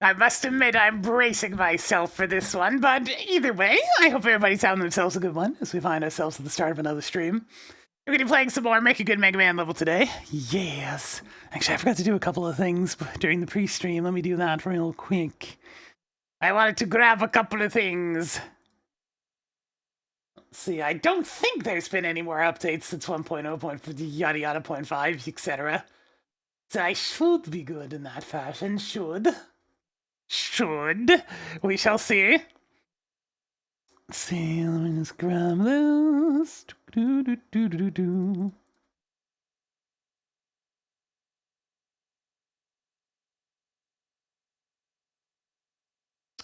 I must admit I'm bracing myself for this one, but either way, I hope everybody's having themselves a good one as we find ourselves at the start of another stream. We're going to be playing some more Make a Good Mega Man level today. Yes. Actually, I forgot to do a couple of things during the pre-stream. Let me do that real quick. I wanted to grab a couple of things. Let's see, I don't think there's been any more updates since 1.0, yada yada 0.5, etc. So I should be good in that fashion. Should. We shall see. Let's see, let me just grab this.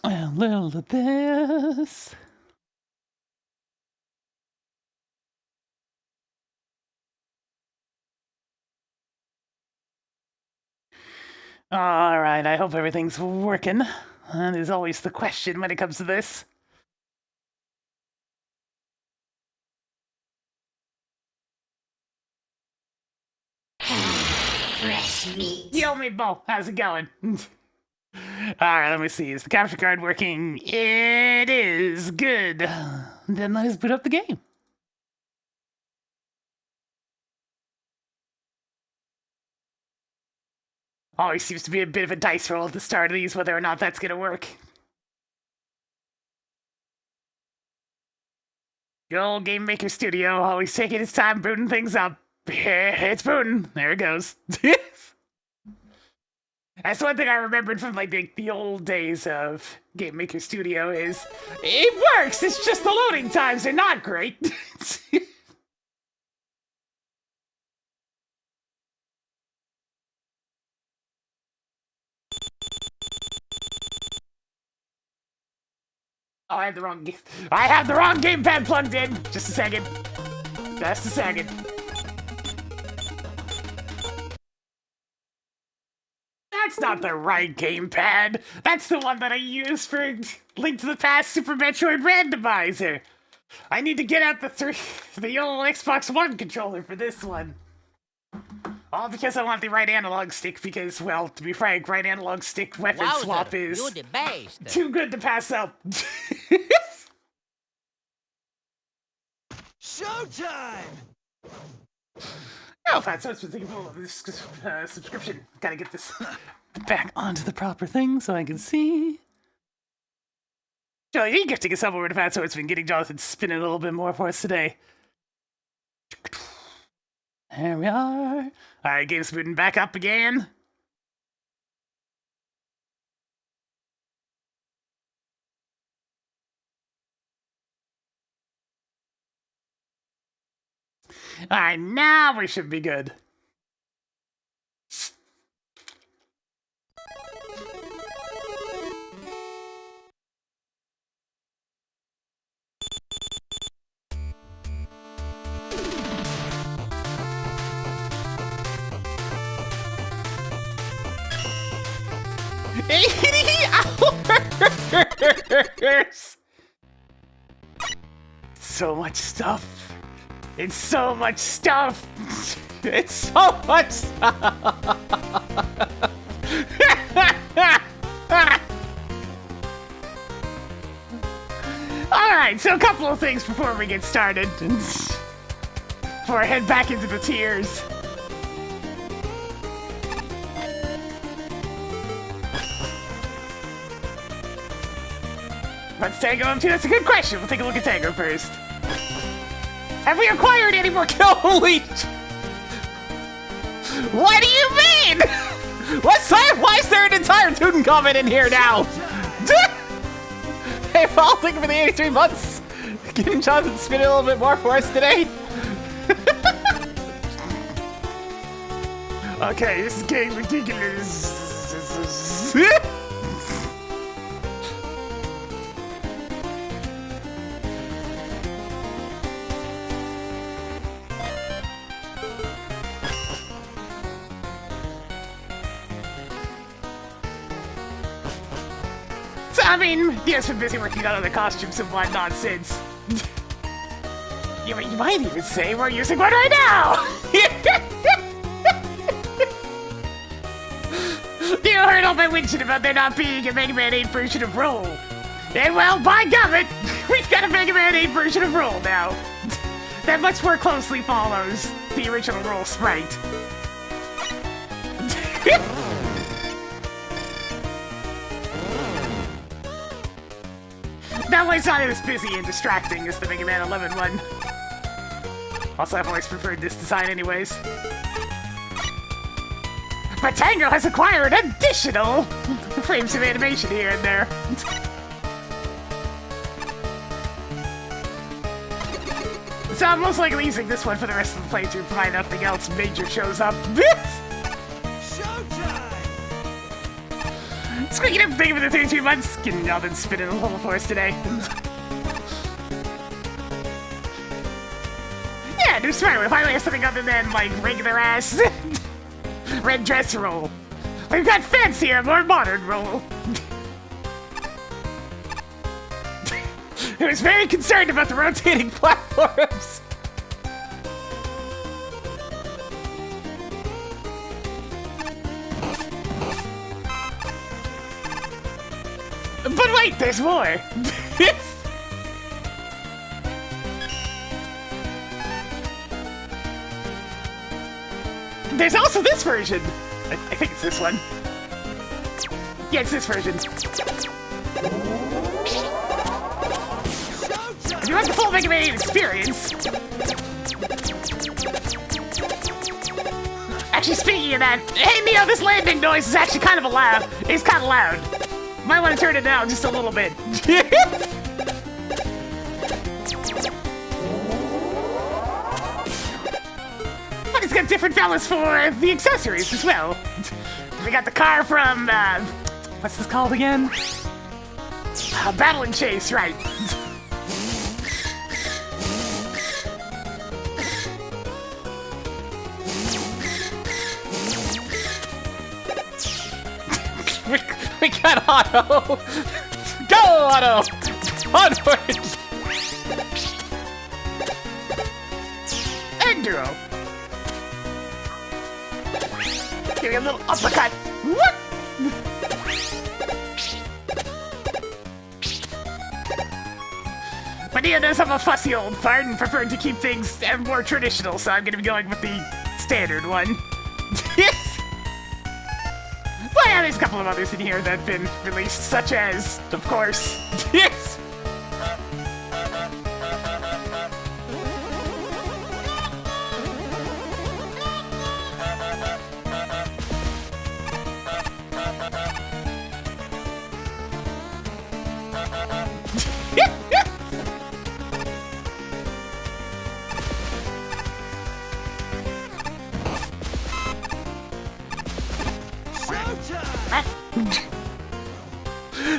A little of this. All right, I hope everything's working. That is always the question when it comes to this. Fresh meat. Yo, Meatball, how's it going? Alright, let me see. Is the capture card working? It is. Good. Then let's boot up the game. Always seems to be a bit of a dice roll at the start of these, whether or not that's going to work. Good old Game Maker Studio, always taking its time booting things up. It's booting. There it goes. That's one thing I remembered from like the old days of Game Maker Studio is it works. It's just the loading times are not great. Oh, I have the wrong gamepad plugged in. Just a second. Just a second. That's not the right gamepad. That's the one that I use for Link to the Past Super Metroid Randomizer. I need to get out the old Xbox One controller for this one. All because I want the right analog stick because, well, to be frank, right analog stick weapon swap is too good to pass up. Showtime! Oh, fat, so it's been thinking of this subscription. Gotta get this back onto the proper thing so I can see. Joey, you get to get some over to Fat, so it's been getting Jonathan spinning a little bit more for us today. There we are. Alright, game's booting back up again. Alright, now we should be good. hours! So much stuff. It's so much stuff. It's so much stuff. Alright, so a couple of things before we get started. Before I head back into the tiers. What's Tango up to? That's a good question. We'll take a look at Tango first. Have we acquired any more kill leech? What do you mean? Why is there an entire Tootin comment in here now? Hey, Paul, thank you for the 83 months. Getting Jonathan spinning a little bit more for us today. Okay, this is getting ridiculous. I mean, yes, we're busy working on other costumes and whatnot since. You might even say we're using one right now! You heard all my whinging about there not being a Mega Man 8 version of Roll. And well, by gummit, we've got a Mega Man 8 version of Roll now. That much more closely follows the original Roll sprite. That way it's not as busy and distracting as the Mega Man 11 one. Also, I've always preferred this design anyways. But Tango has acquired additional frames of animation here and there. So I'm most likely using this one for the rest of the playthrough, provided nothing else major shows up. Speaking of big of the 32 months, getting out and spinning a little for us today. Yeah, do smart. We finally have something other than, like, regular ass red dress roll. We've got fancier, more modern roll. I was very concerned about the rotating platforms. But wait, there's more! There's also this version! I think it's this one. Yeah, it's this version. If you want the full Mega Man 8 experience... Actually, speaking of that, hey Neo, this landing noise is actually kind of loud. It's kind of loud. Might want to turn it down just a little bit. But it's got different fellas for the accessories as well. We got the car from, what's this called again? Battle and Chase, right. We got Otto! Go, Otto! Onward! Enduro! Give me a little uppercut! What? But Neo knows I'm a fussy old fart and preferred to keep things more traditional, so I'm gonna be going with the standard one. Well, yeah, there's a couple of others in here that have been released, such as, of course, yes!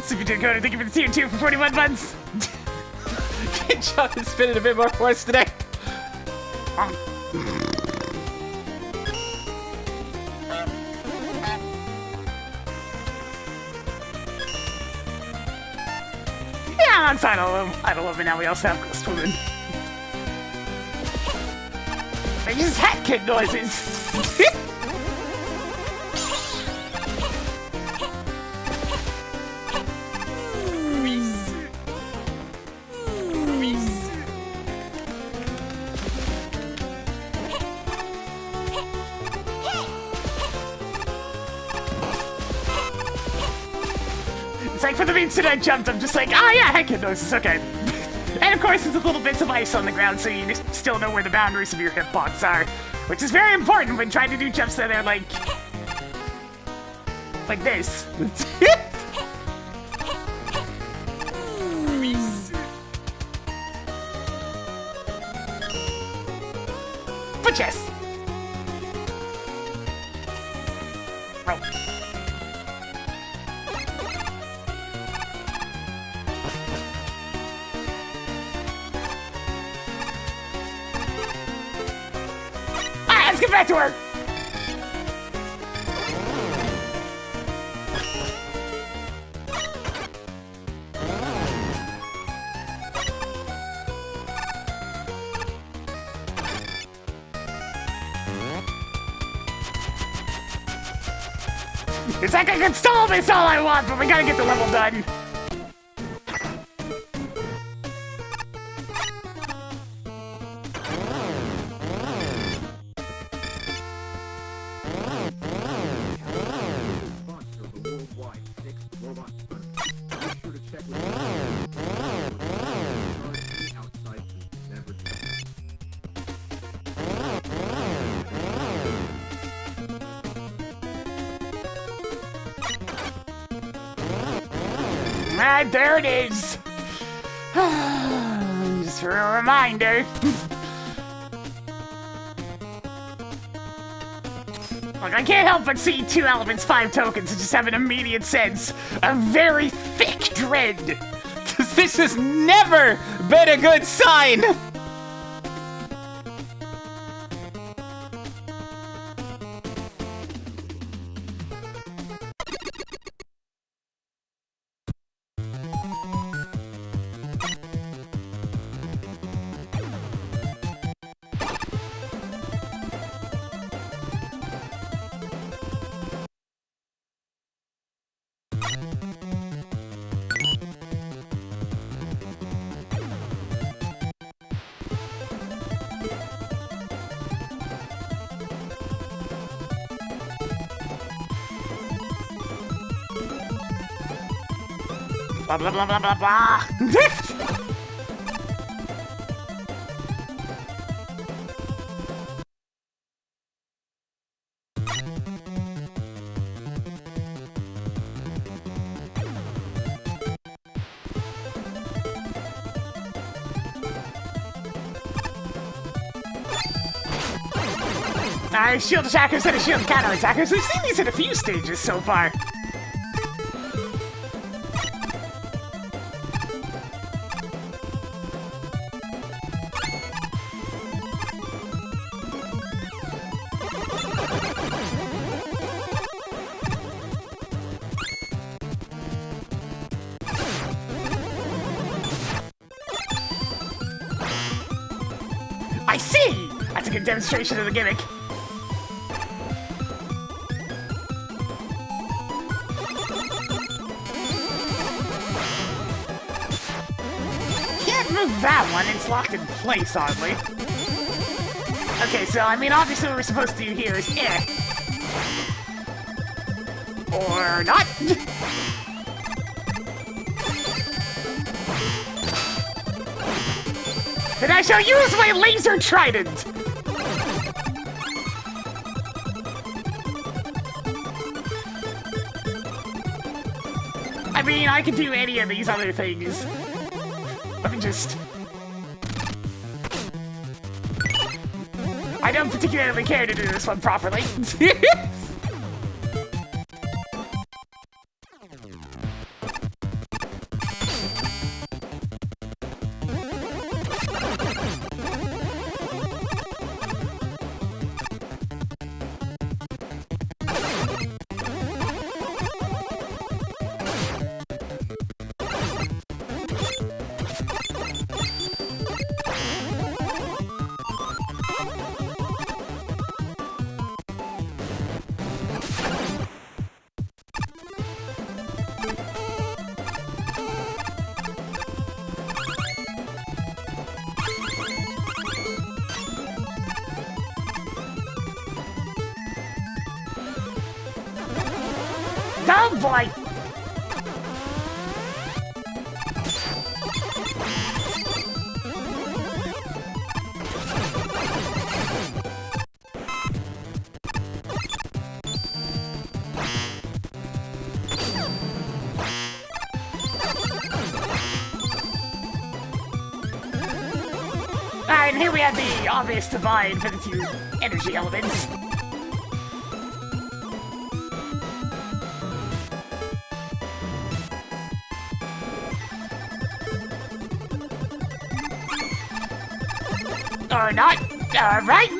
Super Coder, thank you for the tier 2 for 41 months! Good job in spinning a bit more for us today. Yeah, alongside Idle Woman, now we also have Ghost Woman. They just hat kid noises! It's like for the instant I jumped, I'm just like, oh yeah, head kid noises, okay. And of course, there's little bits of ice on the ground, so you just still know where the boundaries of your hitbox are, which is very important when trying to do jumps that are like this. But yes. Oh. Let's get back to work! It's like I can stall this all I want, but we gotta get the level done. Ah, there it is! Just for a reminder. Look, I can't help but see 2 elements, 5 tokens, and just have an immediate sense of very thick dread. This has never been a good sign! Blah, blah, blah, blah, blah, blah. Shield attackers and a shield counter-attackers. We've seen these in a few stages so far. I see! That's a good demonstration of the gimmick. Move that one, it's locked in place, oddly. Okay, so, I mean, obviously what we're supposed to do here is or not. Then I shall use my laser trident! I mean, I could do any of these other things. Let me just... I don't particularly care to do this one properly. Oh boy! Alright, and here we have the obvious divide for the two energy elements. Or not. Alright.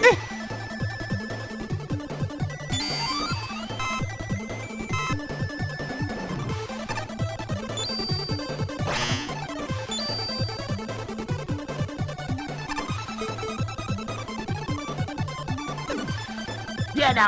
Yeah, no.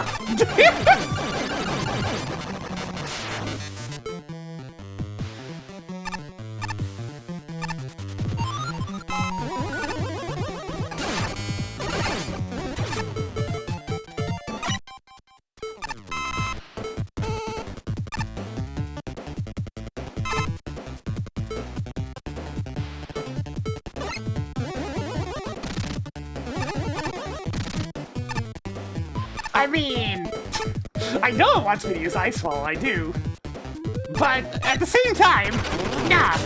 I mean, I know it wants me to use Icefall, I do. But at the same time, nah.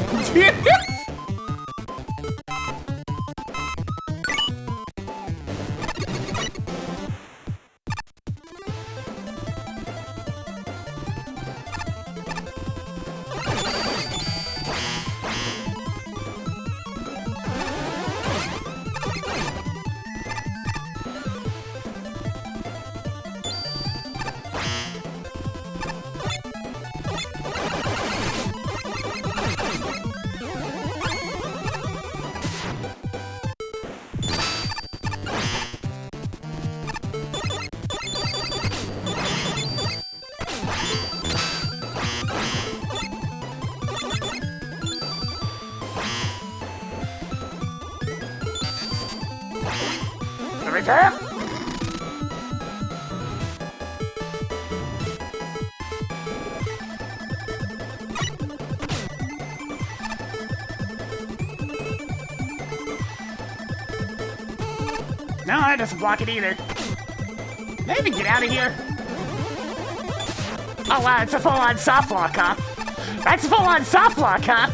Repair? that doesn't block it either. Can I even get out of here? Oh wow, it's a full-on soft lock, huh? That's a full-on soft lock, huh?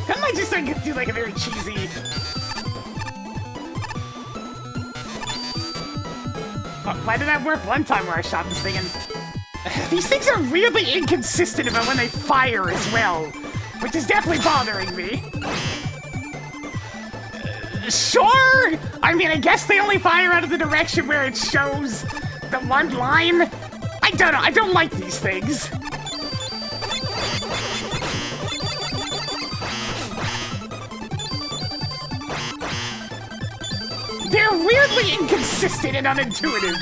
Couldn't I just like do like a very cheesy? Why did that work one time where I shot this thing and these things are weirdly inconsistent about when they fire as well, which is definitely bothering me. Sure! I mean, I guess they only fire out of the direction where it shows the one line. I don't know, I don't like these things. They're weirdly inconsistent and unintuitive.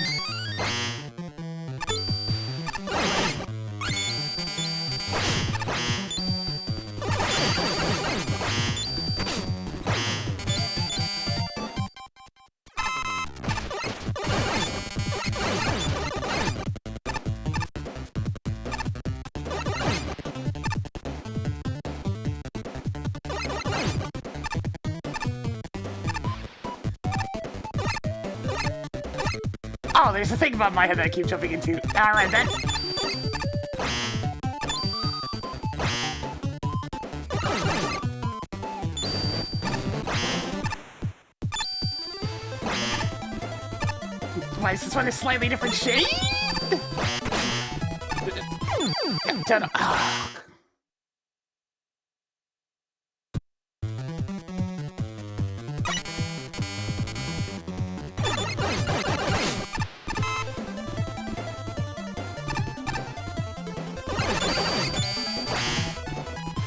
Oh, there's a thing above my head that I keep jumping into. Alright then. Why is this one a slightly different shade? Don't know. Oh.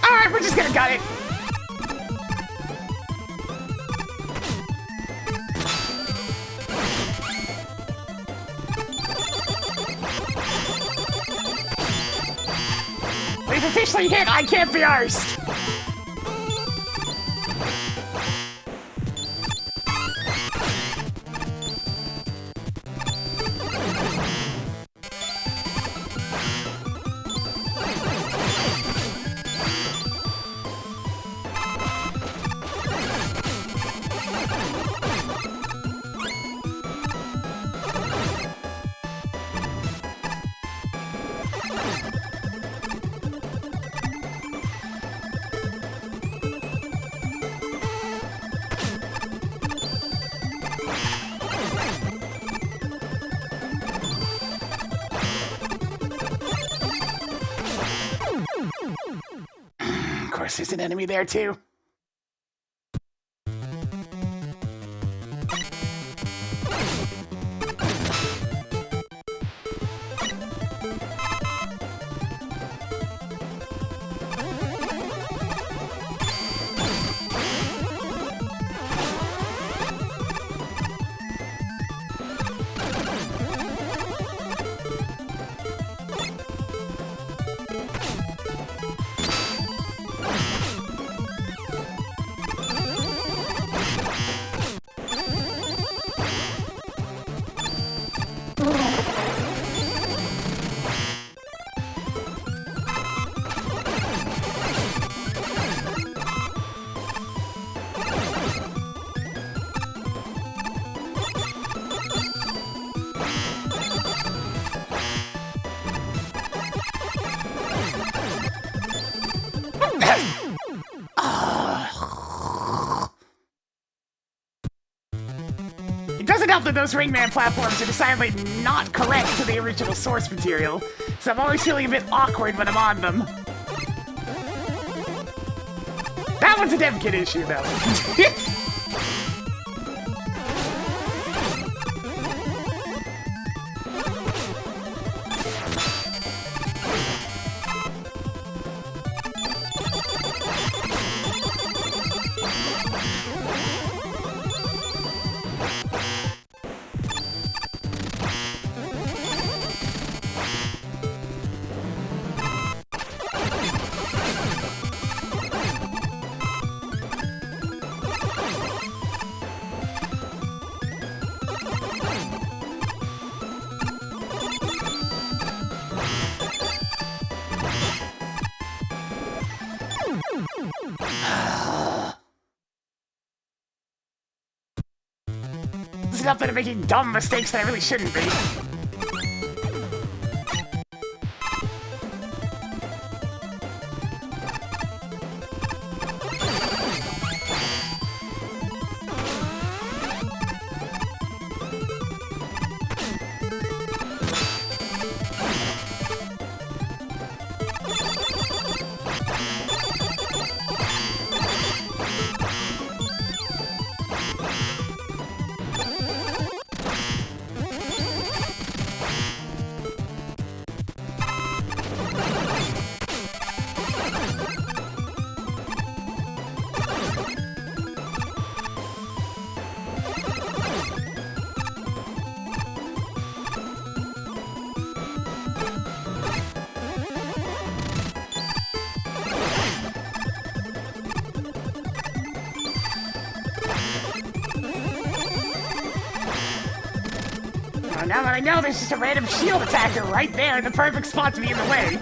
Alright, we're just gonna gut it. We've officially hit I Can't Be Arsed. Of course, there's an enemy there too. It doesn't help that those Ringman platforms are decidedly not correct to the original source material, so I'm always feeling a bit awkward when I'm on them. That one's a DevKit issue, though. It's enough that I'm making dumb mistakes that I really shouldn't be. Now that I know there's just a random shield attacker right there in the perfect spot to be in the way.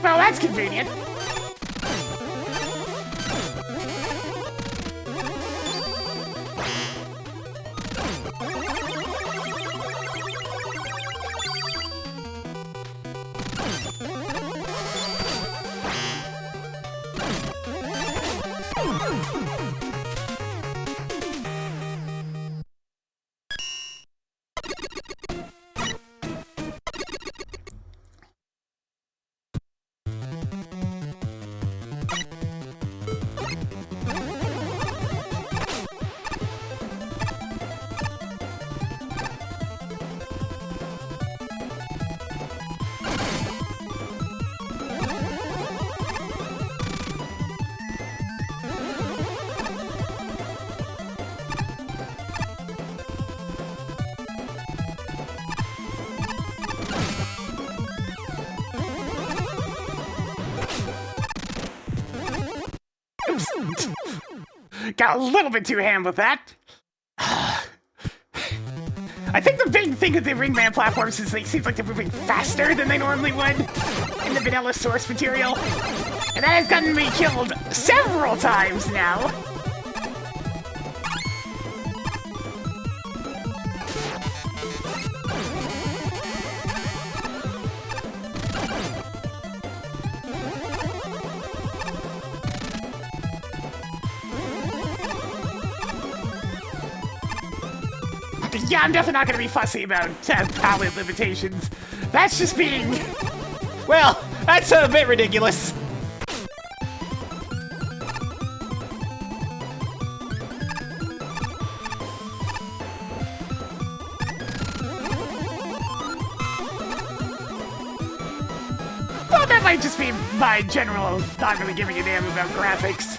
Well, that's convenient. Got a little bit too ham with that. I think the big thing with the Ringman platforms is they seem like they're moving faster than they normally would in the vanilla source material. And that has gotten me killed several times now. Yeah, I'm definitely not going to be fussy about palette limitations. That's just being... Well, that's a bit ridiculous. Well, that might just be my general not really giving a damn about graphics.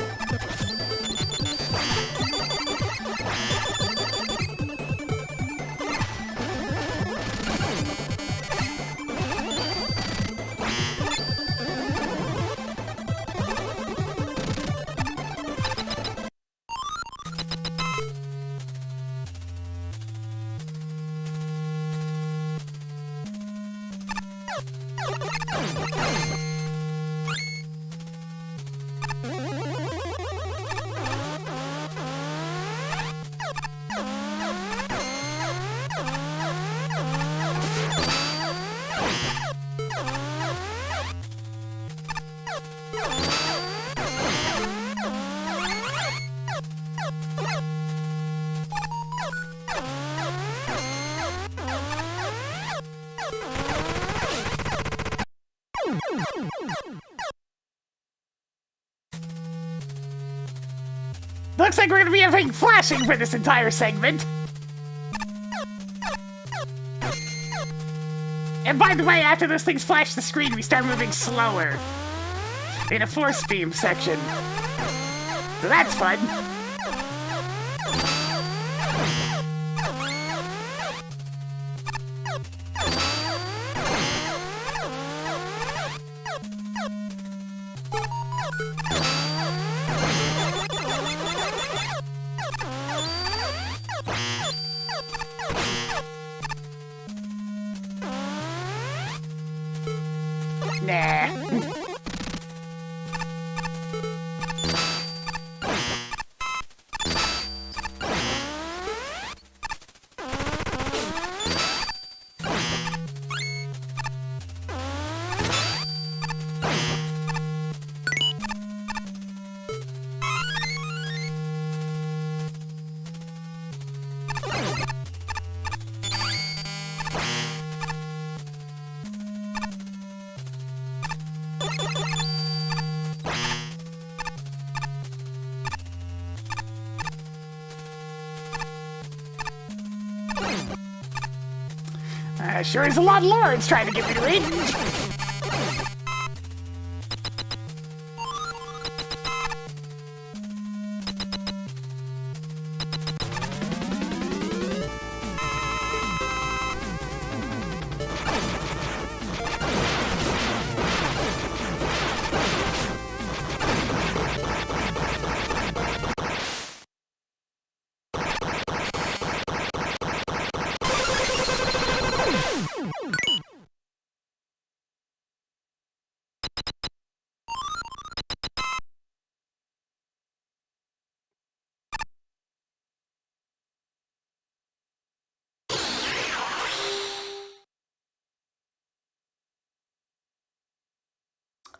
Looks like we're gonna be having flashing for this entire segment. And by the way, after those things flash the screen, we start moving slower in a force beam section. So that's fun. Nah. Sure is a lot of lords trying to get me to read.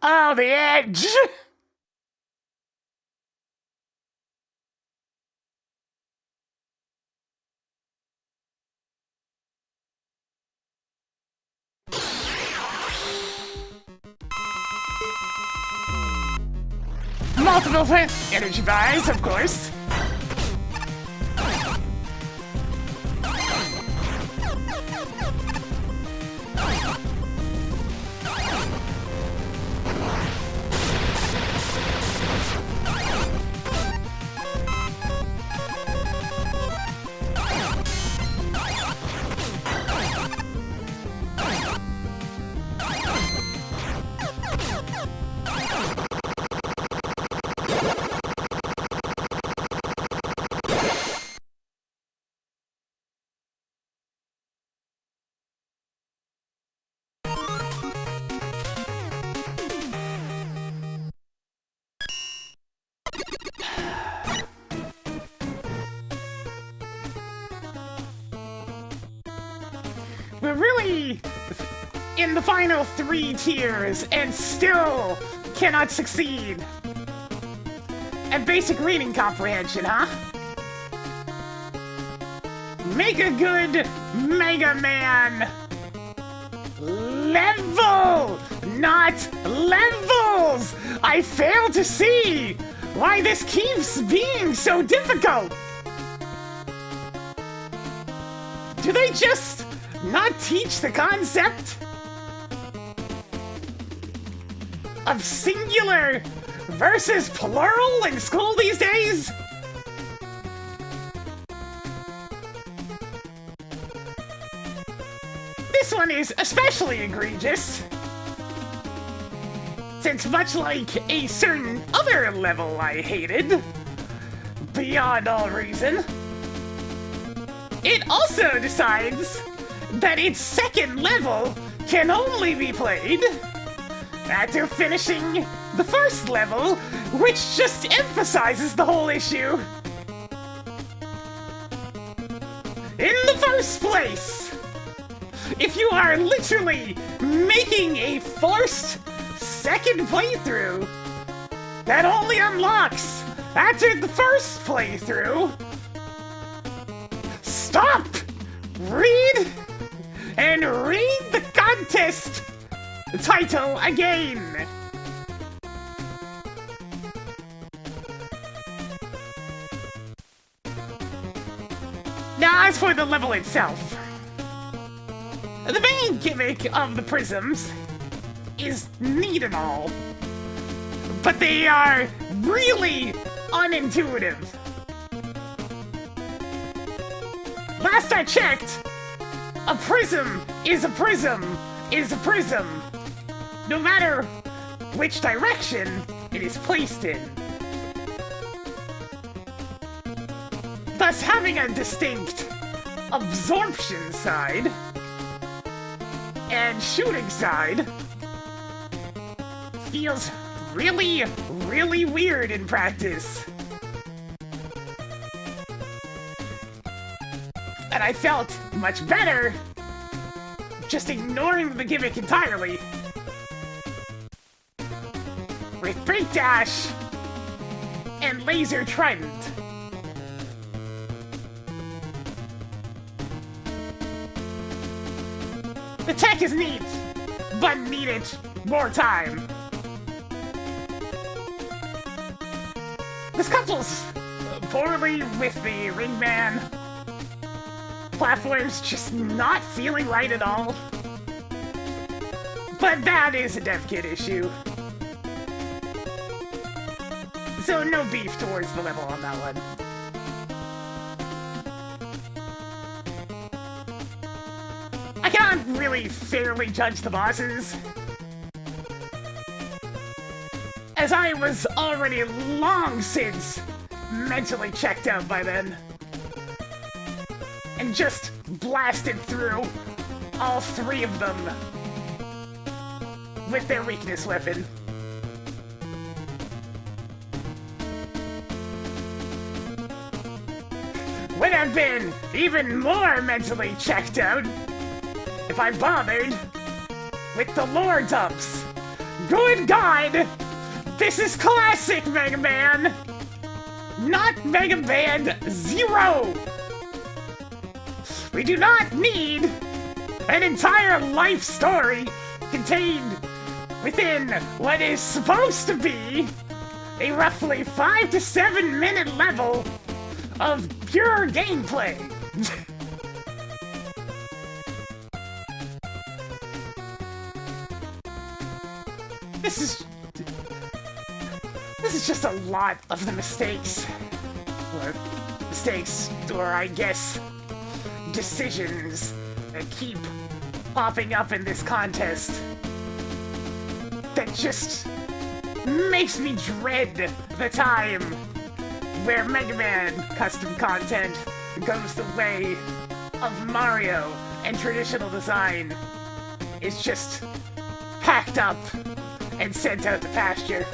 Oh, the edge! Multiple energy buys, of course. We're really in the final 3 tiers and still cannot succeed at basic reading comprehension, huh? Make a good Mega Man level, not levels! I fail to see why this keeps being so difficult. Do they just not teach the concept of singular versus plural in school these days? This one is especially egregious, since much like a certain other level I hated, beyond all reason, it also decides that its second level can only be played after finishing the first level, which just emphasizes the whole issue. In the first place, if you are literally making a forced second playthrough, that only unlocks after the first playthrough. Stop! Read and read the contest title again. Now, as for the level itself, the main gimmick of the prisms is neat and all, but they are really unintuitive. Last I checked, a prism is a prism is a prism, no matter which direction it is placed in. Thus, having a distinct absorption side and shooting side feels really, really weird in practice. And I felt much better just ignoring the gimmick entirely with Brake Dash and Laser Trident. The tech is neat, but needed more time. This couples poorly with the Ringman. Platform's just not feeling right at all. But that is a dev kit issue. So no beef towards the level on that one. I cannot really fairly judge the bosses, as I was already long since mentally checked out by then, and just blasted through all three of them with their weakness weapon. Would have been even more mentally checked out if I bothered with the lore dumps. Good God! This is classic Mega Man! Not Mega Man 0! We do not need an entire life story contained within what is supposed to be a roughly 5 to 7 minute level of pure gameplay. This is just a lot of the mistakes. Or I guess decisions that keep popping up in this contest that just makes me dread the time where Mega Man custom content goes the way of Mario and traditional design is just packed up and sent out to pasture.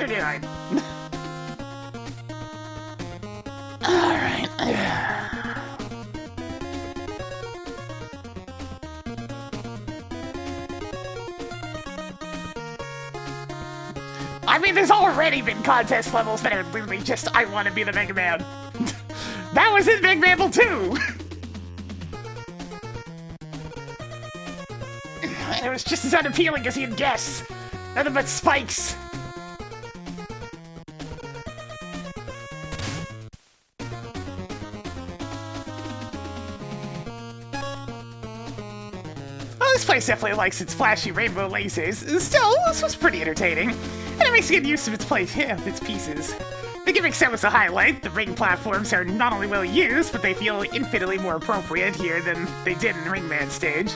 Alright. I mean, there's already been contest levels that are literally just, I want to be the Mega Man. That was in MAGMML3 too. and it was just as unappealing as you'd guess. Nothing but spikes. Well, this place definitely likes its flashy rainbow lasers. Still, this was pretty entertaining, and it makes good use of its pieces. The gimmick set was a highlight. The ring platforms are not only well used, but they feel infinitely more appropriate here than they did in Ringman stage.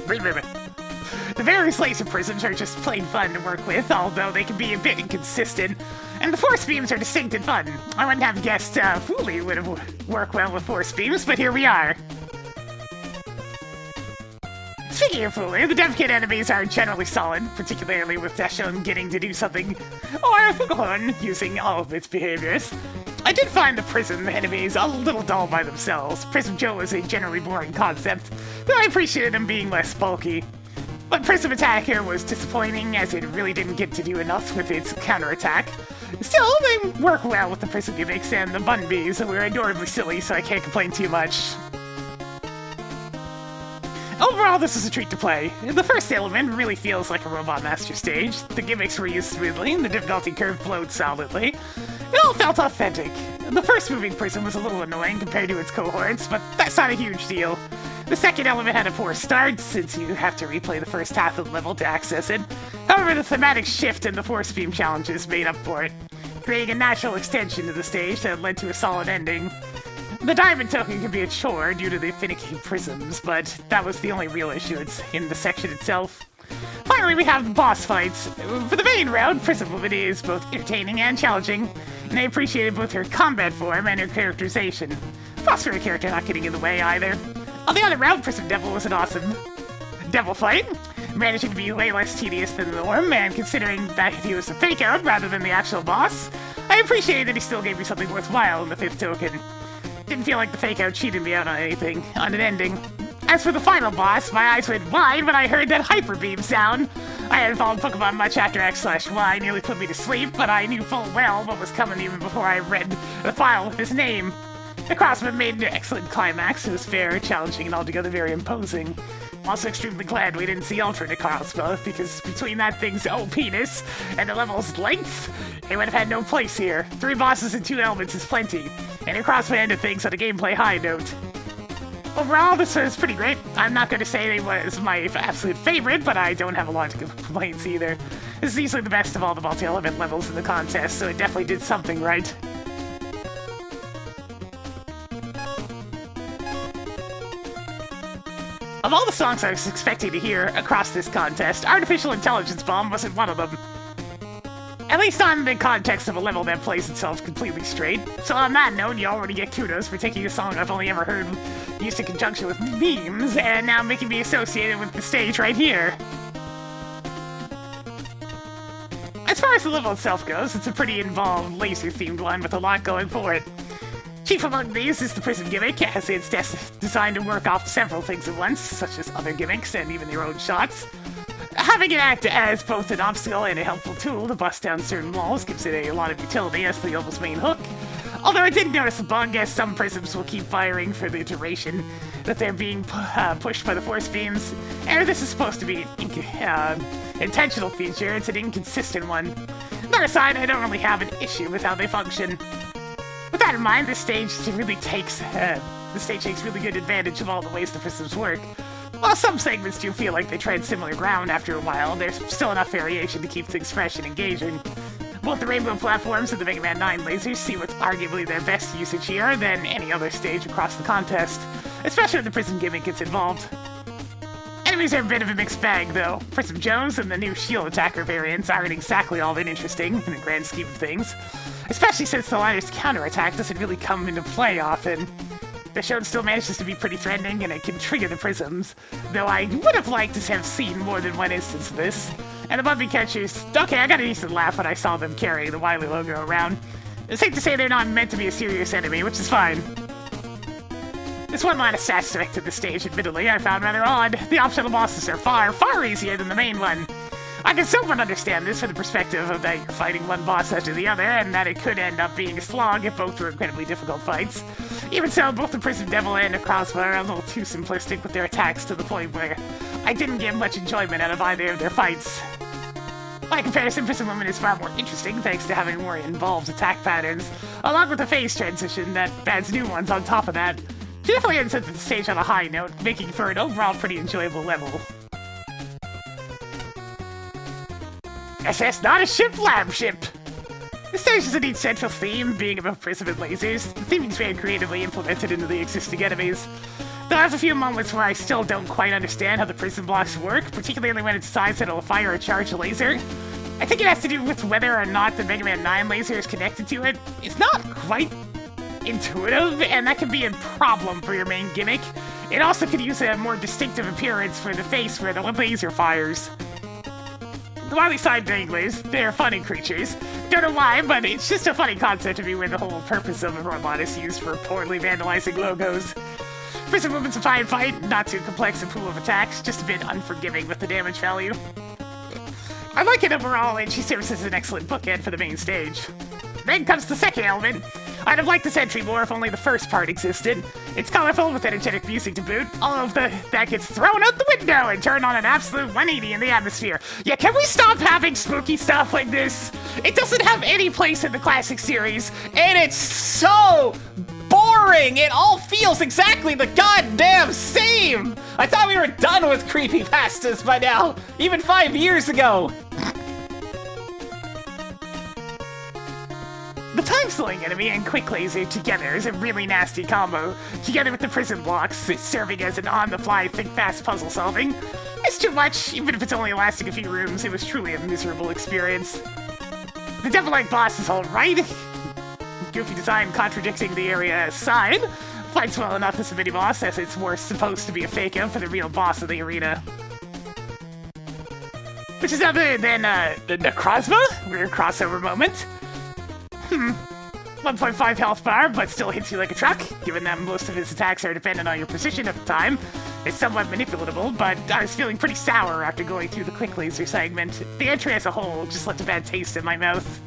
Remember, the various laser prisms are just plain fun to work with, although they can be a bit inconsistent. And the force beams are distinct and fun. I wouldn't have guessed Fooly would have worked well with force beams, but here we are. Speaking of Fooly, the dev kit enemies are generally solid, particularly with Dashon getting to do something, or Fukuhon using all of its behaviors. I did find the Prism enemies a little dull by themselves. Prism Joe is a generally boring concept, though I appreciated him being less bulky. But Prism Attack here was disappointing, as it really didn't get to do enough with its counterattack. Still, they work well with the Prism gimmicks, and the Bun Bees were adorably silly, so I can't complain too much. Overall, this is a treat to play. The first element really feels like a Robot Master stage. The gimmicks were used smoothly, and the difficulty curve flowed solidly. It all felt authentic. The first moving prism was a little annoying compared to its cohorts, but that's not a huge deal. The second element had a poor start, since you have to replay the first half of the level to access it. However, the thematic shift in the force beam challenges made up for it, creating a natural extension to the stage that led to a solid ending. The diamond token could be a chore due to the finicky prisms, but that was the only real issue in the section itself. Finally, we have the boss fights. For the main round, Prism Woman is both entertaining and challenging, and I appreciated both her combat form and her characterization. Plus, for a character not getting in the way either. On the other round, Prism Devil was an awesome devil fight, managing to be way less tedious than the norm, and considering that he was a fake-out rather than the actual boss, I appreciated that he still gave me something worthwhile in the fifth token. Didn't feel like the fake-out cheated me out on anything, on an ending. As for the final boss, my eyes went wide when I heard that Hyper Beam sound. I hadn't followed Pokemon much after X/Y nearly put me to sleep, but I knew full well what was coming even before I read the file with his name. The Crossman made an excellent climax. It was fair, challenging, and altogether very imposing. I'm also extremely glad we didn't see Ultra Necrospa, because between that thing's penis and the level's length, it would have had no place here. 3 bosses and 2 elements is plenty, and Necrospa ended things on a gameplay high note. Overall, this was pretty great. I'm not going to say it was my absolute favorite, but I don't have a lot of complaints either. This is easily the best of all the multi-element levels in the contest, so it definitely did something right. Of all the songs I was expecting to hear across this contest, Artificial Intelligence Bomb wasn't one of them. At least on the context of a level that plays itself completely straight. So on that note, you already get kudos for taking a song I've only ever heard used in conjunction with memes, and now making me associated with the stage right here. As far as the level itself goes, it's a pretty involved, laser-themed one with a lot going for it. Chief among these is the Prism gimmick, as it's designed to work off several things at once, such as other gimmicks and even your own shots. Having it act as both an obstacle and a helpful tool to bust down certain walls gives it a lot of utility as the almost main hook. Although I did notice a bug, as some prisms will keep firing for the duration that they're being pushed by the force beams, and this is supposed to be an intentional feature. It's an inconsistent one. On the other side, I don't really have an issue with how they function. With that in mind, this stage really takes really good advantage of all the ways the prisms work. While some segments do feel like they tread similar ground after a while, there's still enough variation to keep things fresh and engaging. Both the Rainbow platforms and the Mega Man 9 lasers see what's arguably their best usage here than any other stage across the contest, especially when the Prism gimmick gets involved. Enemies are a bit of a mixed bag, though. Prism Jones and the new Shield Attacker variants aren't exactly all that interesting in the grand scheme of things, especially since the latter's counterattack doesn't really come into play often. The show still manages to be pretty threatening, and it can trigger the prisms, though I would have liked to have seen more than one instance of this. And the Bumpy Catchers, okay, I got a decent laugh when I saw them carrying the Wily logo around. It's safe to say they're not meant to be a serious enemy, which is fine. This one last aspect of the stage, admittedly, I found rather odd. The optional bosses are far, far easier than the main one. I can somewhat understand this from the perspective of that you're fighting one boss after the other, and that it could end up being a slog if both were incredibly difficult fights. Even so, both the Prison Devil and the Crossbow are a little too simplistic with their attacks to the point where I didn't get much enjoyment out of either of their fights. By comparison, Prison Woman is far more interesting thanks to having more involved attack patterns, along with a phase transition that adds new ones on top of that. She definitely ends the stage on a high note, making for an overall pretty enjoyable level. SS not a ship, lab ship! The stage has a neat central theme, being about prison and lasers. The theming's very creatively implemented into the existing enemies. There are a few moments where I still don't quite understand how the prison blocks work, particularly when it decides that it'll fire or charge a laser. I think it has to do with whether or not the Mega Man 9 laser is connected to it. It's not quite intuitive, and that can be a problem for your main gimmick. It also could use a more distinctive appearance for the face where the laser fires. The wily side danglers, they're funny creatures. Don't know why, but it's just a funny concept to me where the whole purpose of a robot is used for poorly vandalizing logos. Prison Woman's a fine fight, not too complex a pool of attacks, just a bit unforgiving with the damage value. I like it overall, and she serves as an excellent bookend for the main stage. Then comes the second element. I'd have liked this entry more if only the first part existed. It's colorful with energetic music to boot. All of that gets thrown out the window and turned on an absolute 180 in the atmosphere. Yeah, can we stop having spooky stuff like this? It doesn't have any place in the classic series, and it's so boring! It all feels exactly the goddamn same! I thought we were done with creepypastas by now, even 5 years ago! The time-slowing enemy and quick laser together is a really nasty combo, together with the prison blocks, serving as an on-the-fly think-fast puzzle solving. It's too much, even if it's only lasting a few rooms, it was truly a miserable experience. The devil-like boss is alright. Goofy design contradicting the area aside, fights well enough as a mini-boss as it's more supposed to be a fake-out for the real boss of the arena. Which is other than the crossbow? Weird crossover moment. 1.5 health bar, but still hits you like a truck, given that most of his attacks are dependent on your position at the time. It's somewhat manipulatable, but I was feeling pretty sour after going through the quick laser segment. The entry as a whole just left a bad taste in my mouth.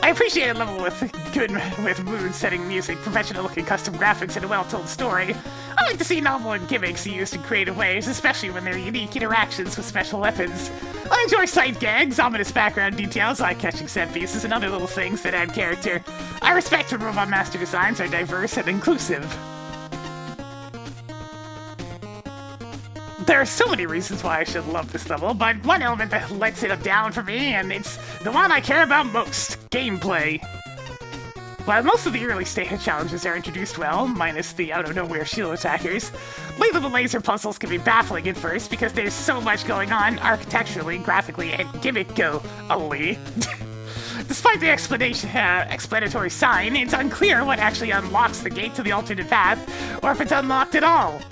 I appreciate a level with mood-setting music, professional-looking custom graphics, and a well-told story. I like to see novel and gimmicks used in creative ways, especially when they're unique interactions with special weapons. I enjoy sight gags, ominous background details, eye-catching set pieces, and other little things that add character. I respect when Robot Master designs are diverse and inclusive. There are so many reasons why I should love this level, but one element that lets it down for me, and it's the one I care about most, gameplay. While most of the early stage challenges are introduced well, minus the out-of-nowhere shield attackers, late-level laser puzzles can be baffling at first because there's so much going on architecturally, graphically, and gimmick-only. Despite the explanatory sign, it's unclear what actually unlocks the gate to the alternate path, or if it's unlocked at all.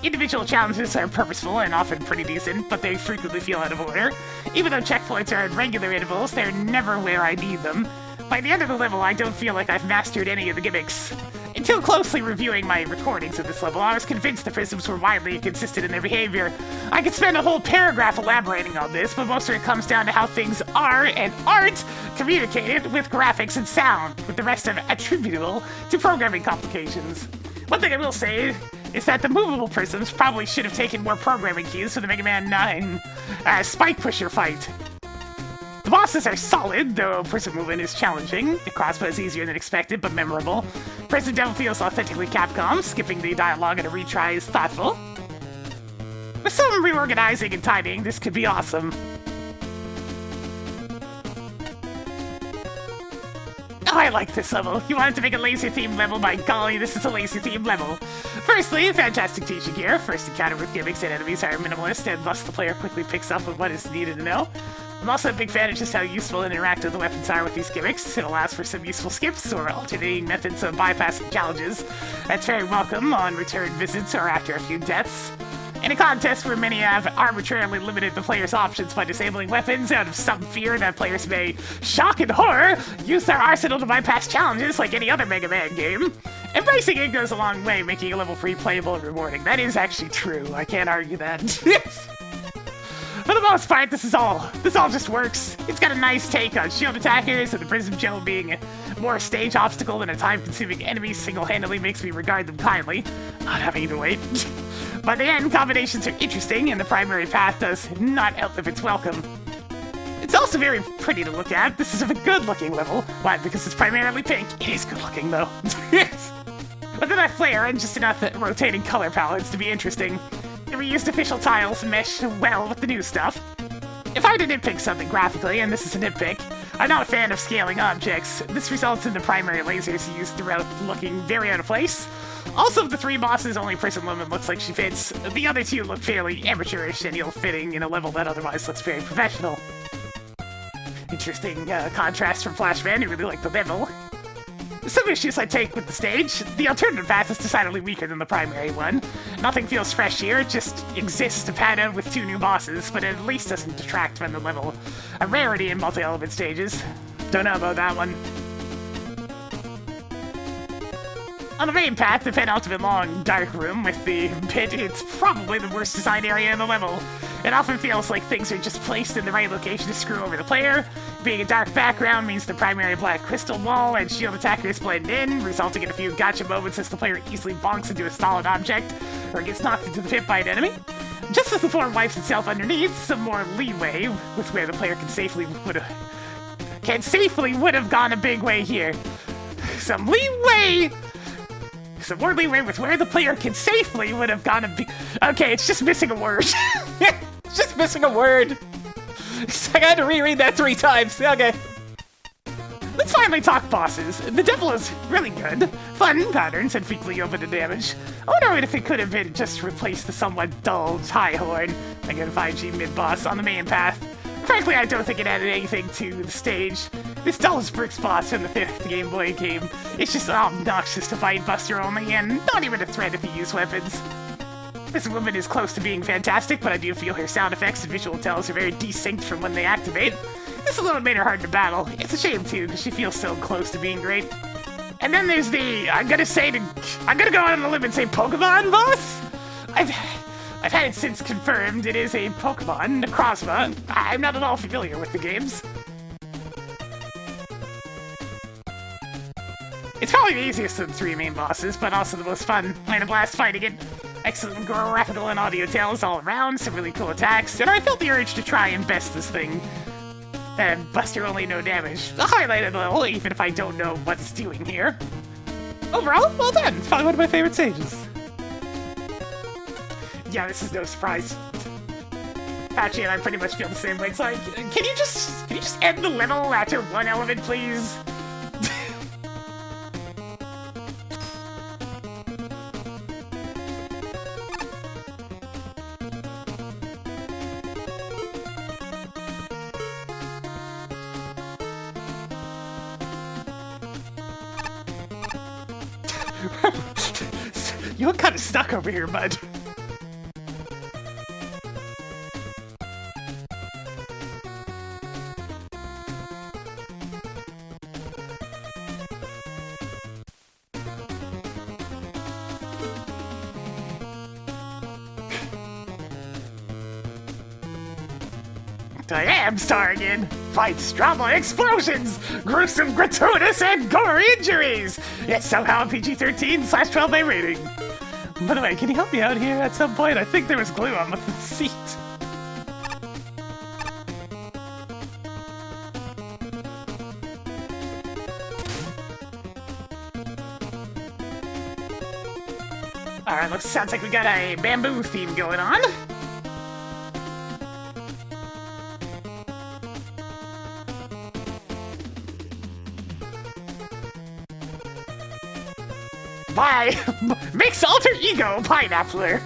Individual challenges are purposeful and often pretty decent, but they frequently feel out of order. Even though checkpoints are at regular intervals, they're never where I need them. By the end of the level, I don't feel like I've mastered any of the gimmicks. Until closely reviewing my recordings of this level, I was convinced the prisms were widely inconsistent in their behavior. I could spend a whole paragraph elaborating on this, but most of it comes down to how things are and aren't communicated with graphics and sound, with the rest of it attributable to programming complications. One thing I will say is that the movable prisms probably should have taken more programming cues for the Mega Man 9 Spike Pusher fight. The bosses are solid, though Prison Movement is challenging. The crossbow is easier than expected, but memorable. Prison Devil feels authentically Capcom, skipping the dialogue and a retry is thoughtful. With some reorganizing and timing, this could be awesome. Oh, I like this level. You wanted to make a laser-themed level? By golly, this is a laser-themed level. Firstly, fantastic teaching here. First encounter with gimmicks and enemies are minimalist, and thus the player quickly picks up on what is needed to know. I'm also a big fan of just how useful and interactive the weapons are with these gimmicks. It allows for some useful skips or alternating methods of bypassing challenges. That's very welcome on return visits or after a few deaths. In a contest where many have arbitrarily limited the player's options by disabling weapons out of some fear that players may, shock and horror, use their arsenal to bypass challenges like any other Mega Man game, Embracing it goes a long way, making a level free playable and rewarding. That is actually true. I can't argue that. For the most part, this all just works. It's got a nice take on shield attackers, and the Prism Gel being more a stage obstacle than a time-consuming enemy single-handedly makes me regard them kindly, not having to wait. By the end, combinations are interesting, and the primary path does not outlive its welcome. It's also very pretty to look at. This is a good-looking level. Why? Because it's primarily pink. It is good-looking, though. With enough flair and just enough rotating color palettes to be interesting, the reused official tiles mesh well with the new stuff. If I were to nitpick something graphically, and this is a nitpick, I'm not a fan of scaling objects. This results in the primary lasers used throughout looking very out of place. Also, of the 3 bosses, only Prism Woman looks like she fits. The other 2 look fairly amateurish and ill-fitting in a level that otherwise looks very professional. Interesting contrast from Flashman, who really liked the level. Some issues I take with the stage. The alternative path is decidedly weaker than the primary one. Nothing feels fresh here, it just exists to pad out with 2 new bosses, but it at least doesn't detract from the level. A rarity in multi-element stages. Don't know about that one. On the main path, the penultimate long, dark room with the pit, it's probably the worst designed area in the level. It often feels like things are just placed in the right location to screw over the player. Being a dark background means the primary black crystal wall and shield attackers blend in, resulting in a few gotcha moments as the player easily bonks into a solid object or gets knocked into the pit by an enemy. Just as the floor wipes itself underneath, some more leeway with where the player safely would have gone a big way here. Some more leeway with where the player can safely would have gone a big... Okay, it's just missing a word. It's just missing a word. I had to reread that 3 times. Okay. Let's finally talk bosses. The devil is really good. Fun patterns and frequently open to damage. I wonder if it could have been just replaced the somewhat dull High Horn, like a 5G mid-boss on the main path. Frankly, I don't think it added anything to the stage. This dullest bricks boss from the 5th Game Boy game. It's just obnoxious to fight Buster only, and not even a threat if you use weapons. This woman is close to being fantastic, but I do feel her sound effects and visual tells are very desync from when they activate. This alone made her hard to battle. It's a shame too, because she feels so close to being great. And then there's the, I'm gonna go out on a limb and say Pokemon boss? I've had it since confirmed it is a Pokemon, Necrozma. I'm not at all familiar with the games. It's probably the easiest of the 3 main bosses, but also the most fun. I had a blast fighting it. Excellent graphical and audio tales all around, some really cool attacks, and I felt the urge to try and best this thing. And Buster only no damage. A highlighted level, even if I don't know what it's doing here. Overall, well done. It's probably one of my favorite stages. Yeah, this is no surprise. Patchy and I pretty much feel the same way. It's like, can you just end the level after 1 element, please? You look kind of stuck over here, bud. I am starring in fights, drama, explosions, gruesome, gratuitous, and gory injuries. Yet somehow PG-13/12A rating. By the way, can you help me out here at some point? I think there was glue on the seat. Alright, sounds like we got a bamboo theme going on. Bye! Makes alter ego pineappler!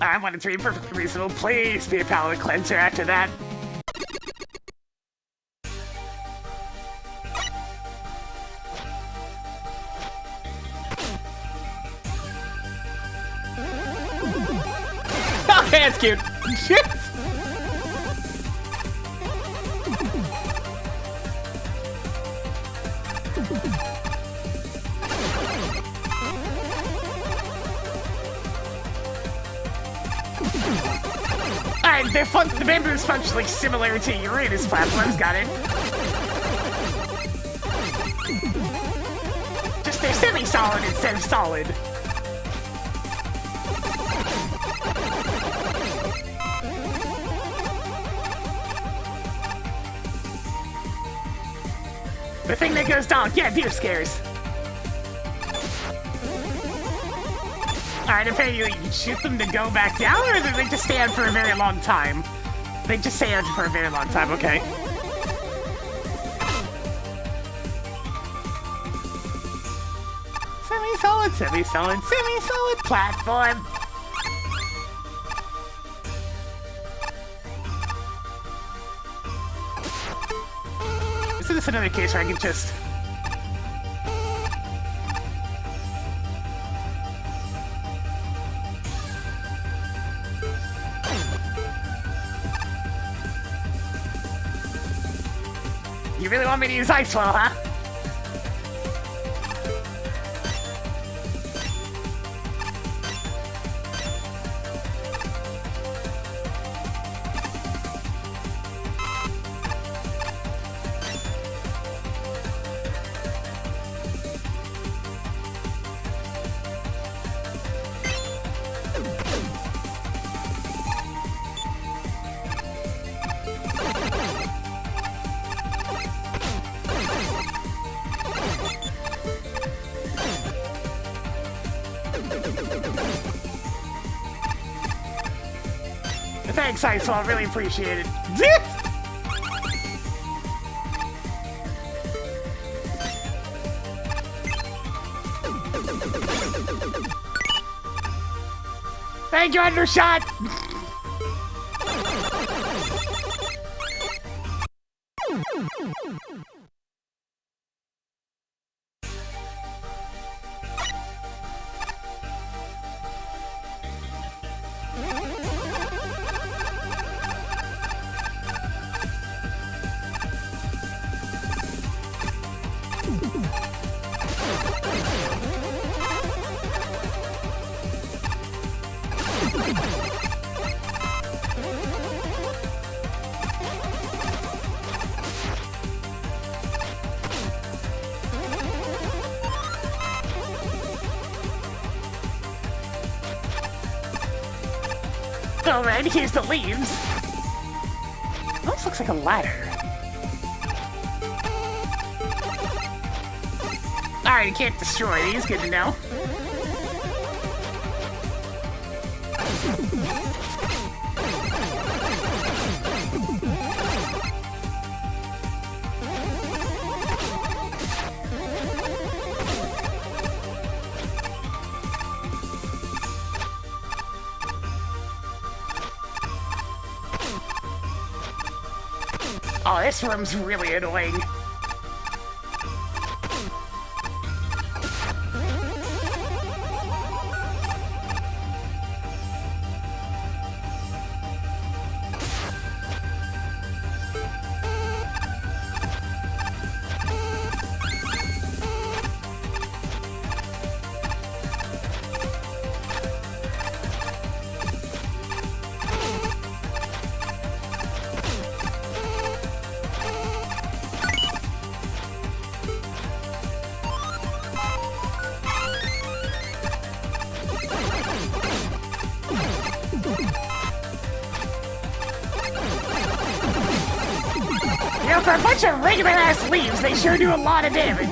I wanted to be perfectly reasonable. Please be a palate cleanser after that. Okay, that's cute. Alright, the bamboo is functionally similar to Uranus platforms, got it. Just they're semi-solid instead of solid. The thing that goes down, yeah, deer scares. Alright, apparently you shoot them to go back down, or do they just stand for a very long time? They just stand for a very long time, okay. Semi-solid, semi-solid, semi-solid platform. Isn't this another case where I can just... You really want me to use Ice Wall, huh? Thanks, Icewall. Really appreciate it. Thank you, Undershot! Alright, here's the leaves. This looks like a ladder. Alright, you can't destroy these, good to know. Oh, this room's really annoying. You know, for a bunch of regular-ass leaves, they sure do a lot of damage.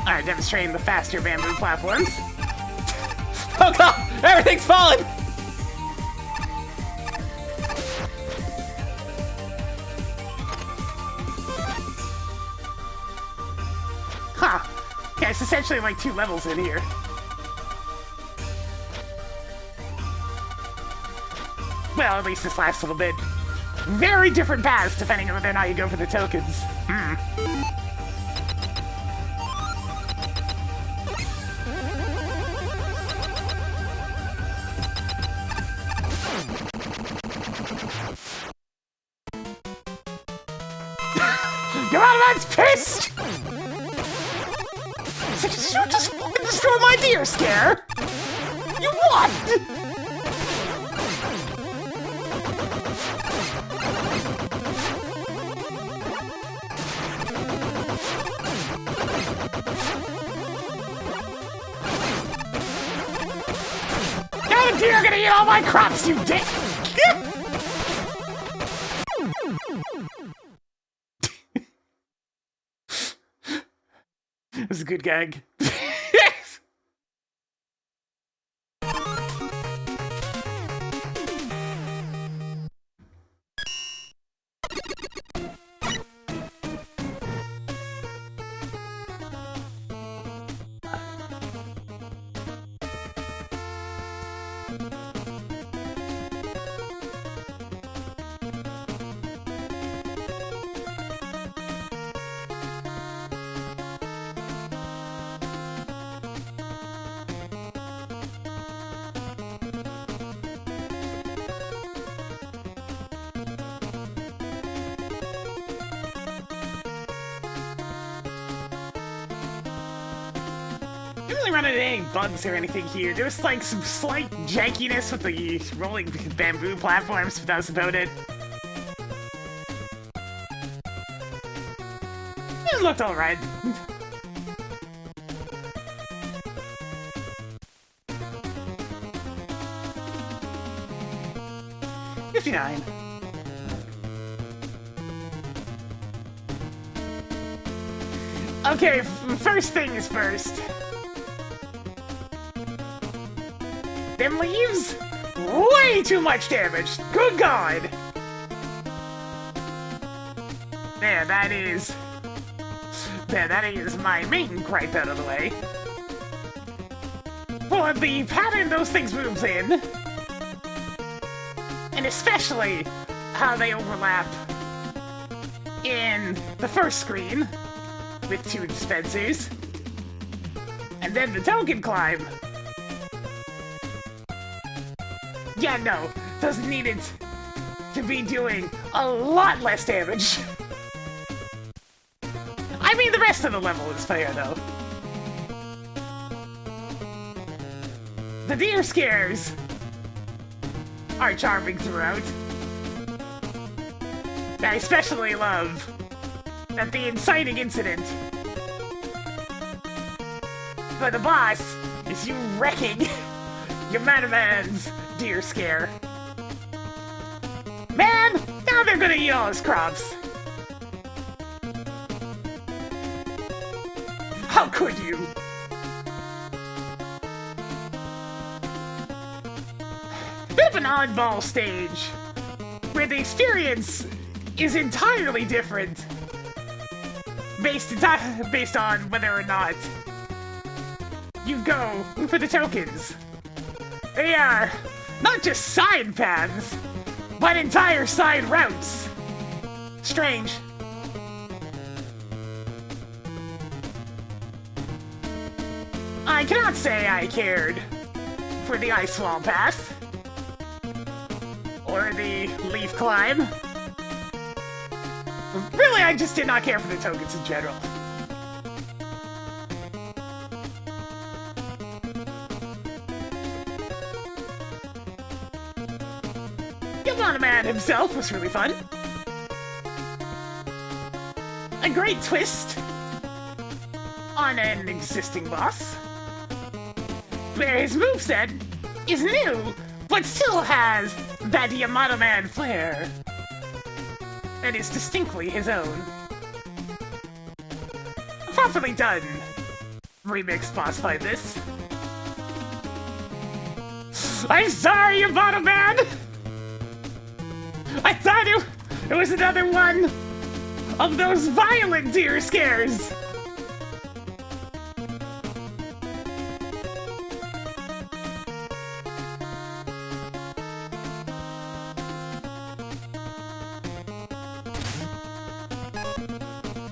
Alright, demonstrating the faster bamboo platforms. Oh god! Everything's falling! Huh. Yeah, it's essentially like 2 levels in here. Well, at least this last little bit. Very different paths depending on whether or not you go for the tokens. Come on, man's pissed! just fucking destroy my deer scare! You what? That deer gonna eat all my crops, you dick! That was a good gag. I didn't really run into any bugs or anything here. There was like some slight jankiness with the rolling bamboo platforms, but that was about it. It looked alright. $59. Okay, first things first. Them leaves? Way too much damage! Good God! There, that is my main gripe out of the way. For the pattern those things moves in, and especially how they overlap in the first screen with 2 dispensers, and then the token climb. Yeah, no, doesn't need it to be doing a lot less damage. I mean, the rest of the level is fair, though. The deer scares are charming throughout. I especially love that the inciting incident for the boss is you wrecking your Metaman's deer scare. Man, now they're gonna eat all his crops. How could you? Bit of an oddball stage, where the experience is entirely different based on whether or not you go for the tokens. They are not just side paths, but entire side routes. Strange. I cannot say I cared for the ice wall path or the leaf climb. Really, I just did not care for the tokens in general. The man himself was really fun. A great twist on an existing boss, where his moveset is new, but still has that Yamato Man flair that is distinctly his own. Properly done remix boss fight this. I'm sorry, Yamato Man! I thought it was another one of those violent deer scares.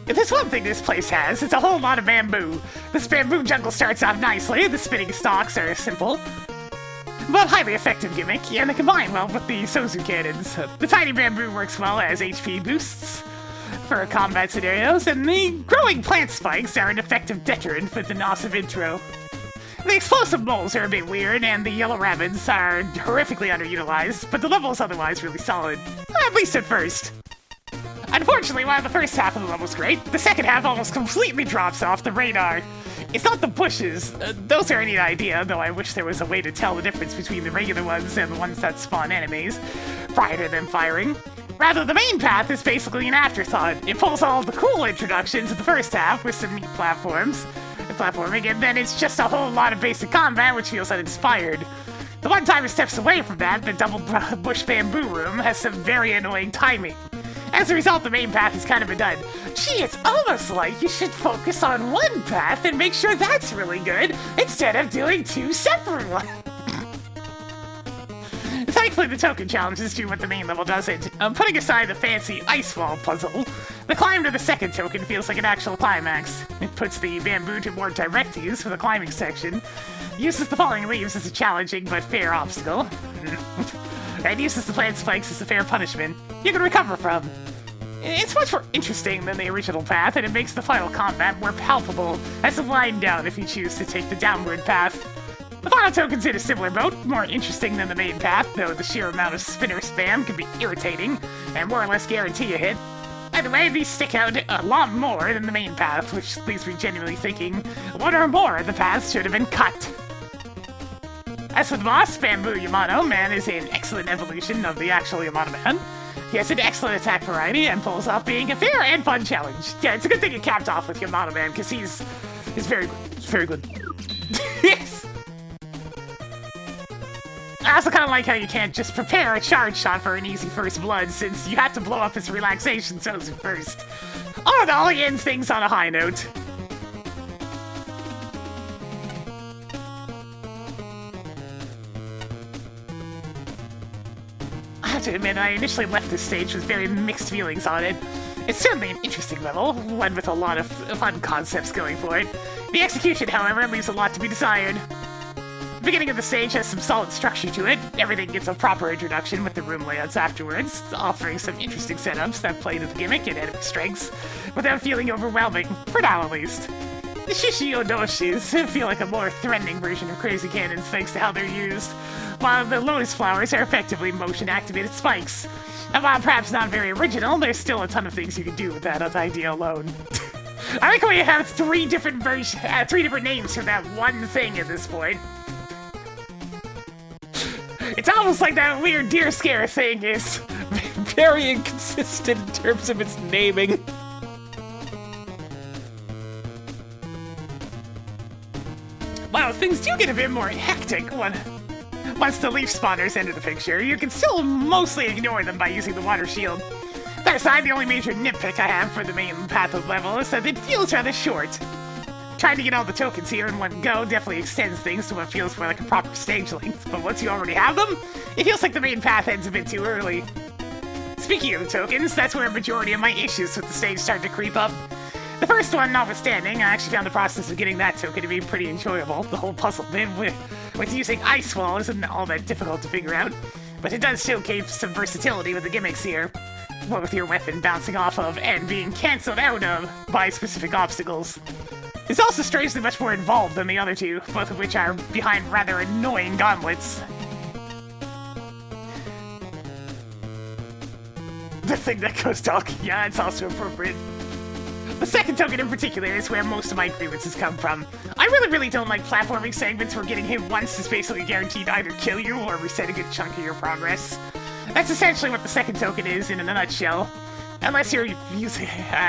If there's one thing this place has, it's a whole lot of bamboo. This bamboo jungle starts off nicely, the spinning stalks are simple, but highly effective gimmick, and they combine well with the Sozu cannons. The tiny bamboo works well as HP boosts, for combat scenarios, and the growing plant spikes are an effective deterrent with an awesome intro. The explosive moles are a bit weird, and the yellow rabbits are horrifically underutilized, but the level is otherwise really solid, at least at first. Unfortunately, while the first half of the level is great, the second half almost completely drops off the radar. It's not the bushes, those are a neat idea, though I wish there was a way to tell the difference between the regular ones and the ones that spawn enemies prior to them firing. Rather, the main path is basically an afterthought. It pulls all the cool introductions in the first half with some neat platforming, and then it's just a whole lot of basic combat, which feels uninspired. The one time it steps away from that, the double bush bamboo room has some very annoying timing. As a result, the main path is kind of a dud. Gee, it's almost like you should focus on one path and make sure that's really good, instead of doing two separate ones. Thankfully, the token challenges do what the main level doesn't. Putting aside the fancy ice wall puzzle, the climb to the second token feels like an actual climax. It puts the bamboo to more direct use for the climbing section, uses the falling leaves as a challenging but fair obstacle, and uses the plant spikes as a fair punishment you can recover from. It's much more interesting than the original path, and it makes the final combat more palpable as a wind down if you choose to take the downward path. The final token's in a similar boat, more interesting than the main path, though the sheer amount of spinner spam can be irritating and more or less guarantee a hit. Either way, these stick out a lot more than the main path, which leaves me genuinely thinking one or more of the paths should have been cut. As for the boss, Bamboo Yamato Man is an excellent evolution of the actual Yamato Man. He has an excellent attack variety and pulls off being a fair and fun challenge. Yeah, it's a good thing it capped off with Yamato Man, because he's very good. He's very good. Yes! I also kind of like how you can't just prepare a charge shot for an easy first blood, since you have to blow up his relaxation zones first. All in all, he ends things on a high note. I have to admit, I initially left this stage with very mixed feelings on it. It's certainly an interesting level, one with a lot of fun concepts going for it. The execution, however, leaves a lot to be desired. The beginning of the stage has some solid structure to it. Everything gets a proper introduction with the room layouts afterwards, offering some interesting setups that play to the gimmick and enemy strengths, without feeling overwhelming, for now at least. The Shishiodoshis feel like a more threatening version of Crazy Cannons thanks to how they're used, while the Lotus Flowers are effectively motion-activated spikes. And while perhaps not very original, there's still a ton of things you can do with that idea alone. I like how you have three different names for that one thing at this point. It's almost like that weird deer scare thing is Very inconsistent in terms of its naming. Wow, things do get a bit more hectic once the leaf spawners enter the picture. You can still mostly ignore them by using the water shield. That aside, the only major nitpick I have for the main path of level is that it feels rather short. Trying to get all the tokens here in one go definitely extends things to what feels more like a proper stage length, but once you already have them, it feels like the main path ends a bit too early. Speaking of the tokens, that's where a majority of my issues with the stage start to creep up. The first one notwithstanding, I actually found the process of getting that token to be pretty enjoyable. The whole puzzle bit with using ice wall isn't all that difficult to figure out, but it does showcase some versatility with the gimmicks here. What with your weapon bouncing off of and being cancelled out of by specific obstacles. It's also strangely much more involved than the other two, both of which are behind rather annoying gauntlets. The thing that goes talking, yeah, it's also appropriate. The second token in particular is where most of my grievances come from. I really don't like platforming segments where getting hit once is basically guaranteed to either kill you or reset a good chunk of your progress. That's essentially what the second token is in a nutshell, unless you're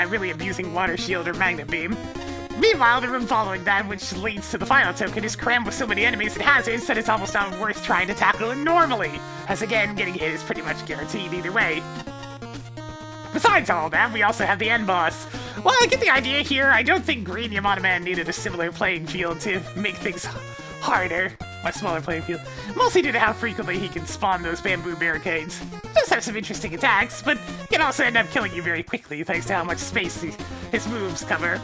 really abusing Water Shield or Magnet Beam. Meanwhile, the room following that, which leads to the final token, is crammed with so many enemies and hazards that it's almost not worth trying to tackle it normally, as again, getting hit is pretty much guaranteed either way. Besides all that, we also have the end boss. Well, I get the idea here. I don't think Green Yamato Man needed a similar playing field to make things harder. A smaller playing field. Mostly due to how frequently he can spawn those bamboo barricades. Does have some interesting attacks, but can also end up killing you very quickly thanks to how much space his moves cover,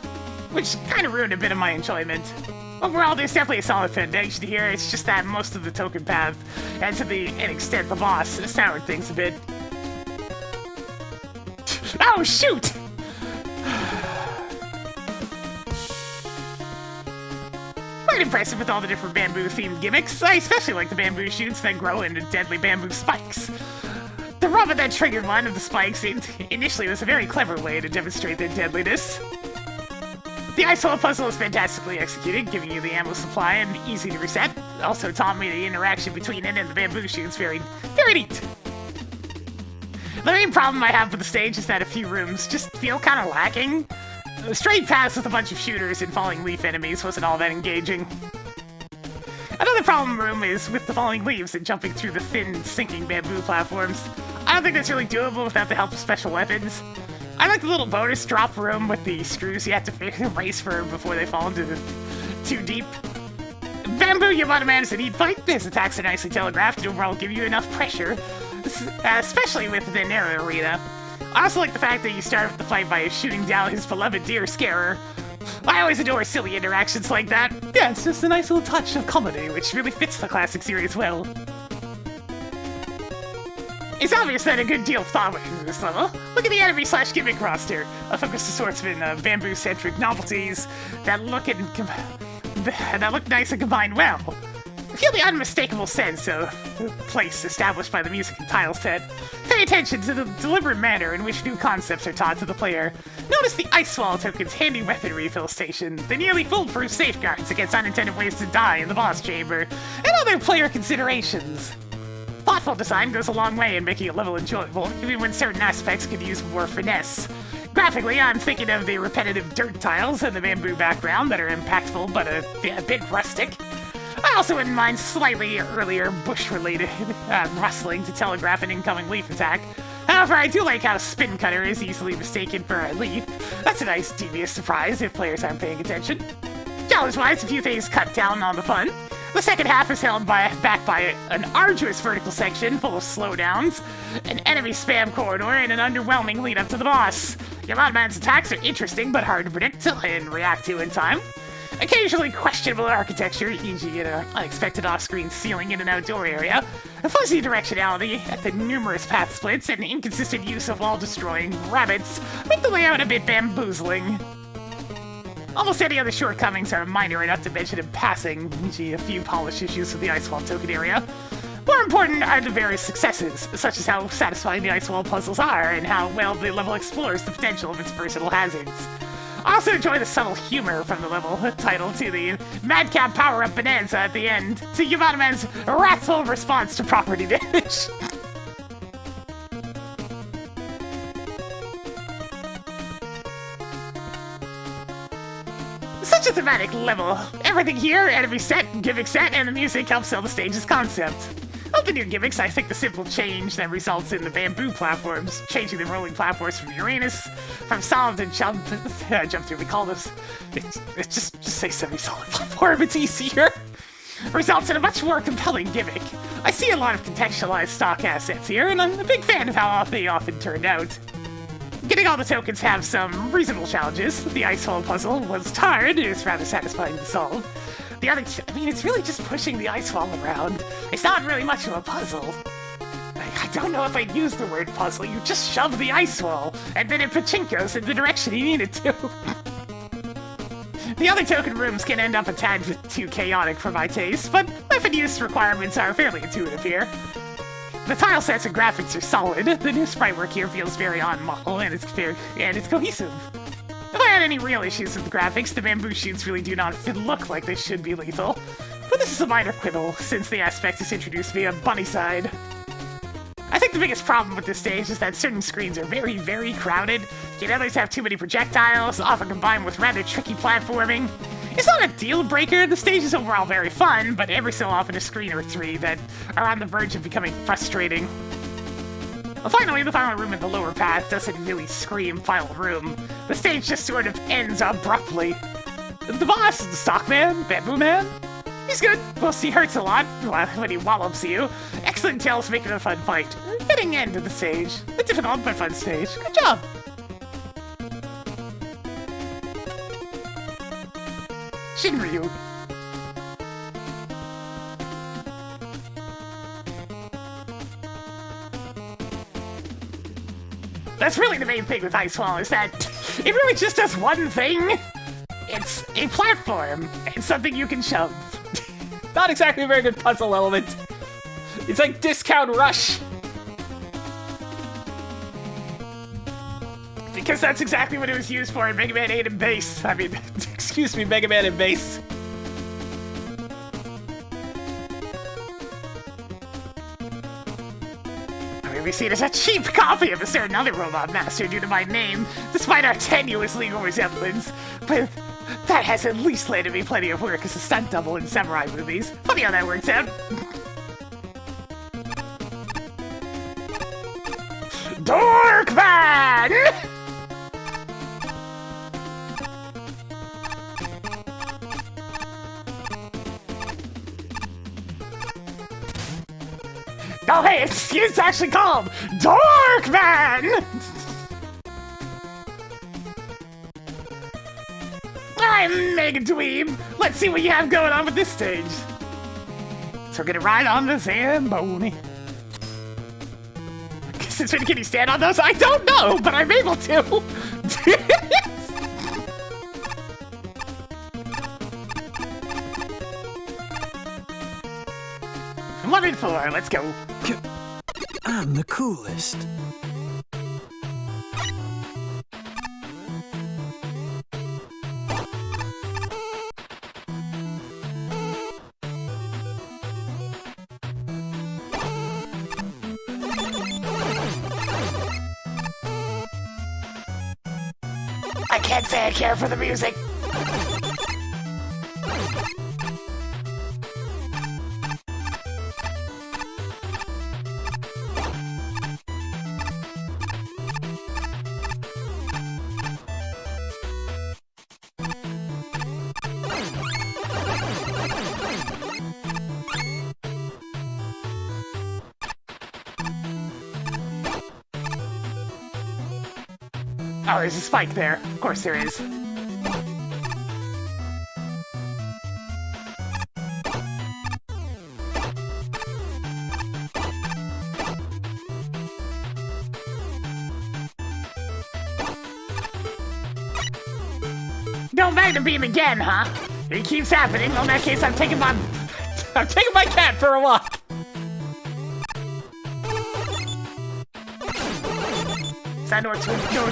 which kind of ruined a bit of my enjoyment. Overall, there's definitely a solid foundation here. It's just that most of the token path, and to an extent the boss, soured things a bit. Oh, shoot! quite impressive with all the different bamboo-themed gimmicks. I especially like the bamboo shoots that grow into deadly bamboo spikes. The rub of that triggered one of the spikes initially was a very clever way to demonstrate their deadliness. The ice wall puzzle is fantastically executed, giving you the ammo supply and easy to reset. Also taught me the interaction between it and the bamboo shoots very neat. The main problem I have with the stage is that a few rooms just feel kind of lacking. The straight paths with a bunch of shooters and falling leaf enemies wasn't all that engaging. Another problem room is with the falling leaves and jumping through the thin, sinking bamboo platforms. I don't think that's really doable without the help of special weapons. I like the little bonus drop room with the screws you have to race for before they fall into too deep. Bamboo Yamada Man is a neat fight. His attacks are nicely telegraphed and overall give you enough pressure, especially with the narrow arena. I also like the fact that you start with the fight by shooting down his beloved deer scarer. I always adore silly interactions like that. Yeah, it's just a nice little touch of comedy, which really fits the classic series well. It's obvious that a good deal of thought went into this level. Look at the enemy/gimmick roster, a focus assortment of bamboo-centric novelties that look nice and combine well. I feel the unmistakable sense of place established by the music and tile set. Pay attention to the deliberate manner in which new concepts are taught to the player. Notice the Ice Wall token's handy weapon refill station, the nearly foolproof safeguards against unintended ways to die in the boss chamber, and other player considerations. Thoughtful design goes a long way in making a level enjoyable, even when certain aspects could use more finesse. Graphically, I'm thinking of the repetitive dirt tiles and the bamboo background that are impactful but a bit rustic. I also wouldn't mind slightly earlier bush-related rustling to telegraph an incoming leaf attack. However, I do like how Spin Cutter is easily mistaken for a leaf. That's a nice devious surprise if players aren't paying attention. Challenge-wise, a few things cut down on the fun. The second half is held back by an arduous vertical section full of slowdowns, an enemy spam corridor, and an underwhelming lead-up to the boss. Yamada Man's attacks are interesting but hard to predict and react to in time. Occasionally questionable architecture, e.g. an unexpected off-screen ceiling in an outdoor area, a fuzzy directionality at the numerous path splits, and inconsistent use of wall-destroying rabbits make the layout a bit bamboozling. Almost any other shortcomings are minor enough to mention in passing, e.g. a few polish issues with the Ice Wall token area. More important are the various successes, such as how satisfying the Ice Wall puzzles are, and how well the level explores the potential of its versatile hazards. I also enjoy the subtle humor from the level title to the madcap power-up bonanza at the end, to Yamada Man's wrathful response to property damage. Such a thematic level. Everything here, enemy set, gimmick set, and the music helps sell the stage's concept. Of the new gimmicks, I think the simple change that results in the bamboo platforms, changing the rolling platforms from Uranus, from solid to jump through, we call this, it's just say semi-solid platform, it's easier, results in a much more compelling gimmick. I see a lot of contextualized stock assets here, and I'm a big fan of how they often turned out. Getting all the tokens have some reasonable challenges. The Ice Wall puzzle was hard, it was rather satisfying to solve. The other, it's really just pushing the ice wall around. It's not really much of a puzzle. I don't know if I'd use the word puzzle. You just shove the ice wall, and then it pachinkos in the direction you need it to. The other token rooms can end up a tad too chaotic for my taste, but weapon use requirements are fairly intuitive here. The tile sets and graphics are solid. The new sprite work here feels very on-model, and it's cohesive. If I had any real issues with the graphics, the bamboo shoots really do not look like they should be lethal. But this is a minor quibble, since the aspect is introduced via bunny side. I think the biggest problem with this stage is that certain screens are very, very crowded, yet others have too many projectiles, often combined with rather tricky platforming. It's not a deal breaker, the stage is overall very fun, but every so often a screen or three that are on the verge of becoming frustrating. Finally, the final room in the lower path doesn't really scream final room. The stage just sort of ends abruptly. The boss, the Stockman, Bamboo Man, he's good. Plus, he hurts a lot when he wallops you. Excellent tails make it a fun fight. Fitting end to the stage. A difficult but fun stage. Good job. Shinryu. That's really the main thing with Ice Wall, is that it really just does one thing. It's a platform. It's something you can shove. Not exactly a very good puzzle element. It's like Discount Rush. Because that's exactly what it was used for in Mega Man 8 and Base. I mean, Excuse me, Mega Man and Base. We see it as a cheap copy of a certain other robot master due to my name, despite our tenuous legal resemblance. But that has at least landed me plenty of work as a stunt double in samurai movies. Funny how that works out. Dorkman! Oh hey, it's actually called Dorkman! I'm Mega Dweeb. Let's see what you have going on with this stage. So we're gonna ride on the Zamboni. Since when can you stand on those? I don't know, but I'm able to. One in four, let's go. I'm the coolest. I can't say I care for the music. Oh, there's a spike there. Of course there is. Don't Magnum Beam again, huh? It keeps happening. Well, in that case, I'm taking my cat for a walk. Is that no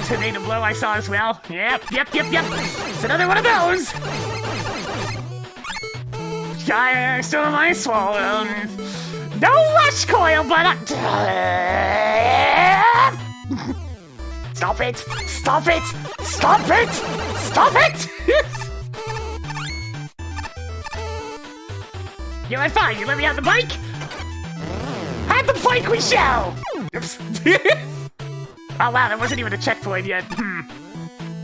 tornado blow I saw as well? Yep. It's another one of those! I still might swallow. No rush coil, but Stop it! Stop it! Stop it! Stop it! You know, fine. You let me have the bike? Have the bike we shall! Oh wow, that wasn't even a checkpoint yet.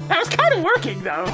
That was kind of working, though.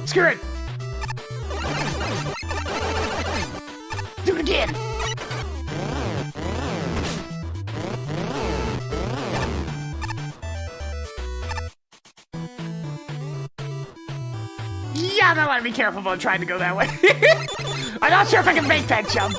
Screw it! Do it again! Yeah, I want to be careful about trying to go that way. I'm not sure if I can make that jump.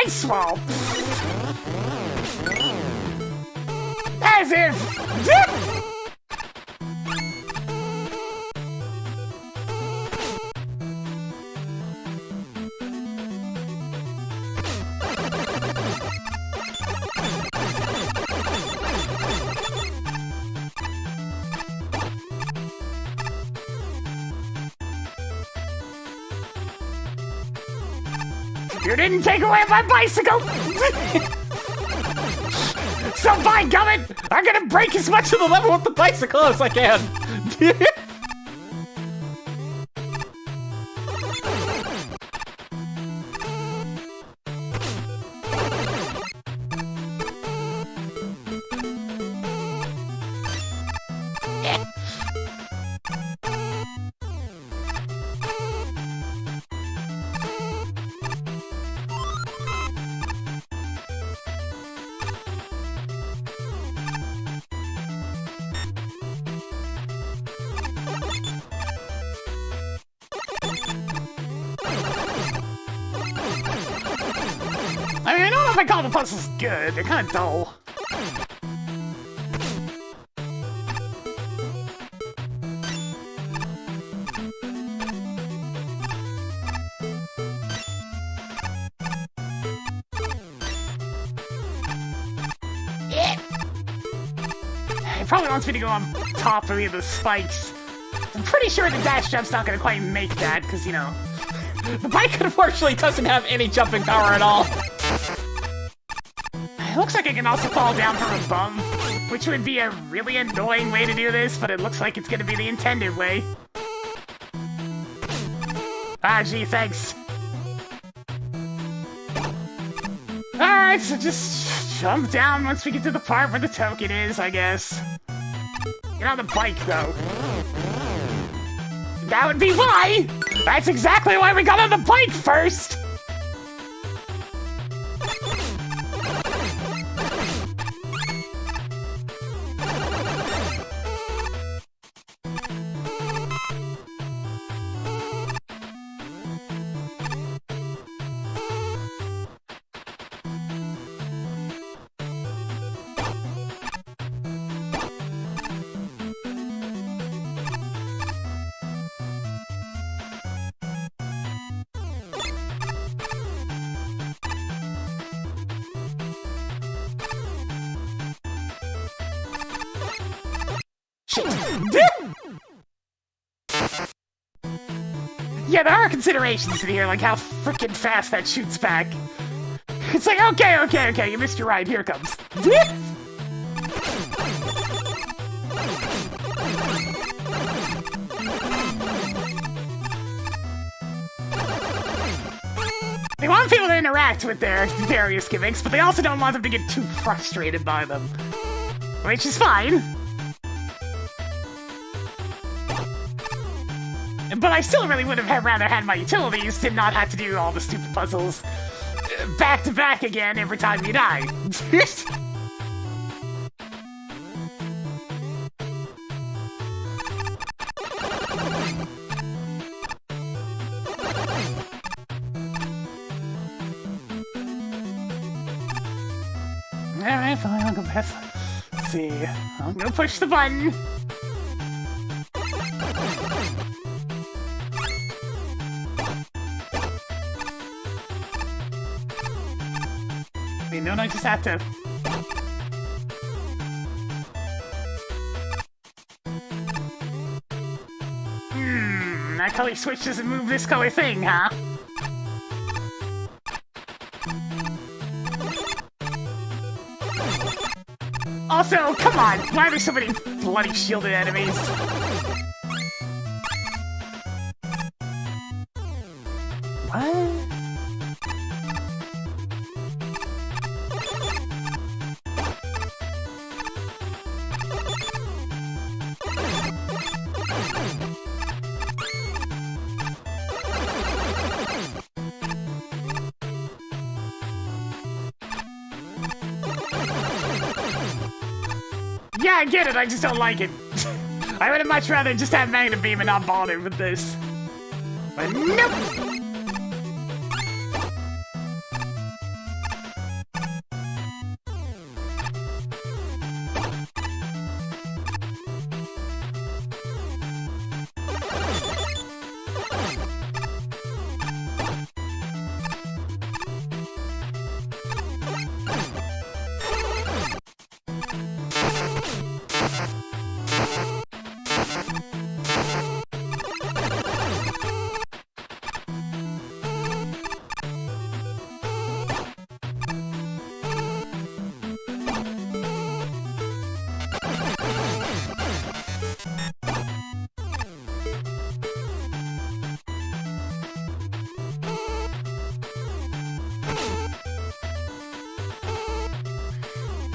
Ice wall! Impressive! You didn't take away my bicycle! So by gummit, I'm gonna break as much To the level with the bicycle as I can. I mean, I don't know if I call the puzzles good. They're kind of dull. It probably wants me to go on top of any of the spikes. I'm pretty sure the dash jump's not going to quite make that, because, you know... The bike unfortunately doesn't have any jumping power at all. It looks like I can also fall down from above, which would be a really annoying way to do this, but it looks like it's gonna be the intended way. Ah, gee, thanks. Alright, so just jump down once we get to the part where the token is, I guess. Get on the bike, though. That would be why! That's exactly why we got on the bike first! Yeah, there are considerations in here, like how freaking fast that shoots back. It's like, okay, you missed your ride, here it comes. They want people to interact with their various gimmicks, but they also don't want them to get too frustrated by them. Which is fine. But I still really would have rather had my utilities to not have to do all the stupid puzzles back to back again every time you die. Alright, fine, I'll go past. Let's see. I'm gonna push the button. No, I just have to... that color switch doesn't move this color thing, huh? Also, come on, why are there so many bloody shielded enemies? What? Yeah, I get it, I just don't like it. I would have much rather just have Magna Beam and not bother with this. But nope!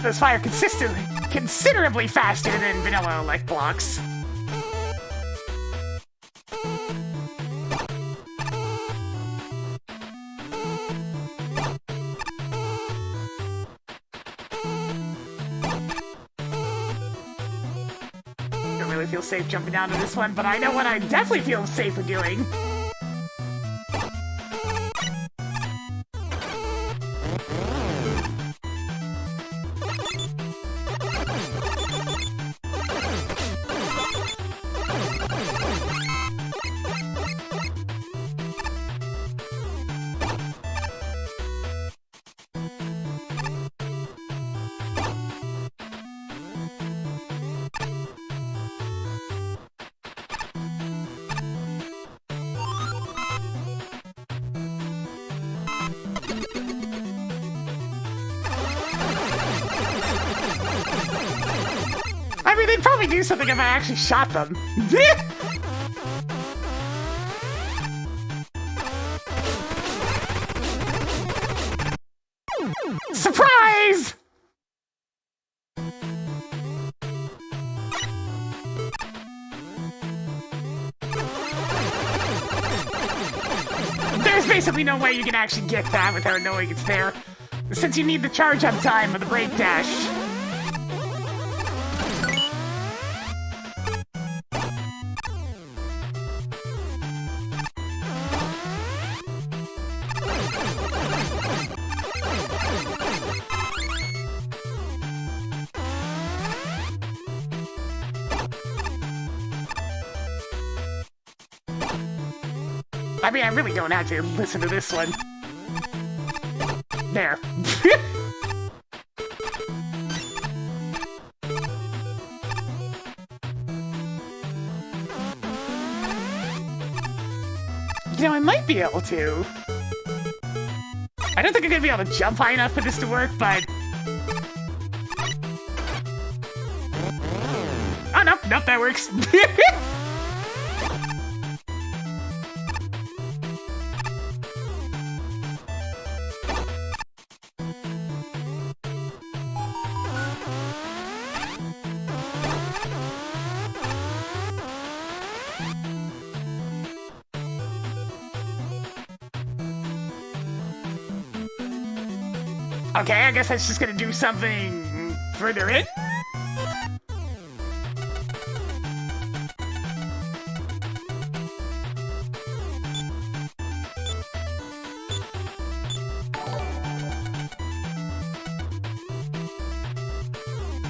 Those fire considerably faster than vanilla elect blocks. Don't really feel safe jumping down to this one, but I know what I definitely feel safer doing. I mean, they'd probably do something if I actually shot them. Surprise! There's basically no way you can actually get that without knowing it's there, since you need the charge up time of the break dash. I mean, I really don't have to listen to this one. There. You know, I might be able to. I don't think I'm gonna be able to jump high enough for this to work, but... Oh, nope, nope, that works. Okay, I guess that's just gonna do something further in.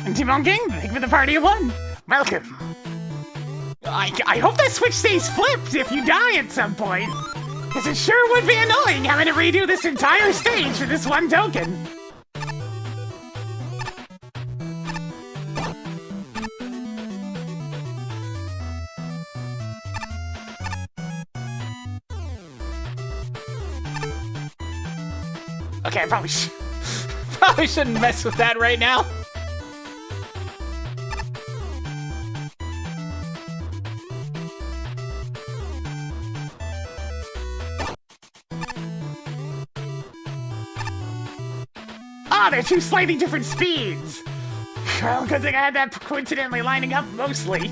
And Timon King, thank you for the party of one. Welcome. I hope that switch stays flipped if you die at some point. Because it sure would be annoying having to redo this entire stage for this one token. Okay, I probably Probably shouldn't mess with that right now. Ah, they're two slightly different speeds. Well, good thing I had that coincidentally lining up mostly.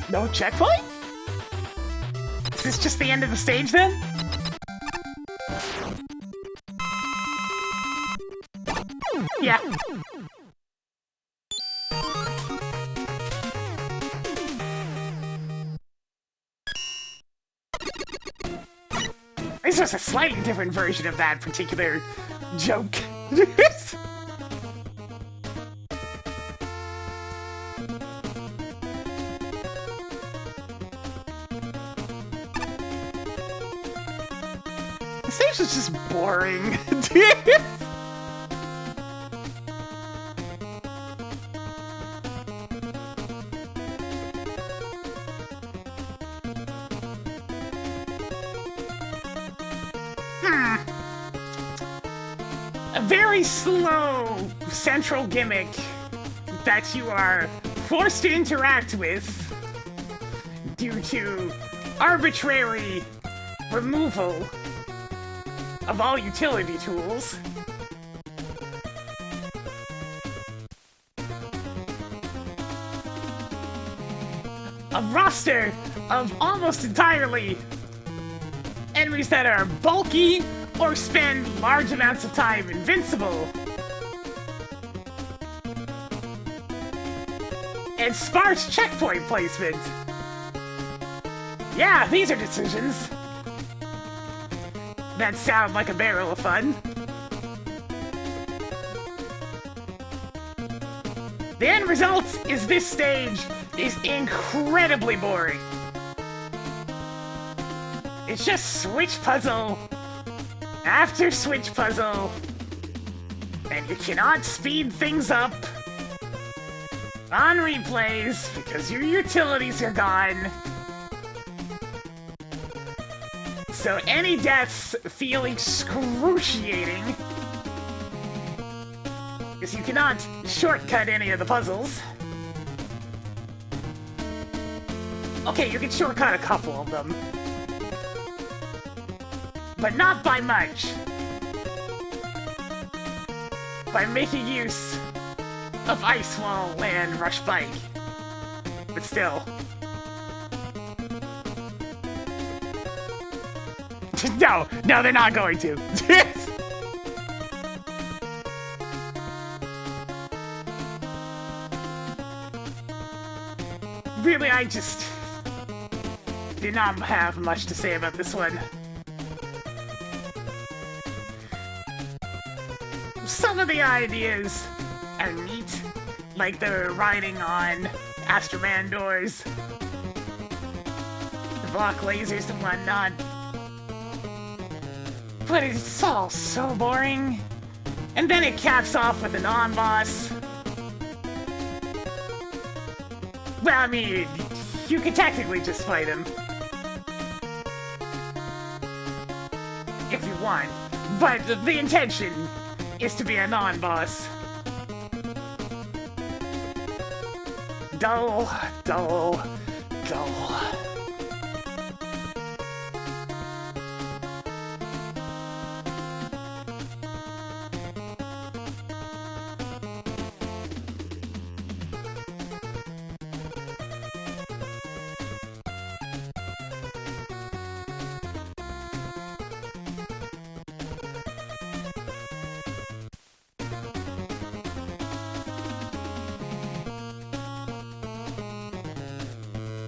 No checkpoint? Is this just the end of the stage then? Yeah. It's just a slightly different version of that particular joke. The stage is just boring. A very slow central gimmick that you are forced to interact with due to arbitrary removal of all utility tools. A roster of almost entirely enemies that are bulky or spend large amounts of time invincible. And sparse checkpoint placement. Yeah, these are decisions that sound like a barrel of fun. The end result is this stage is incredibly boring. It's just switch puzzle after switch puzzle, and you cannot speed things up on replays because your utilities are gone. So any deaths feel excruciating because you cannot shortcut any of the puzzles. Okay, you can shortcut a couple of them, but not by much. By making use of Ice Wall and Rush Bike. But still. No, they're not going to. Really, I just did not have much to say about this one. Some of the ideas are neat, like the riding on Astroman doors, the block lasers and whatnot. But it's all so boring. And then it caps off with a non-boss. Well, I mean, you could technically just fight him if you want, but the intention is to be a non-boss. Dull, dull, dull.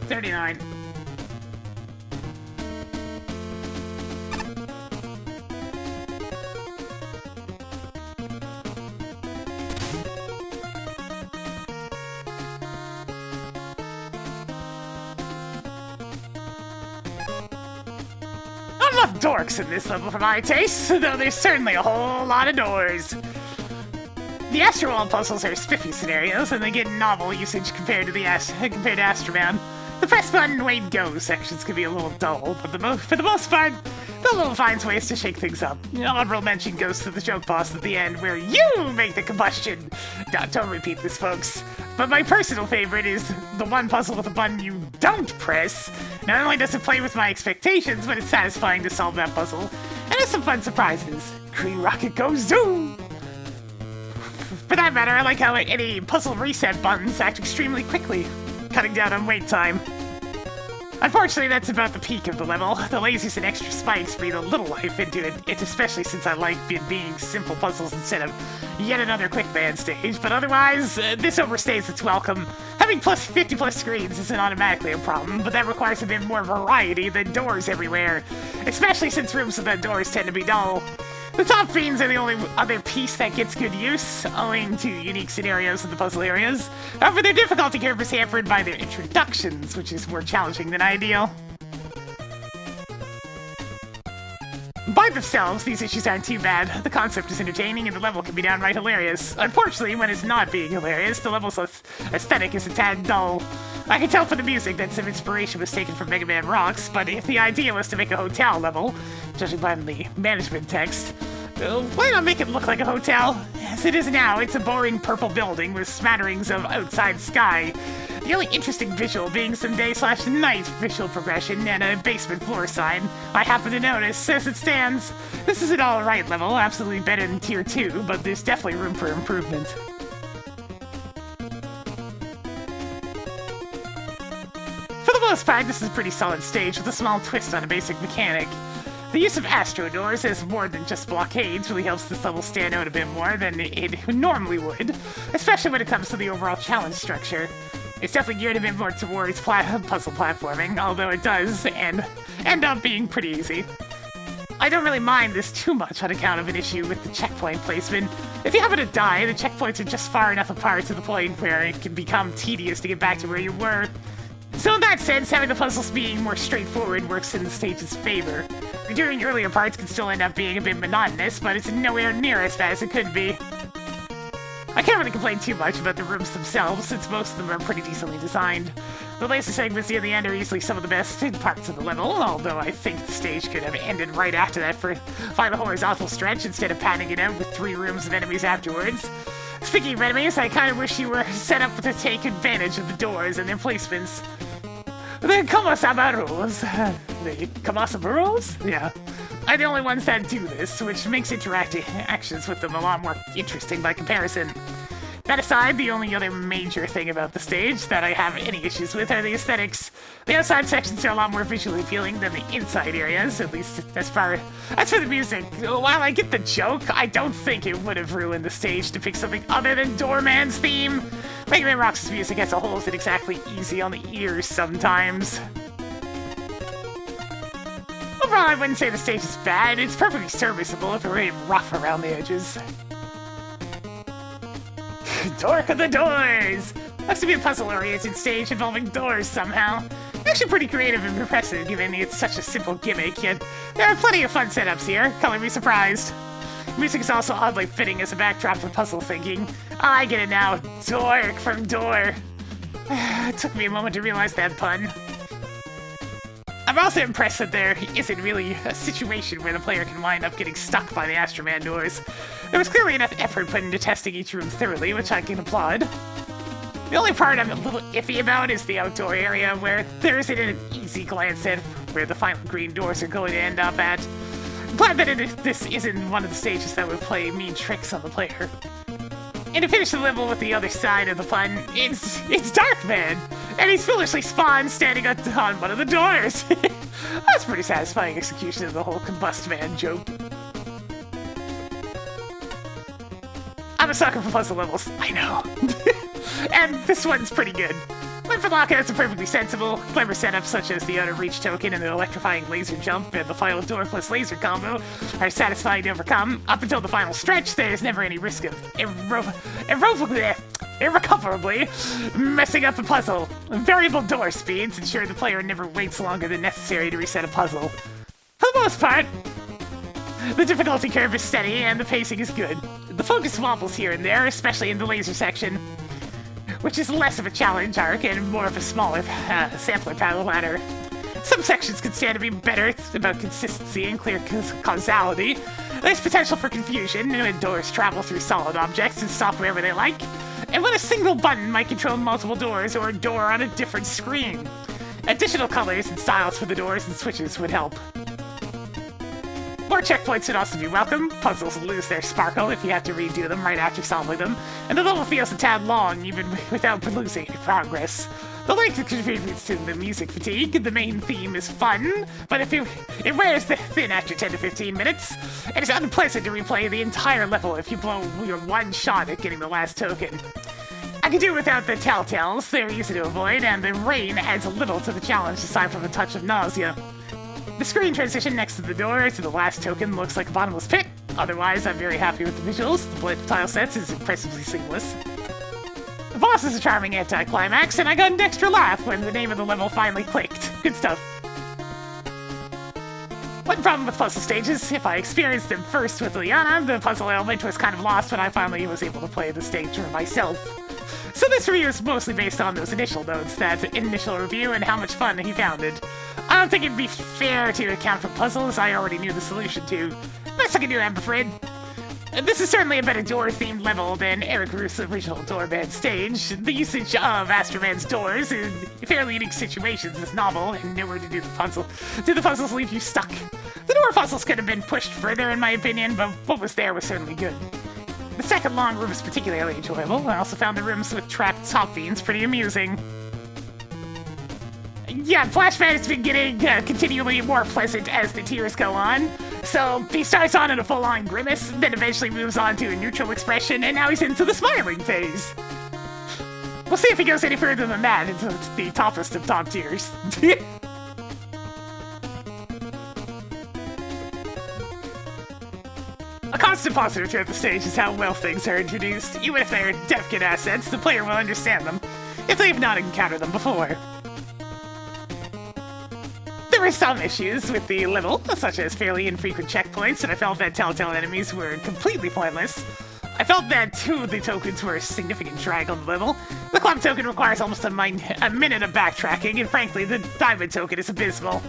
$39. Not enough dorks in this level for my taste, though there's certainly a whole lot of doors. The Astrowall puzzles are spiffy scenarios, and they get novel usage compared to Astroman. The press button, wait, go sections can be a little dull, but for the most part, the level finds ways to shake things up. Honorable mention goes to the joke boss at the end, where you make the combustion. Don't repeat this, folks. But my personal favorite is the one puzzle with a button you don't press. Not only does it play with my expectations, but it's satisfying to solve that puzzle. And there's some fun surprises. Green rocket goes zoom! For that matter, I like how any puzzle reset buttons act extremely quickly, cutting down on wait time. Unfortunately, that's about the peak of the level. The lasers and extra spikes breathe a little life into it, especially since I like being simple puzzles instead of yet another quick band stage. But otherwise, this overstays its welcome. Having 50 plus screens isn't automatically a problem, but that requires a bit more variety than doors everywhere, especially since rooms without doors tend to be dull. The top screens are the only other piece that gets good use, owing to unique scenarios in the puzzle areas. However, their difficulty curve is hampered by their introductions, which is more challenging than ideal. By themselves, these issues aren't too bad. The concept is entertaining and the level can be downright hilarious. Unfortunately, when it's not being hilarious, the level's aesthetic is a tad dull. I can tell from the music that some inspiration was taken from Mega Man Rocks, but if the idea was to make a hotel level, judging by the management text, why not make it look like a hotel? As it is now, it's a boring purple building with smatterings of outside sky. The only interesting visual being some day/night visual progression and a basement floor sign I happen to notice as it stands. This is an alright level, absolutely better than Tier 2, but there's definitely room for improvement. For the most part, this is a pretty solid stage with a small twist on a basic mechanic. The use of Astro Doors as more than just blockades really helps this level stand out a bit more than it normally would, especially when it comes to the overall challenge structure. It's definitely geared a bit more towards puzzle platforming, although it does end up being pretty easy. I don't really mind this too much on account of an issue with the checkpoint placement. If you happen to die, the checkpoints are just far enough apart to the point where it can become tedious to get back to where you were. So in that sense, having the puzzles being more straightforward works in the stage's favor. During earlier parts can still end up being a bit monotonous, but it's nowhere near as bad as it could be. I can't really complain too much about the rooms themselves, since most of them are pretty decently designed. The laser segments near the end are easily some of the best parts of the level, although I think the stage could have ended right after that for final horizontal stretch instead of padding it out with 3 rooms of enemies afterwards. Speaking of enemies, I kind of wish you were set up to take advantage of the doors and their placements. The Komasabaros. The Komasabaros? Yeah. Are the only ones that do this, which makes interactions with them a lot more interesting by comparison. That aside, the only other major thing about the stage that I have any issues with are the aesthetics. The outside sections are a lot more visually appealing than the inside areas, at least as for the music. While I get the joke, I don't think it would have ruined the stage to pick something other than Doorman's theme. Mega Man Rocks' music as a whole isn't exactly easy on the ears sometimes. Overall, I wouldn't say the stage is bad. It's perfectly serviceable if we're really rough around the edges. Dork of the Doors! Looks to be a puzzle-oriented stage involving doors somehow. Actually pretty creative and impressive given it's such a simple gimmick, yet there are plenty of fun setups here. Color me surprised. Music is also oddly fitting as a backdrop for puzzle thinking. I get it now. Dork from door. It took me a moment to realize that pun. I'm also impressed that there isn't really a situation where the player can wind up getting stuck by the Astro Man doors. There was clearly enough effort put into testing each room thoroughly, which I can applaud. The only part I'm a little iffy about is the outdoor area, where there isn't an easy glance at where the final green doors are going to end up at. I'm glad that this isn't one of the stages that would play mean tricks on the player. And to finish the level with the other side of the pun, it's Darkman, and he's foolishly spawned standing on one of the doors. That's pretty satisfying execution of the whole Combust Man joke. I'm a sucker for puzzle levels, I know. And this one's pretty good. Went for lockouts are perfectly sensible. Clever setups such as the out-of-reach token and the electrifying laser jump and the final door plus laser combo are satisfying to overcome. Up until the final stretch, there's never any risk of irrecoverably messing up a puzzle. Variable door speeds ensure the player never waits longer than necessary to reset a puzzle. For the most part, the difficulty curve is steady and the pacing is good. The focus wobbles here and there, especially in the laser section, which is less of a challenge arc and more of a smaller sampler paddle ladder. Some sections could stand to be better about consistency and clear causality. There's potential for confusion when doors travel through solid objects and stop wherever they like, and when a single button might control multiple doors or a door on a different screen. Additional colors and styles for the doors and switches would help. More checkpoints would also be welcome. Puzzles lose their sparkle if you have to redo them right after solving them, and the level feels a tad long even without losing any progress. The length contributes to the music fatigue. The main theme is fun, but it wears thin after 10 to 15 minutes, and it's unpleasant to replay the entire level if you blow your one shot at getting the last token. I could do without the telltales, they're easy to avoid, and the rain adds a little to the challenge aside from a touch of nausea. The screen transition next to the door to the last token looks like a bottomless pit. Otherwise, I'm very happy with the visuals. The blend of tile sets is impressively seamless. The boss is a charming anticlimax, and I got an extra laugh when the name of the level finally clicked. Good stuff. One problem with puzzle stages, if I experienced them first with Liana, the puzzle element was kind of lost when I finally was able to play the stage for myself. So this review is mostly based on those initial notes, that initial review, and how much fun he found it. I don't think it'd be fair to account for puzzles I already knew the solution to. Best I can do, I'm afraid. This is certainly a better door-themed level than Eric Roos' original Doorman stage. The usage of Astroman's doors in fairly unique situations is novel, and nowhere to do the puzzle. Do the puzzles leave you stuck? The door puzzles could have been pushed further, in my opinion, but what was there was certainly good. The second long room is particularly enjoyable. I also found the rooms with trapped top fiends pretty amusing. Yeah, Flashman has been getting continually more pleasant as the tiers go on. So he starts on in a full-on grimace, then eventually moves on to a neutral expression, and now he's into the smiling phase. We'll see if he goes any further than that into the toppest of top tiers. A constant positive throughout the stage is how well things are introduced. Even if they're delicate assets, the player will understand them, if they've not encountered them before. There were some issues with the level, such as fairly infrequent checkpoints, and I felt that telltale enemies were completely pointless. I felt that 2 of the tokens were a significant drag on the level. The club token requires almost a minute of backtracking, and frankly, the diamond token is abysmal.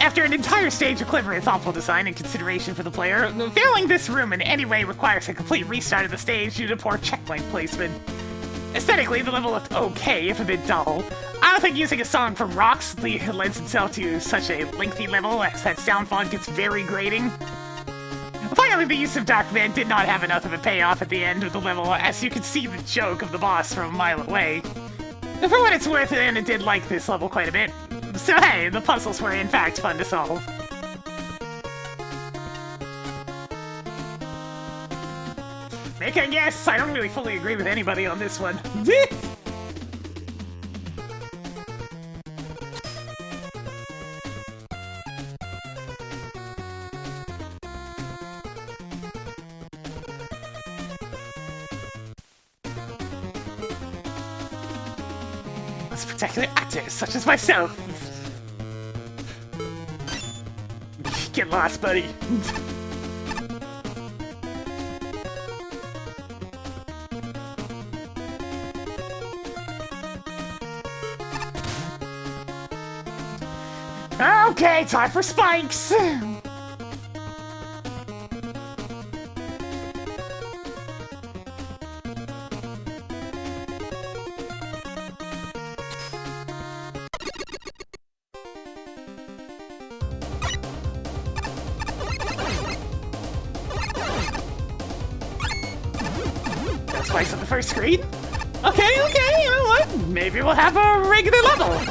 After an entire stage of clever and thoughtful design and consideration for the player, failing this room in any way requires a complete restart of the stage due to poor checkpoint placement. Aesthetically, the level looked okay, if a bit dull. I don't think using a song from Rocks lends itself to such a lengthy level, as that sound font gets very grating. Finally, the use of Darkman did not have enough of a payoff at the end of the level, as you could see the joke of the boss from a mile away. For what it's worth, I did like this level quite a bit. So hey, the puzzles were in fact fun to solve. Make a guess, I don't really fully agree with anybody on this one. Spectacular actors such as myself. Get lost, buddy. Okay, time for spikes. Spikes on the first screen? Okay, you know what? Maybe we'll have a regular level.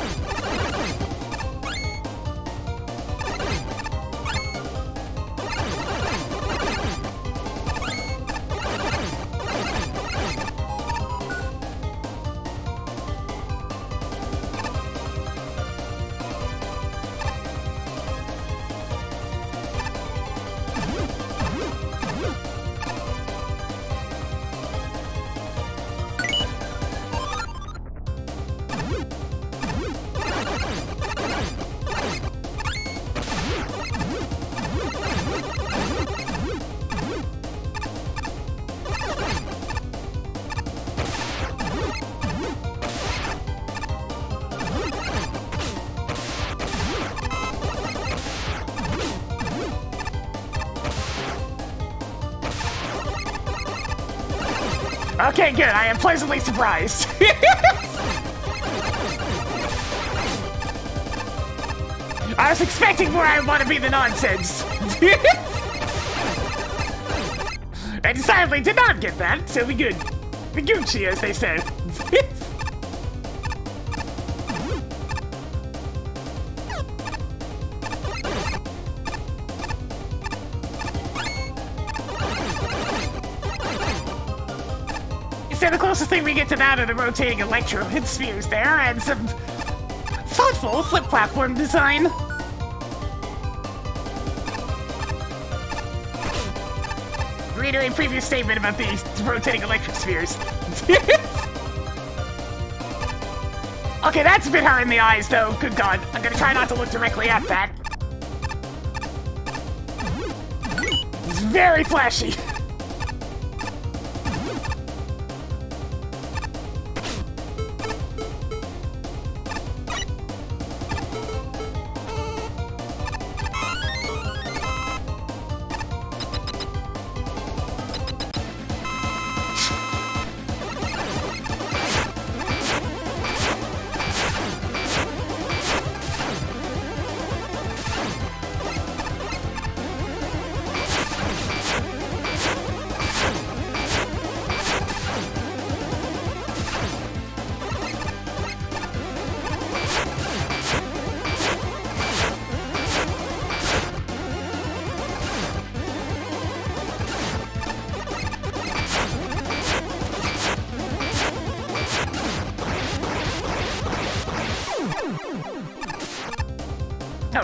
Okay, good. I am pleasantly surprised. I was expecting where I want to be the nonsense. I decidedly did not get that, so we good. The Gucci, as they said. say the closest thing we get to that are the rotating electro spheres there, and some thoughtful flip platform design. Reiterate previous statement about the rotating electric spheres. Okay, that's a bit hard in the eyes, though. Good God. I'm gonna try not to look directly at that. It's very flashy.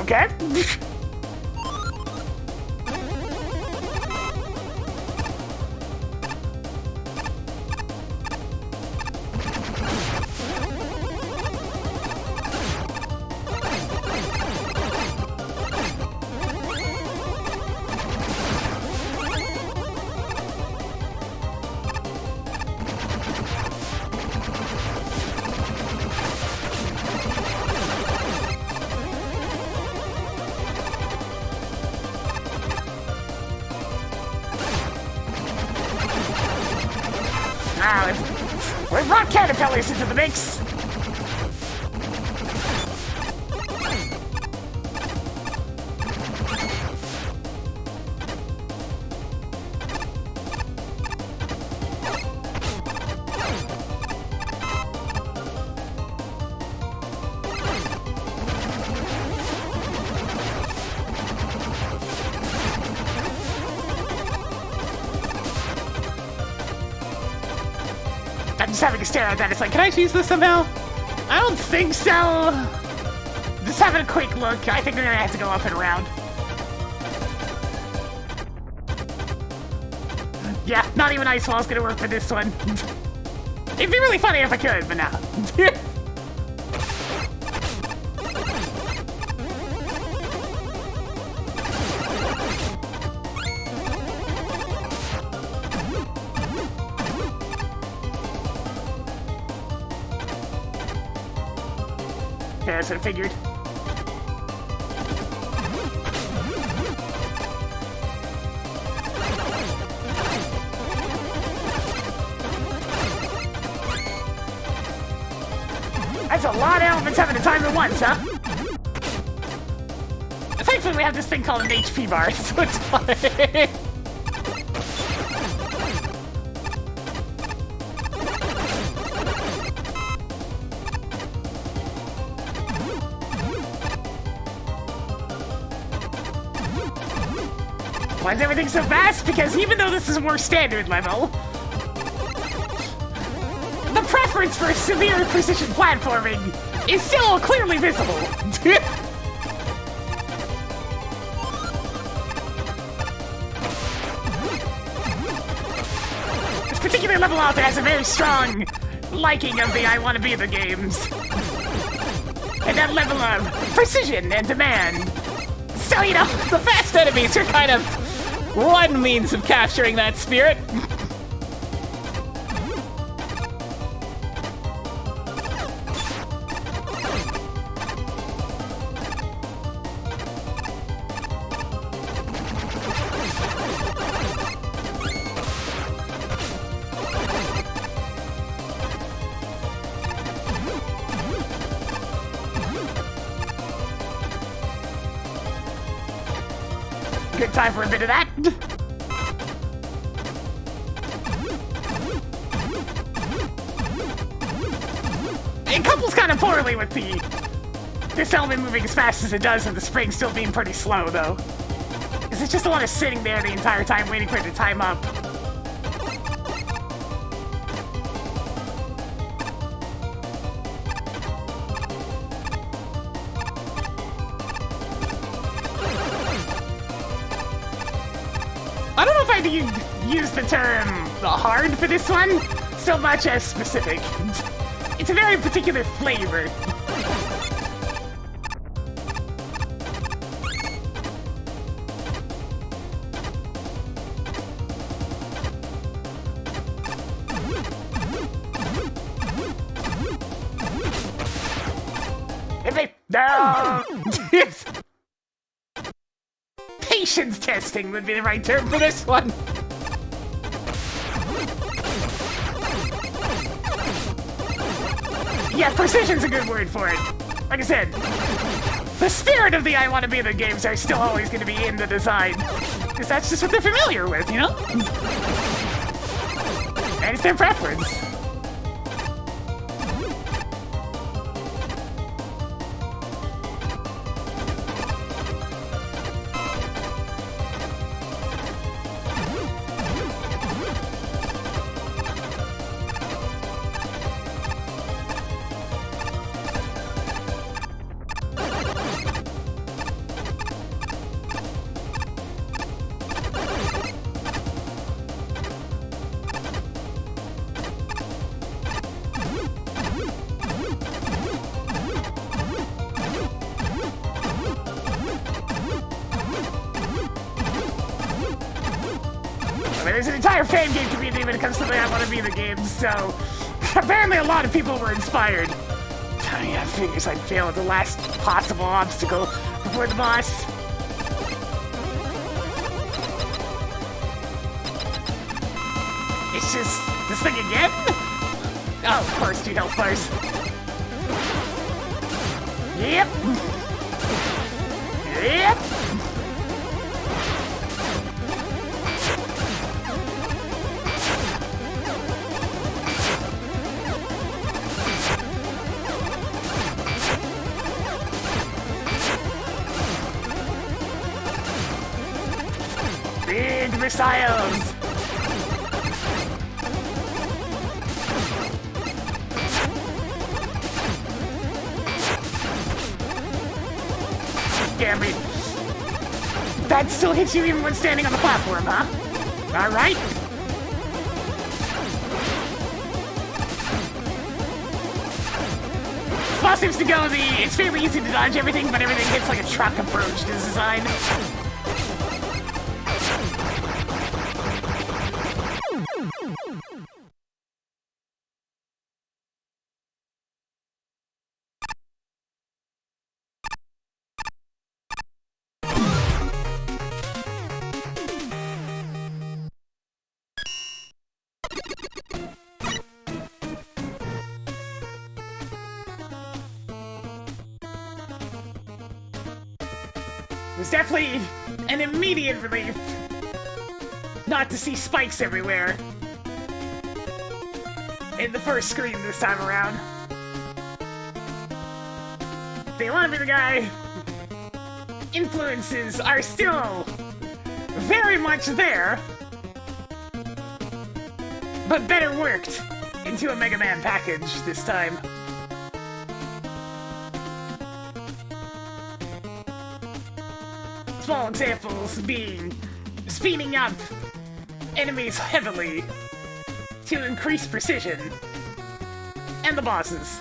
Okay. We've brought caterpillars into the mix. I'm just having a stare at that. It's like, can I choose this somehow? I don't think so. Just having a quick look. I think we're gonna have to go up and around. Yeah, not even Ice Wall's gonna work for this one. It'd be really funny if I could, but nah. Yeah, that's what I figured. That's a lot of elements having a time at once, huh? Thankfully, we have this thing called an HP bar, so it's fine. Why is everything so fast? Because even though this is a more standard level, the preference for severe precision platforming is still clearly visible. This particular level out there has a very strong liking of the I Want to Be the games. And that level of precision and demand. So, you know, the fast enemies are kind of one means of capturing that spirit. Good time for a bit of that. It couples kind of poorly with this element moving as fast as it does and the spring still being pretty slow, though. Because it's just a lot of sitting there the entire time waiting for it to time up. if I'd use the term hard for this one so much as specific. It's a very particular flavor. No! Patience testing would be the right term for this one. Yeah, precision's a good word for it. Like I said, the spirit of the I Want to Be the games are still always going to be in the design. Because that's just what they're familiar with, you know? And it's their preference. There's an entire fan game community when it comes to the I Want to Be the games, so apparently a lot of people were inspired. Yeah, figures I'd fail at the last possible obstacle before the boss. It's just this thing again? Oh, of course, 2 health bars. Yep. Yep. Big missiles! Damn it. That still hits you even when standing on the platform, huh? Alright. This boss seems to go it's fairly easy to dodge everything, but everything hits like a truck approach to this design. It was definitely an immediate relief not to see spikes everywhere in the first screen this time around. The I Want to Be the Guy influences are still very much there, but better worked into a Mega Man package this time. Small examples being speeding up enemies heavily to increase precision, and the bosses.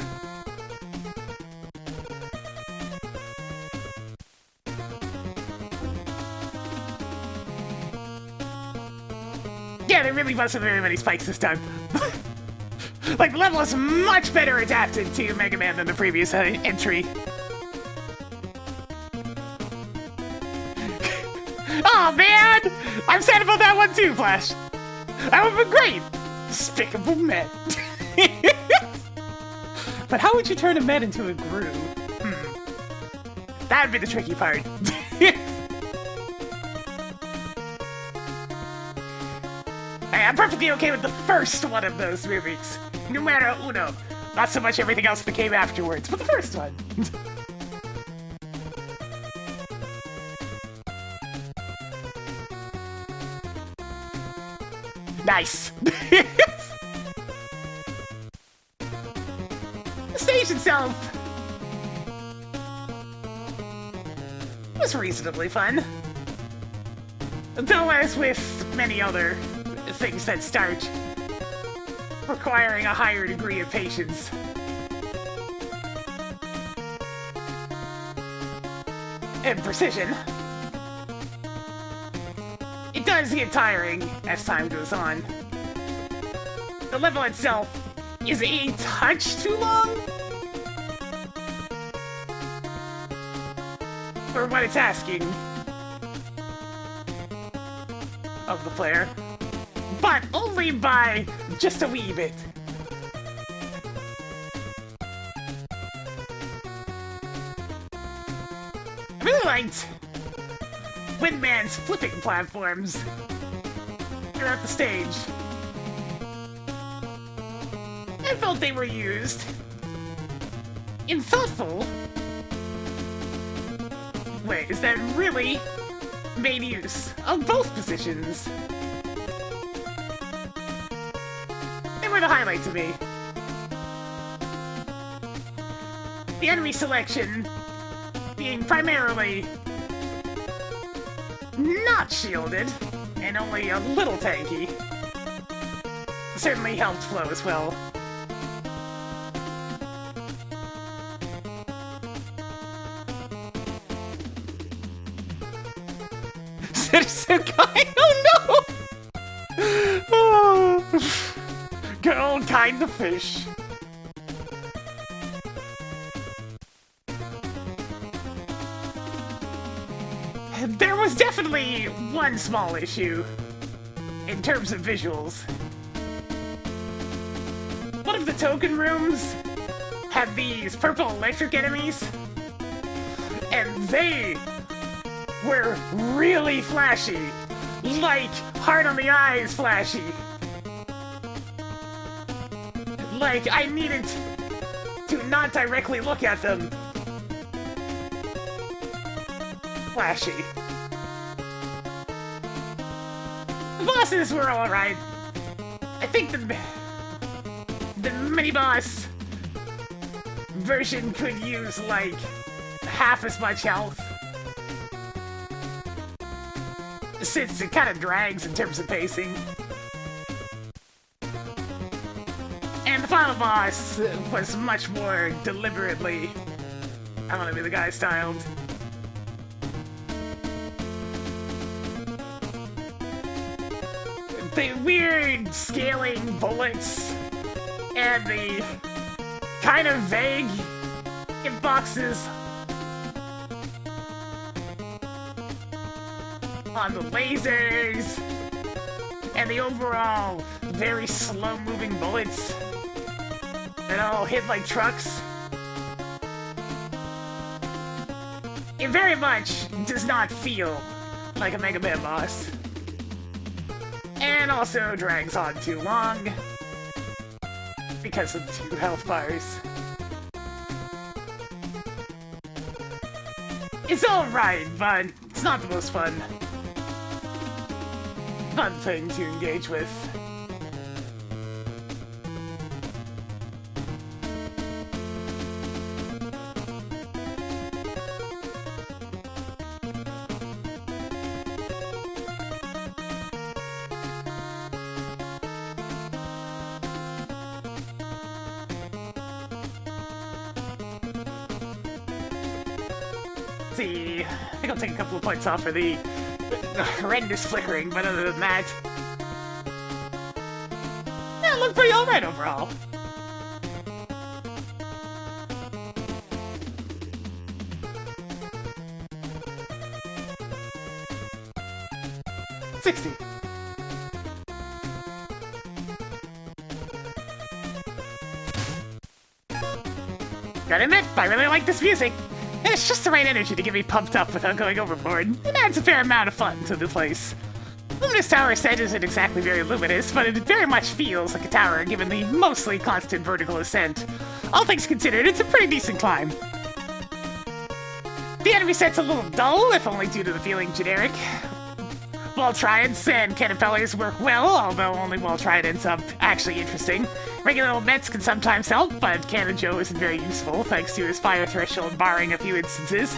Yeah, there really wasn't very many spikes this time. Like, the level is much better adapted to Mega Man than the previous entry. Oh man! I'm sad about that one too, Flash. That would have been great. Despicable Met. But how would you turn a Met into a Gru? That'd be the tricky part. I'm perfectly okay with the first one of those movies. Numero uno. Not so much everything else that came afterwards, but the first one. Nice! The stage itself was reasonably fun. Though as with many other things that start requiring a higher degree of patience. And precision. It does get tiring as time goes on. The level itself is a touch too long for what it's asking of the player, but only by just a wee bit. I really liked Windman's flipping platforms throughout the stage. I felt they were used in thoughtful ways that really made use of both positions. They were the highlight to me. The enemy selection being primarily not shielded and only a little tanky certainly helped flow as well. Citizen guy? Oh no! Oh, good old kind of fish. There was definitely one small issue in terms of visuals. One of the token rooms had these purple electric enemies, and they were really flashy, like hard on the eyes flashy. Like I needed to not directly look at them. Flashy. The bosses were alright. I think the mini-boss version could use like half as much health, since it kind of drags in terms of pacing. And the final boss was much more deliberately, I want to be the guy styled. The weird scaling bullets and the kind of vague hitboxes on the lasers and the overall very slow-moving bullets that all hit like trucks. It very much does not feel like a Mega Man boss. And also drags on too long because of the 2 health bars. It's alright, but it's not the most fun thing to engage with. See, I think I'll take a couple of points off for the horrendous flickering, but other than that, yeah, it looked pretty alright overall. $60. Gotta admit, I really like this music. It's just the right energy to get me pumped up without going overboard. It adds a fair amount of fun to the place. Luminous Tower set isn't exactly very luminous, but it very much feels like a tower given the mostly constant vertical ascent. All things considered, it's a pretty decent climb. The enemy set's a little dull, if only due to the feeling generic. Wall Triads and Caterpillars work well, although only Wall Triad ends up actually interesting. Regular old Mets can sometimes help, but Cannon Joe isn't very useful, thanks to his fire threshold barring a few instances.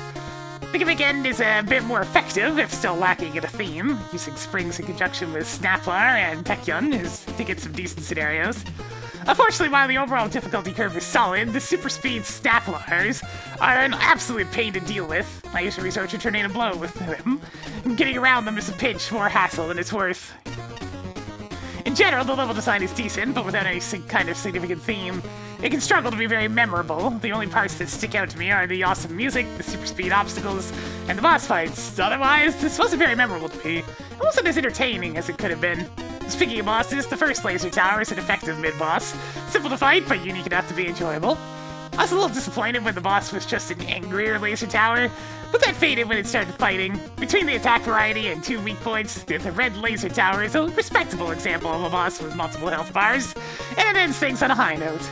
The gimmick end is a bit more effective, if still lacking in a theme, using springs in conjunction with Snaplar and Taekyon to get some decent scenarios. Unfortunately, while the overall difficulty curve is solid, the super speed Snaplars are an absolute pain to deal with. I usually resort to Tornado Blow with them. Getting around them is a pinch more hassle than it's worth. In general, the level design is decent, but without any kind of significant theme, it can struggle to be very memorable. The only parts that stick out to me are the awesome music, the super speed obstacles, and the boss fights. Otherwise, this wasn't very memorable to me. It wasn't as entertaining as it could have been. Speaking of bosses, the first laser tower is an effective mid-boss. Simple to fight, but unique enough to be enjoyable. I was a little disappointed when the boss was just an angrier laser tower, but that faded when it started fighting. Between the attack variety and 2 weak points, the red laser tower is a respectable example of a boss with multiple health bars, and it ends things on a high note.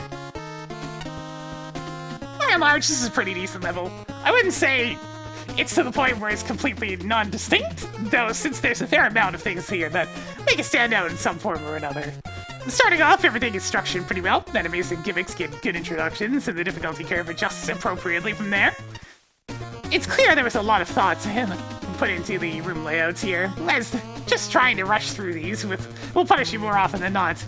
By and large, this is a pretty decent level. I wouldn't say it's to the point where it's completely non-distinct, though since there's a fair amount of things here that make it stand out in some form or another. Starting off, everything is structured pretty well. Enemies and gimmicks get good introductions, and the difficulty curve adjusts appropriately from there. It's clear there was a lot of thought put into the room layouts here, as just trying to rush through these will punish you more often than not.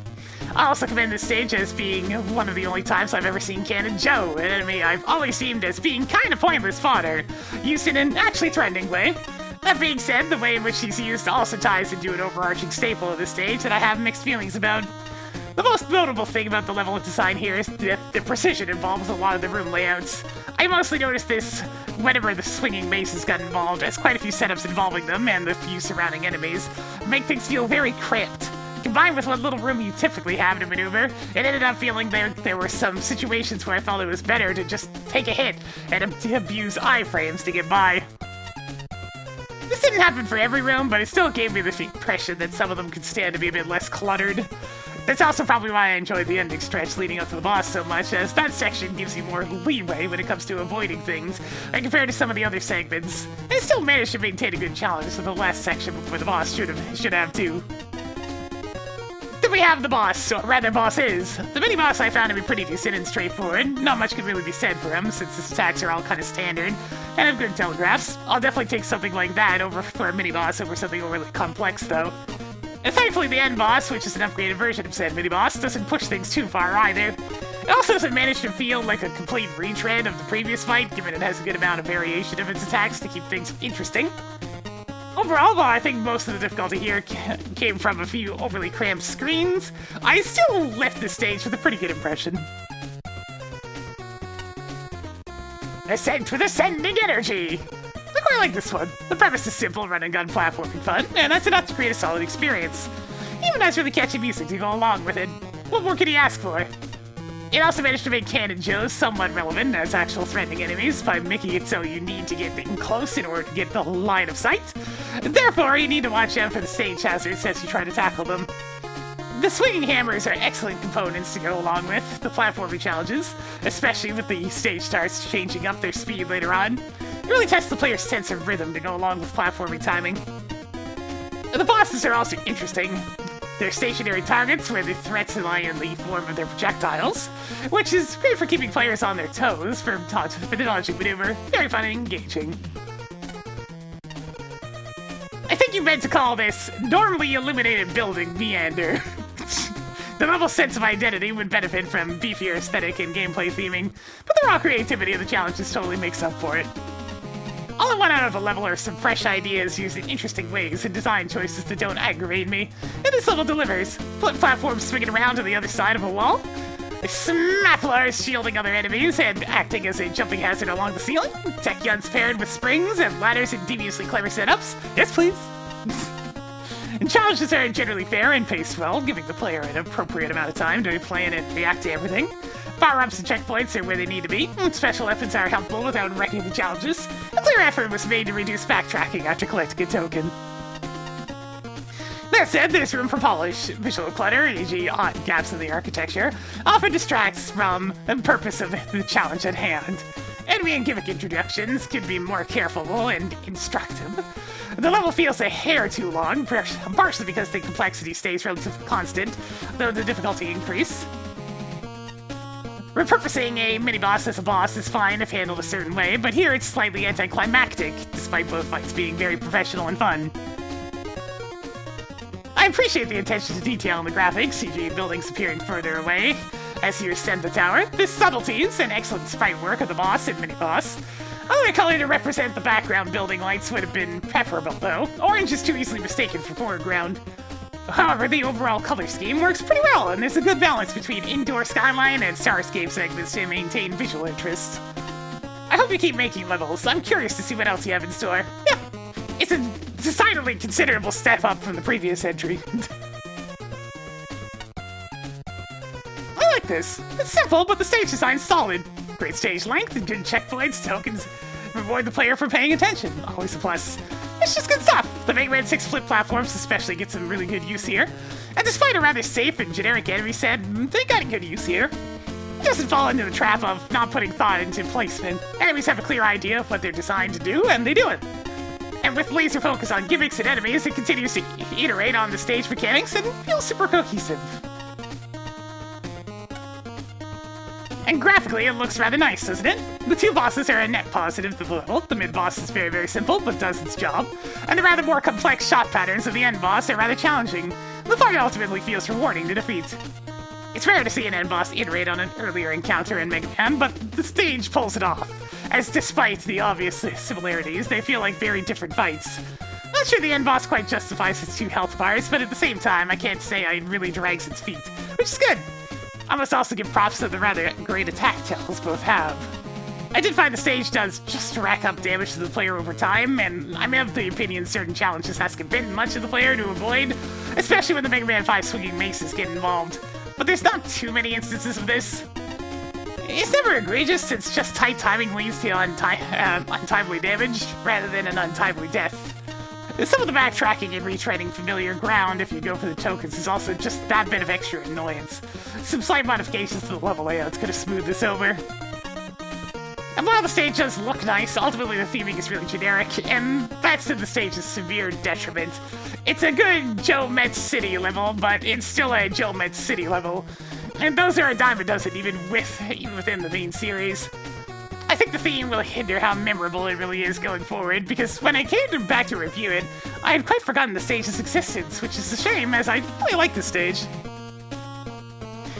I also commend this stage as being one of the only times I've ever seen Cannon Joe, an enemy I've always seen as being kind of pointless fodder, used in an actually threatening way. That being said, the way in which he's used also ties into an overarching staple of this stage that I have mixed feelings about. The most notable thing about the level of design here is that the precision involved with a lot of the room layouts. I mostly noticed this whenever the swinging maces got involved, as quite a few setups involving them and the few surrounding enemies make things feel very cramped. Combined with what little room you typically have to maneuver, it ended up feeling there were some situations where I felt it was better to just take a hit and abuse iframes to get by. This didn't happen for every room, but it still gave me the impression that some of them could stand to be a bit less cluttered. That's also probably why I enjoyed the ending stretch leading up to the boss so much, as that section gives you more leeway when it comes to avoiding things, and compared to some of the other segments. It still managed to maintain a good challenge, so the last section before the boss should have too. Then we have the boss, or rather bosses. The mini-boss I found to be pretty decent and straightforward. Not much can really be said for him, since his attacks are all kind of standard, and have good telegraphs. I'll definitely take something like that for a mini-boss over something overly complex, though. And thankfully the end boss, which is an upgraded version of said mini-boss, doesn't push things too far either. It also doesn't manage to feel like a complete retread of the previous fight, given it has a good amount of variation of its attacks to keep things interesting. Overall, while I think most of the difficulty here came from a few overly cramped screens, I still left the stage with a pretty good impression. Ascent with ascending energy! I quite like this one. The premise is simple, run and gun platforming fun, and that's enough to create a solid experience. Even has really catchy music to go along with it. What more could he ask for? It also managed to make Cannon Joes somewhat relevant as actual threatening enemies by making it so you need to get them close in order to get the line of sight. Therefore, you need to watch out for the stage hazards as you try to tackle them. The swinging hammers are excellent components to go along with the platforming challenges, especially with the stage starts changing up their speed later on. It really tests the player's sense of rhythm to go along with platforming timing. The bosses are also interesting. They're stationary targets where the threats lie in the form of their projectiles, which is great for keeping players on their toes for the dodging maneuver. Very fun and engaging. I think you meant to call this normally illuminated building meander. The level's sense of identity would benefit from beefier aesthetic and gameplay theming, but the raw creativity of the challenges totally makes up for it. All I want out of the level are some fresh ideas used in interesting ways and design choices that don't aggravate me, and this level delivers. Platforms swinging around to the other side of a wall, Smaplars shielding other enemies and acting as a jumping hazard along the ceiling, tech guns paired with springs and ladders in deviously clever setups. Yes, please. And challenges are generally fair and paced well, giving the player an appropriate amount of time to play and react to everything. Power-ups and checkpoints are where they need to be. Special weapons are helpful without wrecking the challenges. A clear effort was made to reduce backtracking after collecting a token. That said, there's room for polish. Visual clutter, e.g. odd gaps in the architecture, often distracts from the purpose of the challenge at hand. Enemy and gimmick introductions can be more careful and instructive. The level feels a hair too long, partially because the complexity stays relatively constant, though the difficulty increases. Repurposing a mini-boss as a boss is fine if handled a certain way, but here it's slightly anticlimactic, despite both fights being very professional and fun. I appreciate the attention to detail in the graphics, e.g. buildings appearing further away as you ascend the tower. The subtleties and excellent sprite work of the boss and mini-boss. Other color to represent the background building lights would have been preferable, though. Orange is too easily mistaken for foreground. However, the overall color scheme works pretty well, and there's a good balance between indoor skyline and starscape segments to maintain visual interest. I hope you keep making levels. I'm curious to see what else you have in store. Yeah, it's a decidedly considerable step up from the previous entry. I like this. It's simple, but the stage design's solid. Great stage length and good checkpoints, tokens reward the player for paying attention. Always a plus. It's just good stuff. The Mega Man 6 flip platforms especially get some really good use here. And despite a rather safe and generic enemy set, they got good use here. It doesn't fall into the trap of not putting thought into placement. Enemies have a clear idea of what they're designed to do, and they do it. And with laser focus on gimmicks and enemies, it continues to iterate on the stage mechanics and feels super cohesive. And graphically, it looks rather nice, doesn't it? The two bosses are a net positive to the level. The mid-boss is very, very simple, but does its job. And the rather more complex shot patterns of the end boss are rather challenging. The fight ultimately feels rewarding to defeat. It's rare to see an end boss iterate on an earlier encounter in Mega Man, but the stage pulls it off. As despite the obvious similarities, they feel like very different fights. Not sure the end boss quite justifies its 2 health bars, but at the same time, I can't say it really drags its feet, which is good. I must also give props to the rather great attack tells both have. I did find the stage does just rack up damage to the player over time, and I'm of the opinion certain challenges has been much of the player to avoid, especially when the Mega Man 5 swinging maces get involved. But there's not too many instances of this. It's never egregious, since just tight timing leads to untimely damage, rather than an untimely death. Some of the backtracking and retreading familiar ground if you go for the tokens is also just that bit of extra annoyance. Some slight modifications to the level layouts could have smoothed this over. And while the stage does look nice, ultimately the theming is really generic, and that's to the stage's severe detriment. It's a good Joe Metz City level, but it's still a Joe Metz City level. And those are a dime a dozen even within the main series. I think the theme will hinder how memorable it really is going forward, because when I came back to review it, I had quite forgotten the stage's existence, which is a shame, as I really like this stage.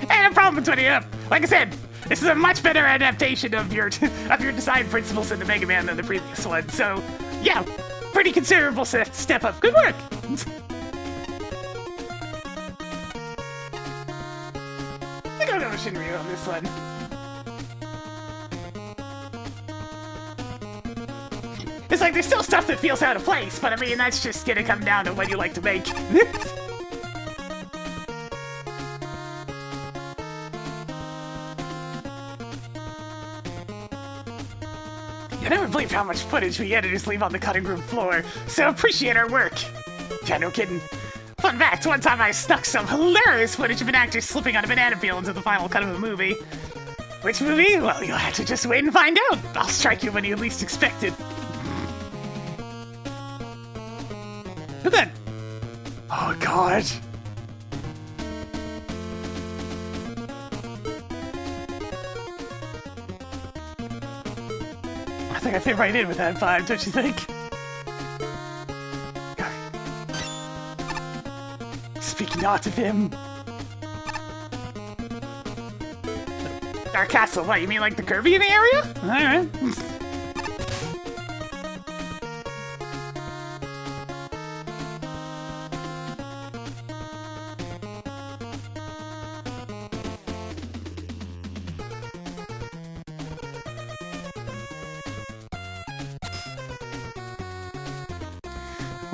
And no problem with 20 up. Like I said, this is a much better adaptation of your design principles in the Mega Man than the previous one, so yeah, pretty considerable step up. Good work! I gotta go to Shinryu on this one. It's like there's still stuff that feels out of place, but I mean, that's just gonna come down to what you like to make. You never believe how much footage we editors leave on the cutting room floor, so appreciate our work. Yeah, no kidding. Fun fact, one time I snuck some hilarious footage of an actor slipping on a banana peel into the final cut of a movie. Which movie? Well, you'll have to just wait and find out. I'll strike you when you least expect it. Who then? Oh, God. I think I fit right in with that vibe, don't you think? Speaking not of him. Our castle, what, you mean like the Kirby in the area? Alright.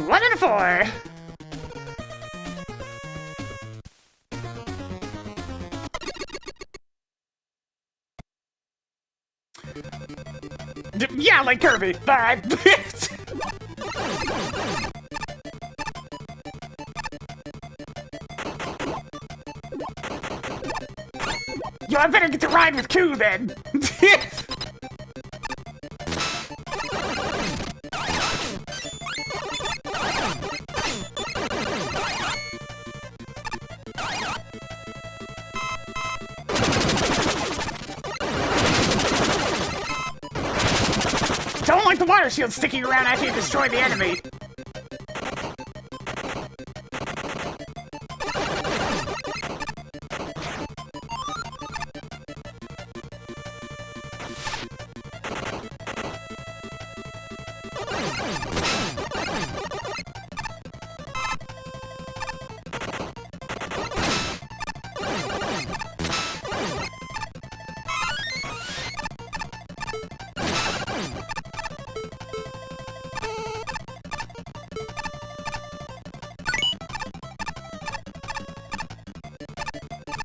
One and 4. Yeah, like Kirby. Alright. Yo, I better get to ride with Koo then. like the water shield sticking around after you destroy the enemy.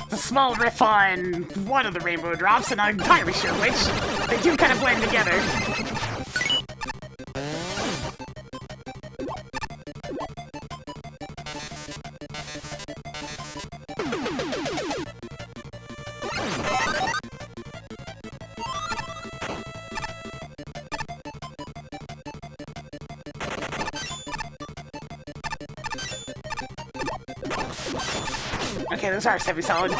A small riff on one of the rainbow drops, and I'm not entirely sure which. They do kind of blend together. Okay, those are semi-solid.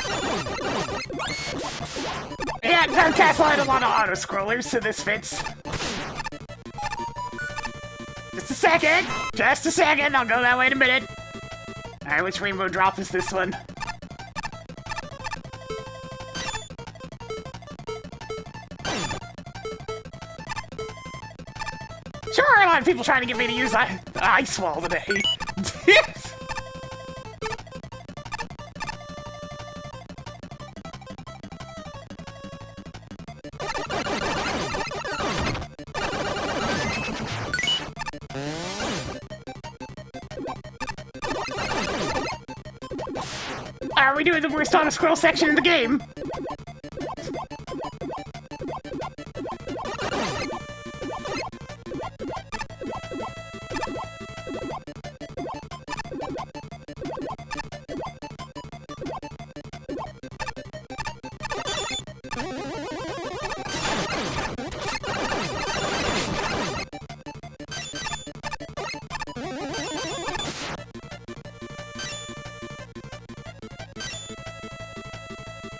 Yeah, Dark Castle had a lot of auto-scrollers, so this fits. Just a second! Just a second! I'll go that way in a minute. Alright, which rainbow drop is this one? Sure, a lot of people trying to get me to use Ice Wall today. Are we doing the worst auto-scroll section in the game?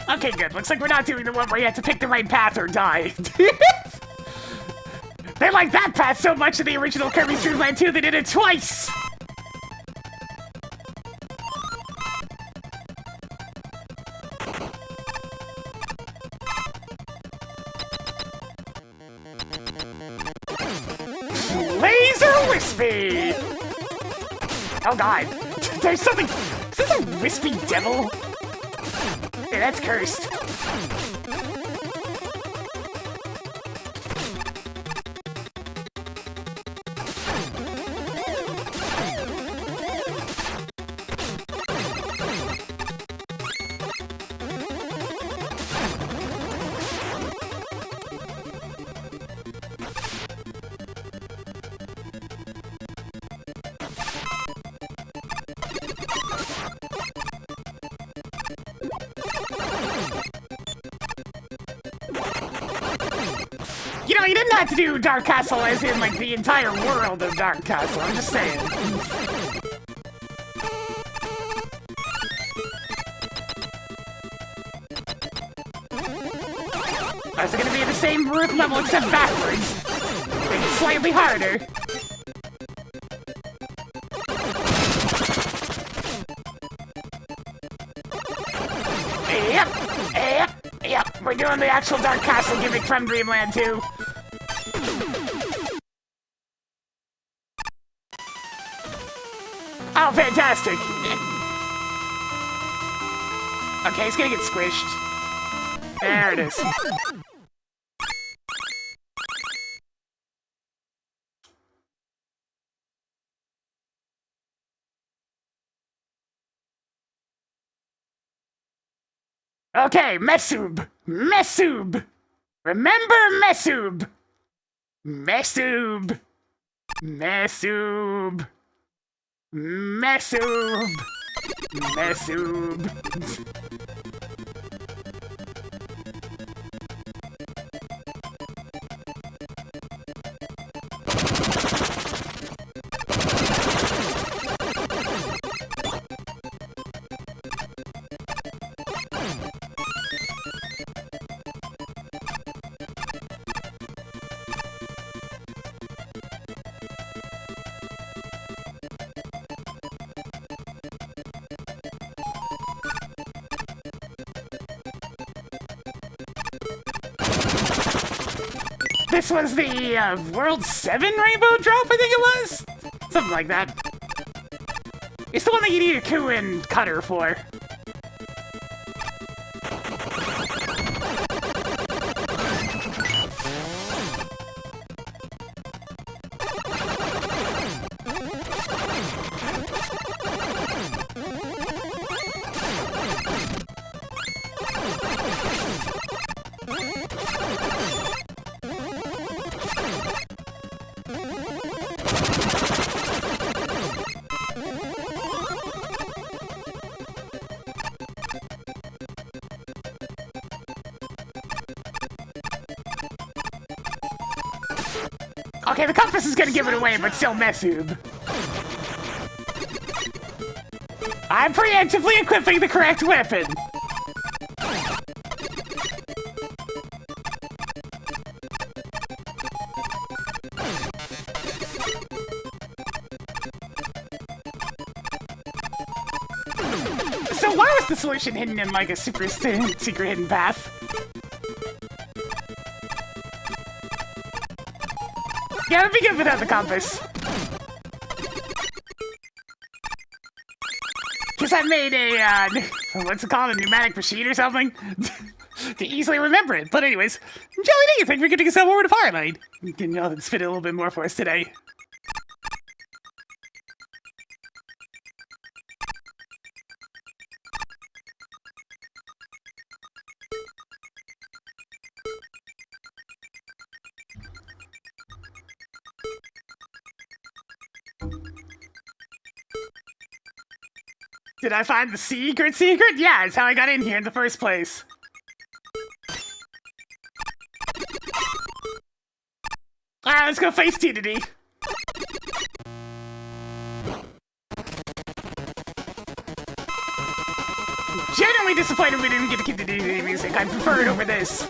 Okay, good. Looks like we're not doing the one where you have to pick the right path or die. They like that path so much in the original Kirby's Dream Land 2, they did it twice! Laser Wispy! Oh god. There's something... Is this a wispy devil? Yeah, that's cursed. You know, you didn't have to do Dark Castle as in, like, the entire world of Dark Castle. I'm just saying. Is it gonna be the same root level except backwards? Maybe slightly harder. Yep. We're doing the actual Dark Castle gimmick from Dreamland 2. Oh, fantastic! Okay, it's gonna get squished. There it is. Okay, Mesoob! Mesoob! Remember Mesoob! Mesoob! Mesoob! Mesoob! Mesoob! This was the World 7 rainbow drop, I think it was? Something like that. It's the one that you need a coup and cutter for. Okay, the compass is gonna give it away, but still Mesoob. I'm preemptively equipping the correct weapon. So why was the solution hidden in like a super secret hidden path? Yeah, it'd be good without the compass. Guess I made a, what's it called, a pneumatic machine or something? To easily remember it. But anyways, Jelly D, thank you for getting yourself over to Firelight. You can spit it a little bit more for us today. Did I find the secret? Yeah, it's how I got in here in the first place. Alright, let's go face T2D. Genuinely disappointed we didn't get to keep the D2D music. I prefer it over this.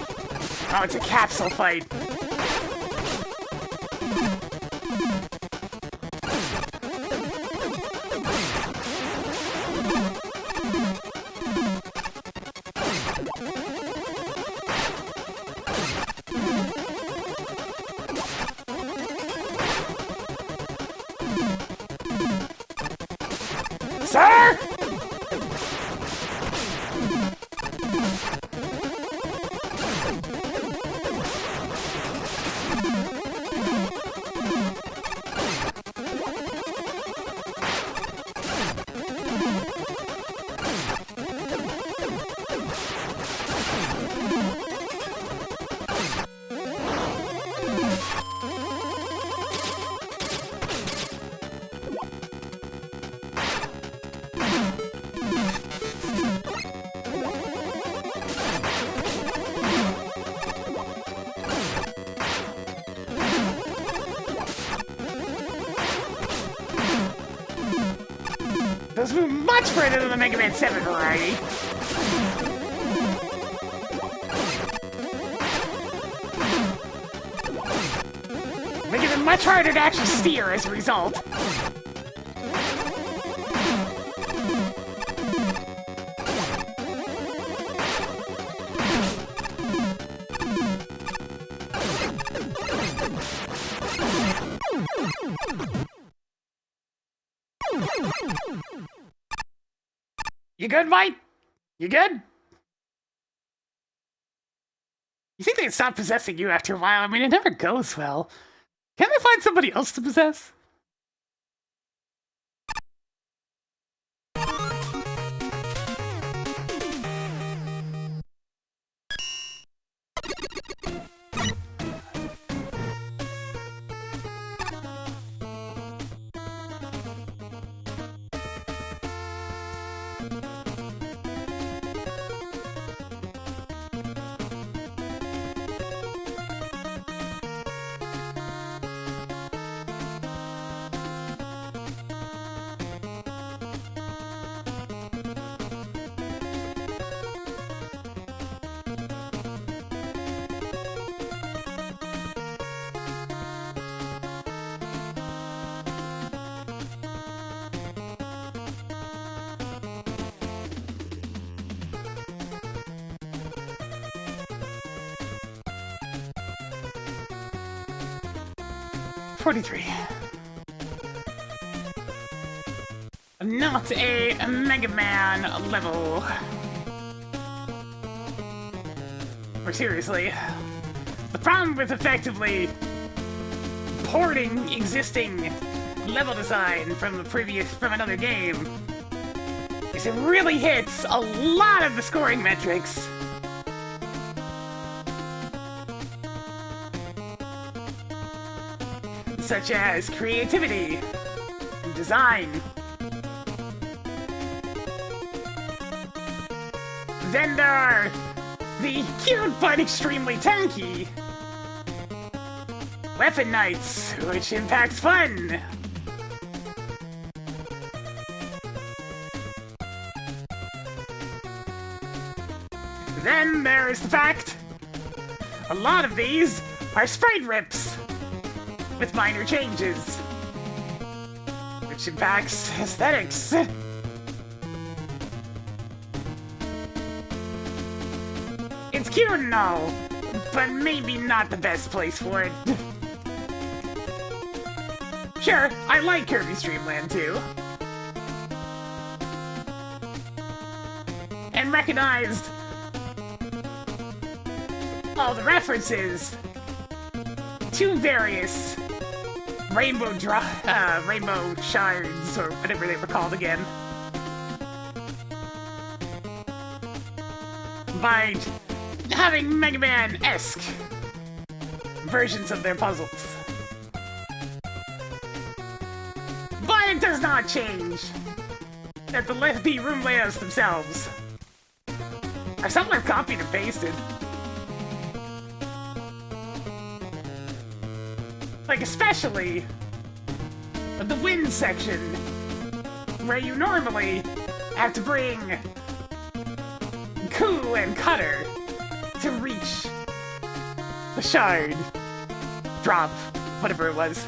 Oh, it's a capsule fight. Sir! Those move much further than the Mega Man 7 variety. Making it much harder to actually steer as a result. You good, Mike? You good? You think they'd stop possessing you after a while? I mean, it never goes well. Can't they find somebody else to possess? 43. Not a Mega Man level. Or seriously, the problem with effectively porting existing level design from another game is it really hits a lot of the scoring metrics. Such as creativity and design. Then there are the cute but extremely tanky Weapon Knights, which impacts fun. Then there's the fact a lot of these are sprite rips with minor changes, which impacts aesthetics. It's cute and all, but maybe not the best place for it. Sure, I like Kirby's Dream Land too. And recognized all the references to various rainbow shards, or whatever they were called again, by having Mega Man-esque versions of their puzzles. But it does not change that the room layouts themselves are somewhat copied and pasted. Like, especially the wind section, where you normally have to bring Coup and Cutter to reach the shard drop, whatever it was.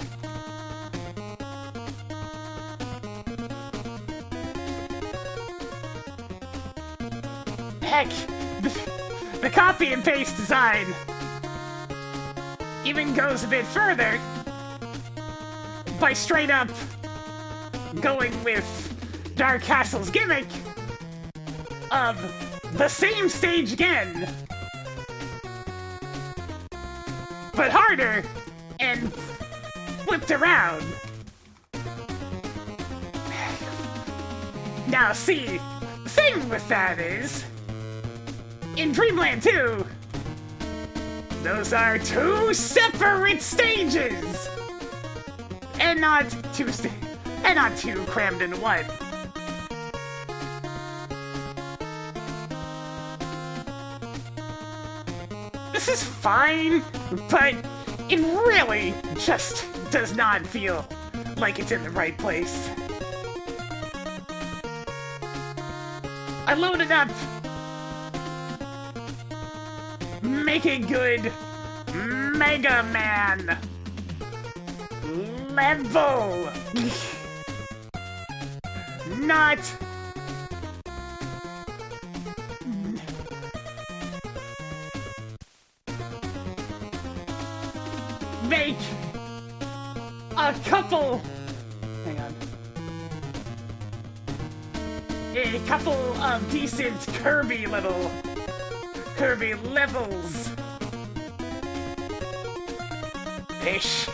Heck, the copy and paste design even goes a bit further by straight up going with Dark Castle's gimmick of the same stage again, but harder and flipped around. Now see, the thing with that is, in Dreamland 2, those are two separate stages, and not two crammed into one. This is fine, but it really just does not feel like it's in the right place. I loaded up Make a Good Mega Man level. Not make a couple. Hang on. A couple of decent Kirby levels. Ish.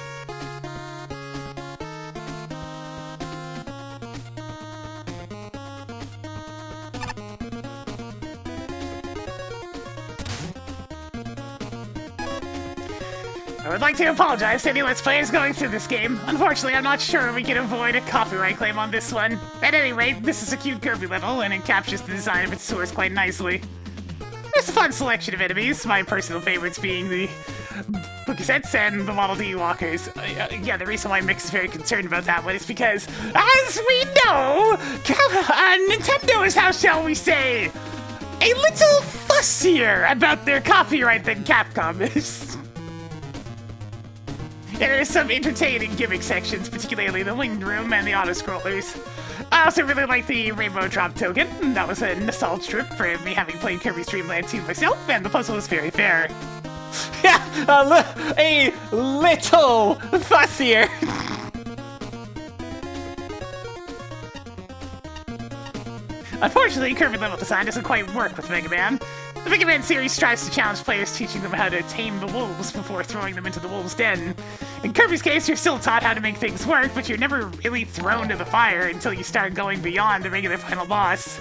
I would like to apologize to any Let's Players going through this game. Unfortunately, I'm not sure we can avoid a copyright claim on this one. At any rate, this is a cute Kirby level, and it captures the design of its source quite nicely. There's a fun selection of enemies, my personal favorites being the Bookisets and the Model D Walkers. Yeah, the reason why Mick is very concerned about that one is because, as we know, Nintendo is, how shall we say, a little fussier about their copyright than Capcom is. There are some entertaining gimmick sections, particularly the winged room and the auto-scrollers. I also really like the Rainbow Drop token. That was a nostalgia trip for me having played Kirby's Dream Land 2 myself, and the puzzle was very fair. a little fussier. Unfortunately, Kirby level design doesn't quite work with Mega Man. The Mega Man series strives to challenge players, teaching them how to tame the wolves before throwing them into the wolves' den. In Kirby's case, you're still taught how to make things work, but you're never really thrown to the fire until you start going beyond the regular final boss.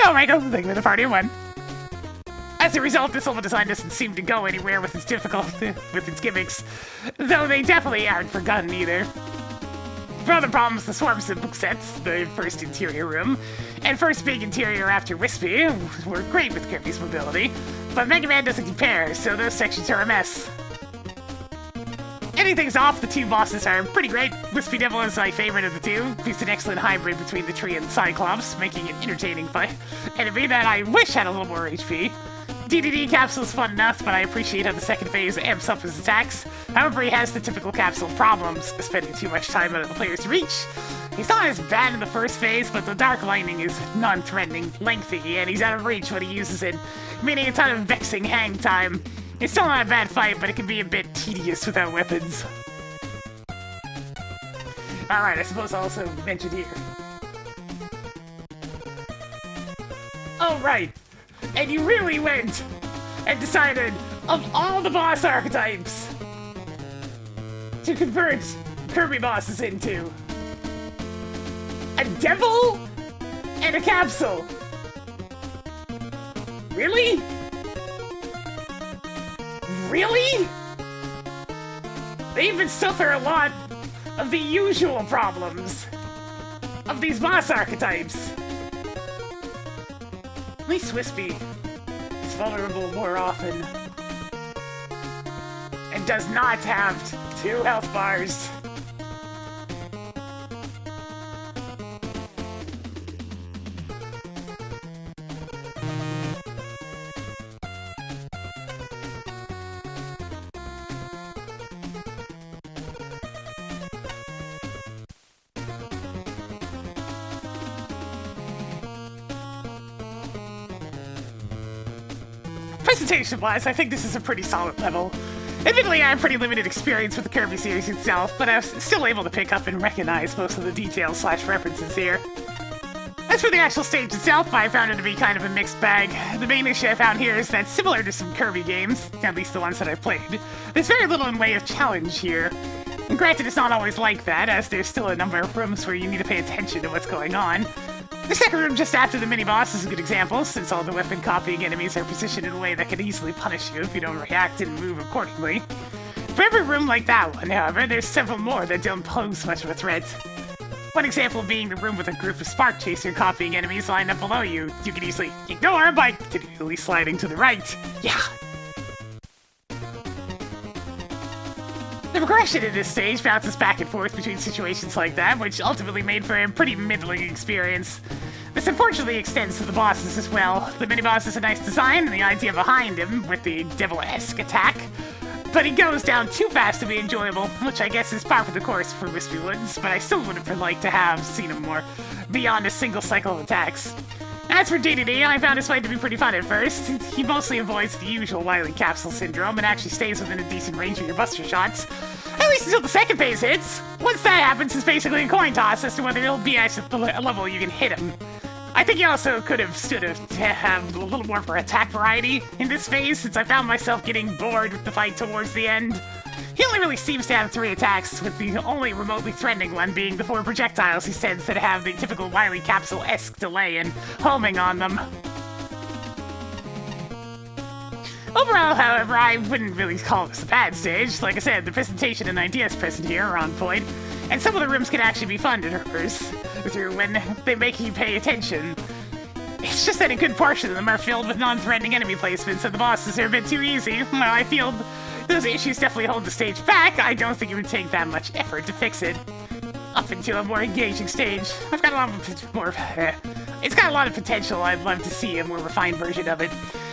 Yo, Michael, thank you for the party of one. As a result, this level design doesn't seem to go anywhere with its with its gimmicks, though they definitely aren't forgotten either. For other problems, the swarm book sets, the first interior room, and first big interior after Wispy were great with Kirby's mobility, but Mega Man doesn't compare, so those sections are a mess. Anything's off, the two bosses are pretty great. Wispy Devil is my favorite of the two. He's an excellent hybrid between the tree and Cyclops, making an entertaining fight enemy that I wish had a little more HP. DDD Capsule's fun enough, but I appreciate how the second phase amps up his attacks. However, he has the typical Capsule problems, spending too much time out of the player's reach. He's not as bad in the first phase, but the Dark Lightning is non-threatening, lengthy, and he's out of reach when he uses it, meaning a ton of vexing hang time. It's still not a bad fight, but it can be a bit tedious without weapons. Alright, I suppose I'll also mention here. Oh, right. And you really went and decided, of all the boss archetypes, to convert Kirby bosses into a devil and a capsule. Really? Really? They even suffer a lot of the usual problems of these boss archetypes. At least Wispy is vulnerable more often and does not have 2 health bars. Presentation-wise, I think this is a pretty solid level. Admittedly, I have pretty limited experience with the Kirby series itself, but I was still able to pick up and recognize most of the details / references here. As for the actual stage itself, I found it to be kind of a mixed bag. The main issue I found here is that similar to some Kirby games, at least the ones that I've played, there's very little in way of challenge here. And granted, it's not always like that, as there's still a number of rooms where you need to pay attention to what's going on. The second room just after the mini-boss is a good example, since all the weapon-copying enemies are positioned in a way that can easily punish you if you don't react and move accordingly. For every room like that one, however, there's several more that don't pose much of a threat. One example being the room with a group of Spark Chaser copying enemies lined up below you. You can easily ignore by continually sliding to the right. Yeah! The progression in this stage bounces back and forth between situations like that, which ultimately made for a pretty middling experience. This unfortunately extends to the bosses as well. The mini-boss is a nice design, and the idea behind him, with the devil-esque attack, but he goes down too fast to be enjoyable, which I guess is par for the course for Wispy Woods, but I still would have liked to have seen him more beyond a single cycle of attacks. As for DDD, I found his fight to be pretty fun at first. He mostly avoids the usual Wily Capsule syndrome and actually stays within a decent range of your buster shots. At least until the second phase hits. Once that happens, it's basically a coin toss as to whether he'll be at the level you can hit him. I think he also could have stood to have a little more for attack variety in this phase, since I found myself getting bored with the fight towards the end. He only really seems to have 3 attacks, with the only remotely threatening one being the 4 projectiles he sends that have the typical Wily Capsule-esque delay and homing on them. Overall, however, I wouldn't really call this a bad stage. Like I said, the presentation and ideas present here are on point, and some of the rooms can actually be fun to traverse through when they make you pay attention. It's just that a good portion of them are filled with non-threatening enemy placements, and the bosses are a bit too easy. While I feel those issues definitely hold the stage back, I don't think it would take that much effort to fix it up into a more engaging stage. I've got a lot of more. It's got a lot of potential. I'd love to see a more refined version of it.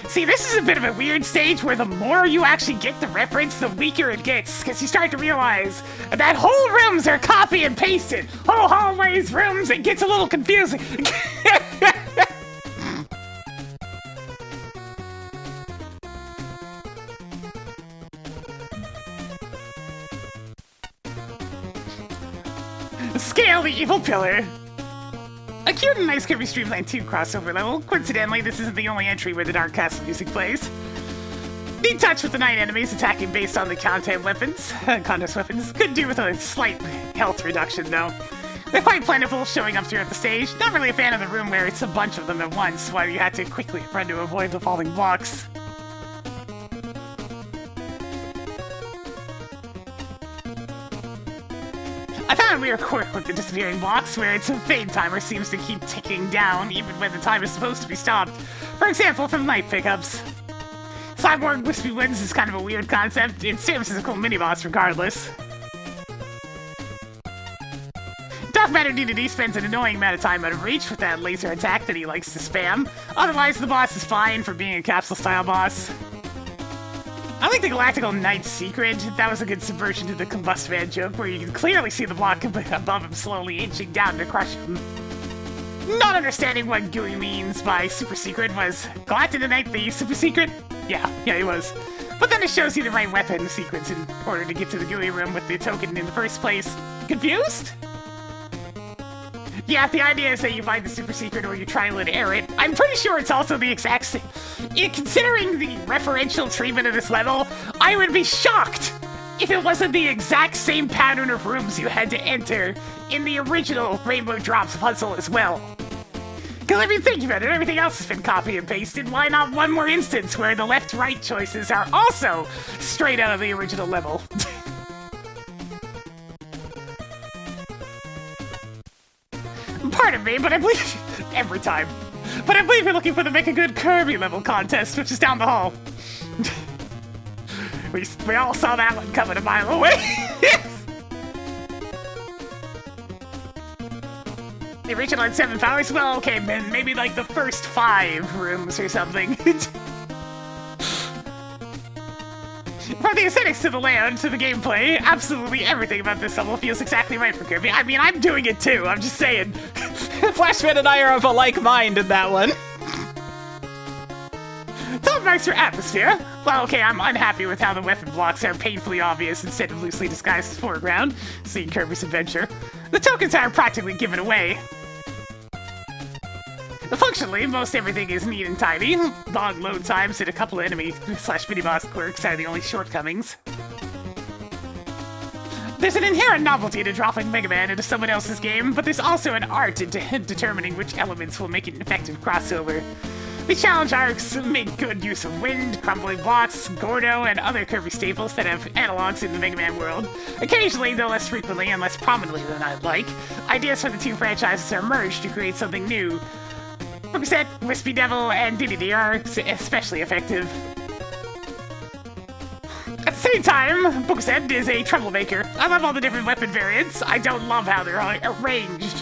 See, this is a bit of a weird stage where the more you actually get the reference, the weaker it gets, because you start to realize that whole rooms are copy and pasted. Whole hallways, rooms, it gets a little confusing. Scale the Evil Pillar. A cute and nice Kirby Stream Line 2 crossover level. Coincidentally, this isn't the only entry where the Dark Castle music plays. Neat touch with the 9 enemies attacking based on the contest weapons. Could do with a slight health reduction, though. They're quite plentiful, showing up throughout the stage. Not really a fan of the room where it's a bunch of them at once, while you had to quickly run to avoid the falling blocks. I found we were quirk with the disappearing blocks, where its fade timer seems to keep ticking down even when the time is supposed to be stopped. For example, from light pickups. Cyborg Wispy Winds is kind of a weird concept. It serves as a cool mini-boss regardless. Dark Matter DDD spends an annoying amount of time out of reach with that laser attack that he likes to spam. Otherwise, the boss is fine for being a capsule-style boss. I like the Galactical Knight's secret. That was a good subversion to the Combust Man joke, where you can clearly see the block above him slowly inching down to crush him. Not understanding what GUI means by super secret was Galactic Knight the super secret? Yeah, he was. But then it shows you the right weapon sequence in order to get to the GUI room with the token in the first place. Confused? Yeah, the idea is that you find the super secret or you trial and error it. I'm pretty sure it's also the exact same. Considering the referential treatment of this level, I would be shocked if it wasn't the exact same pattern of rooms you had to enter in the original Rainbow Drops puzzle as well. Because I mean, think about it, everything else has been copy and pasted. Why not one more instance where the left-right choices are also straight out of the original level? Pardon me, but I believe every time. But I believe you're looking for the Make a Good Kirby level contest, which is down the hall. we all saw that one coming a mile away. The original had 7 powers? Well, okay, man, maybe like the first 5 rooms or something. From the aesthetics to the layout to the gameplay, absolutely everything about this level feels exactly right for Kirby. I mean, I'm doing it too, I'm just saying. Flashman and I are of a like mind in that one. Top marks for atmosphere. Well, okay, I'm unhappy with how the weapon blocks are painfully obvious instead of loosely disguised as foreground, seeing Kirby's adventure. The tokens are practically given away. Functionally, most everything is neat and tidy. Long load times and a couple of enemy/mini-boss quirks are the only shortcomings. There's an inherent novelty to dropping Mega Man into someone else's game, but there's also an art in determining which elements will make it an effective crossover. The challenge arcs make good use of wind, crumbling blocks, Gordo, and other Kirby staples that have analogs in the Mega Man world. Occasionally, though less frequently and less prominently than I'd like, ideas for the two franchises are merged to create something new. Bookset, Wispy Devil, and DDD are especially effective. At the same time, Bookset is a troublemaker. I love all the different weapon variants. I don't love how they're all arranged.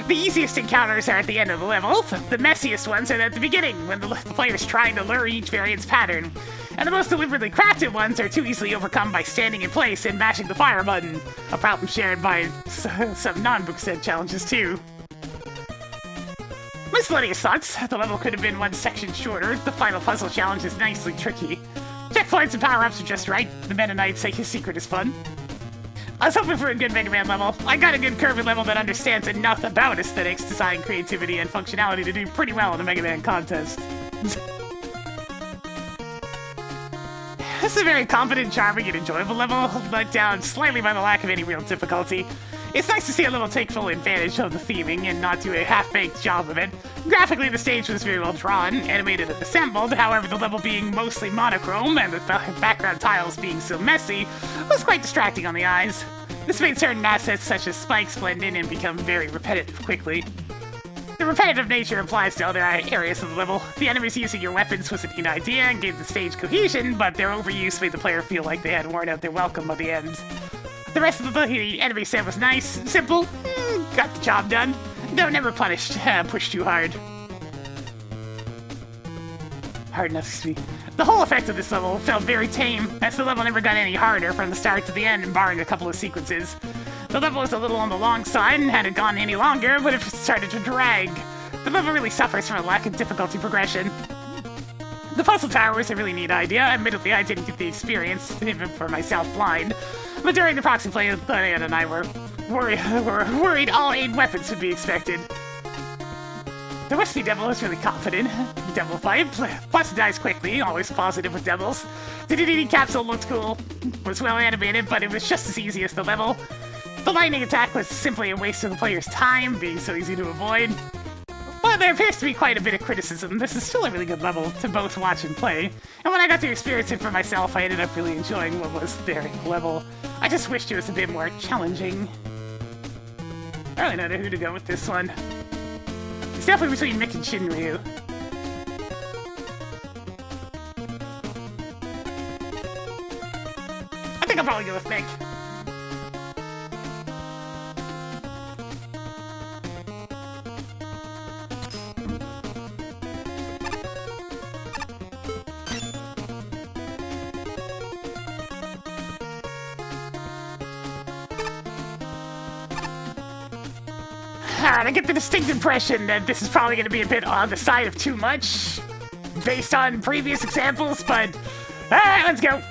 The easiest encounters are at the end of the level. The messiest ones are at the beginning, when the player's trying to learn each variant's pattern. And the most deliberately crafted ones are too easily overcome by standing in place and mashing the fire button. A problem shared by some non-Bookset challenges too. Miscellaneous thoughts. The level could have been one section shorter. The final puzzle challenge is nicely tricky. Checkpoints and power-ups are just right. The Meta Knight say his secret is fun. I was hoping for a good Mega Man level. I got a good Kirby level that understands enough about aesthetics, design, creativity, and functionality to do pretty well in a Mega Man contest. This is a very confident, charming, and enjoyable level, let down slightly by the lack of any real difficulty. It's nice to see a level take full advantage of the theming and not do a half-baked job of it. Graphically, the stage was very well drawn, animated and assembled, however the level being mostly monochrome and the background tiles being so messy was quite distracting on the eyes. This made certain assets such as spikes blend in and become very repetitive quickly. The repetitive nature applies to other areas of the level. The enemies using your weapons was a neat idea and gave the stage cohesion, but their overuse made the player feel like they had worn out their welcome by the end. The rest of the enemy set was nice, simple, got the job done, though never pushed too hard. Hard enough to speak. The whole effect of this level felt very tame, as the level never got any harder from the start to the end, barring a couple of sequences. The level was a little on the long side, and had it gone any longer, would have started to drag. The level really suffers from a lack of difficulty progression. The puzzle tower was a really neat idea. Admittedly, I didn't get the experience, even for myself blind. But during the proxy play, Diana and I were worried all 8 weapons would be expected. The Wispy Devil is really confident. Devil fight, plus dies quickly, always positive with devils. The DDD capsule looked cool, was well animated, but it was just as easy as the level. The lightning attack was simply a waste of the player's time, being so easy to avoid. While there appears to be quite a bit of criticism, this is still a really good level to both watch and play. And when I got to experience it for myself, I ended up really enjoying what was there in the level. I just wished it was a bit more challenging. I really don't know who to go with this one. It's definitely between Mick and Shinryu. I think I'll probably go with Mick. Alright, I get the distinct impression that this is probably going to be a bit on the side of too much, based on previous examples, but alright, let's go!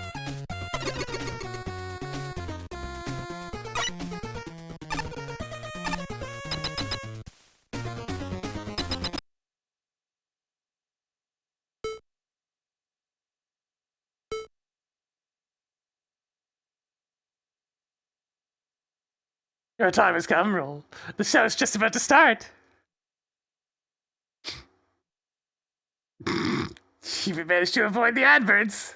Your time has come, Roll. The show's just about to start. You managed to avoid the adverts.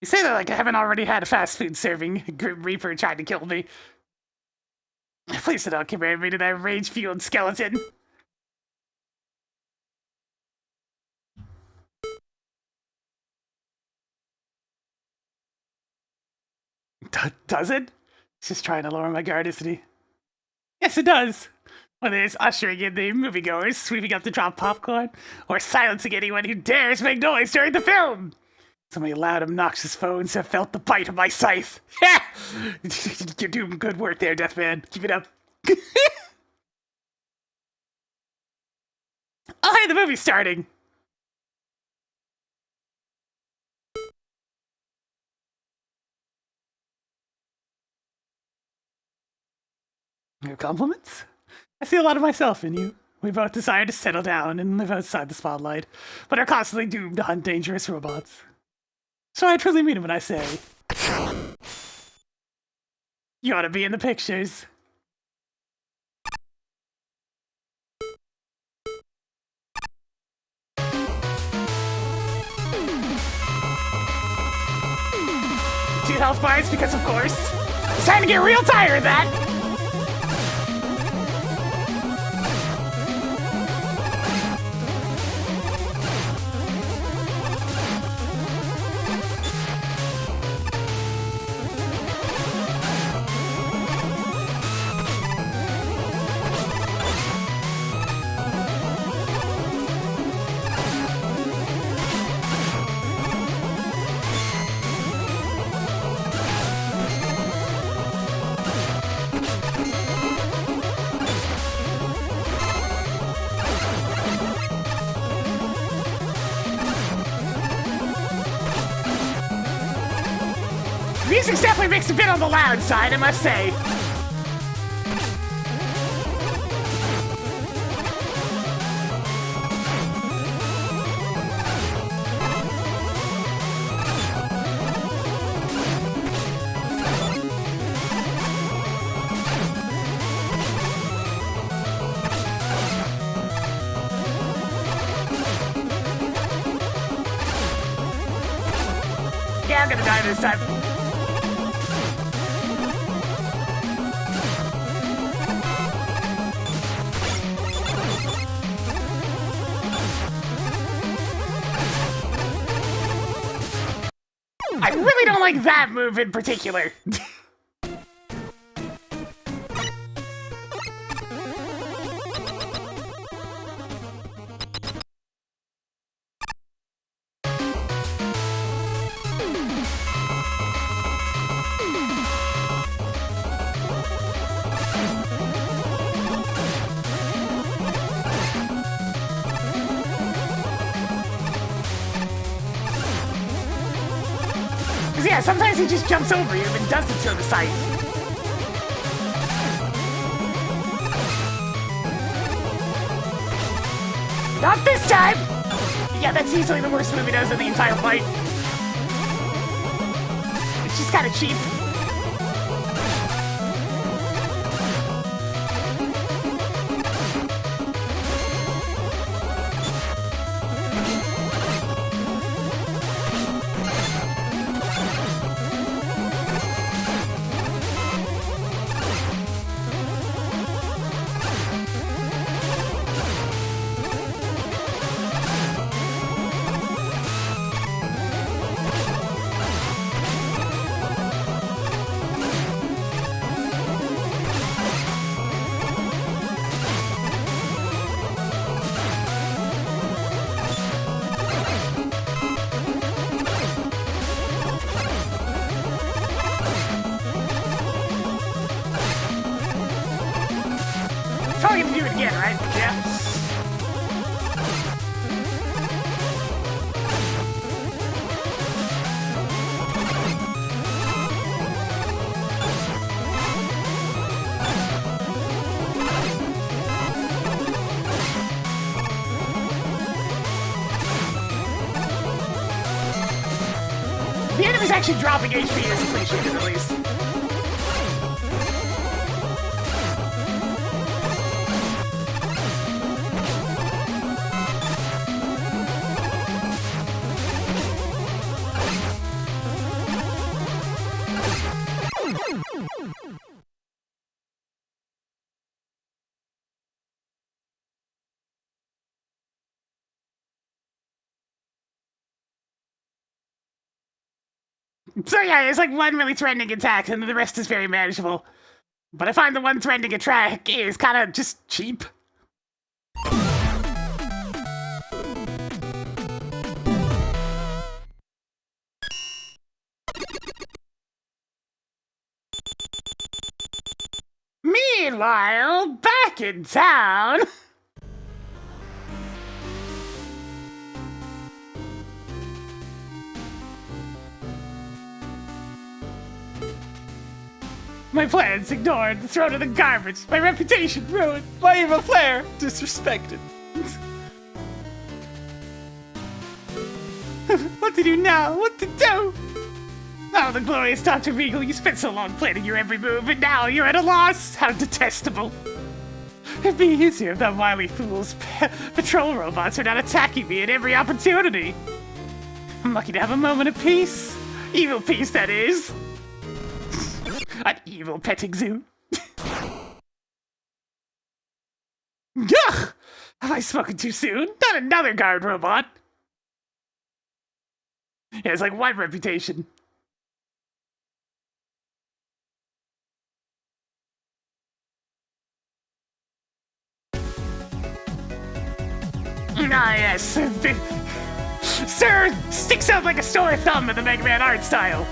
You say that like I haven't already had a fast food serving. Grim Reaper tried to kill me. Please don't compare me to that rage-fueled skeleton. Does it? It's just trying to lower my guard, isn't he? Yes, it does. Whether it's ushering in the moviegoers, sweeping up to drop popcorn, or silencing anyone who dares make noise during the film. So many loud, obnoxious phones have felt the bite of my scythe. You're doing good work there, Deathman. Keep it up. Oh, hey, the movie's starting. Your compliments? I see a lot of myself in you. We both desire to settle down and live outside the spotlight, but are constantly doomed to hunt dangerous robots. So I truly mean it when I say, you ought to be in the pictures. Two health bars because of course. It's time to get real tired of that. Music's definitely makes a bit on the loud side, I must say. Yeah, I'm gonna die this time. I really don't like that move in particular. Because yeah, sometimes he just jumps over you and doesn't throw the scythe. Not this time! Yeah, that's easily the worst move he does in the entire fight. It's just kind of cheap. Probably gonna do it again, right? Yeah. The enemy's actually dropping HP is appreciated, at least. So yeah, there's like one really threatening attack, and the rest is very manageable. But I find the one threatening attack is kind of just cheap. Meanwhile, back in town... My plans ignored, thrown in the garbage, my reputation ruined, My evil flair disrespected. What to do now? What to do? Oh, the glorious Dr. Beagle, you spent so long planning your every move, and now you're at a loss? How detestable. It'd be easier if that wily fool's patrol robots are not attacking me at every opportunity. I'm lucky to have a moment of peace. Evil peace, that is. An evil petting zoo. Ugh! Have I spoken too soon? Not another guard robot. Yeah, it's like one reputation. Ah, yes. Sir, sticks out like a sore thumb in the Mega Man art style.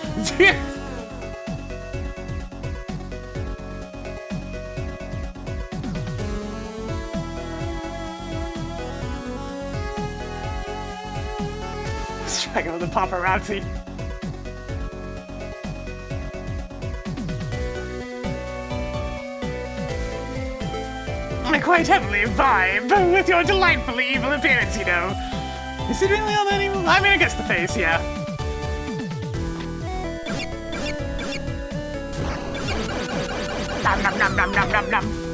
Striking with the paparazzi. I quite heavily vibe with your delightfully evil appearance, you know. Is it really all that evil? I mean, I guess the face, yeah. Nom nom nom nom nom nom nom.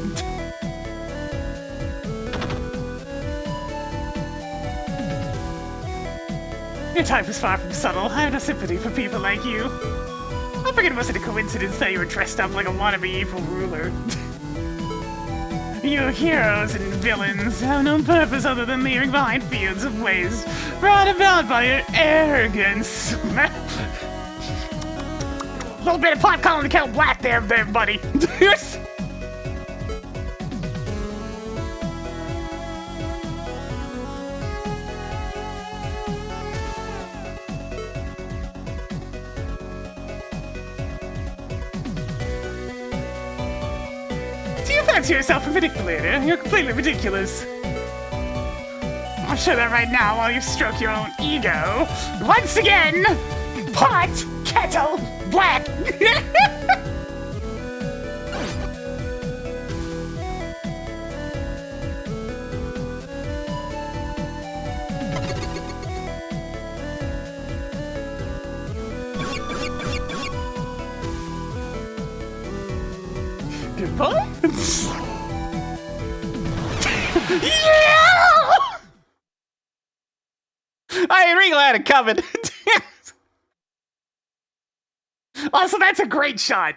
Your type is far from subtle. I have no sympathy for people like you. I figured it wasn't a coincidence that you were dressed up like a wannabe evil ruler. You heroes and villains have no purpose other than leaving behind fields of waste brought about by your arrogance. A little bit of pot calling the kettle black there, buddy. Do you fancy yourself a manipulator? You're completely ridiculous. I'll show that right now while you stroke your own ego. Once again, Pot, kettle, black. Goodbye. Yeah! I really had it coming. Also, that's a great shot.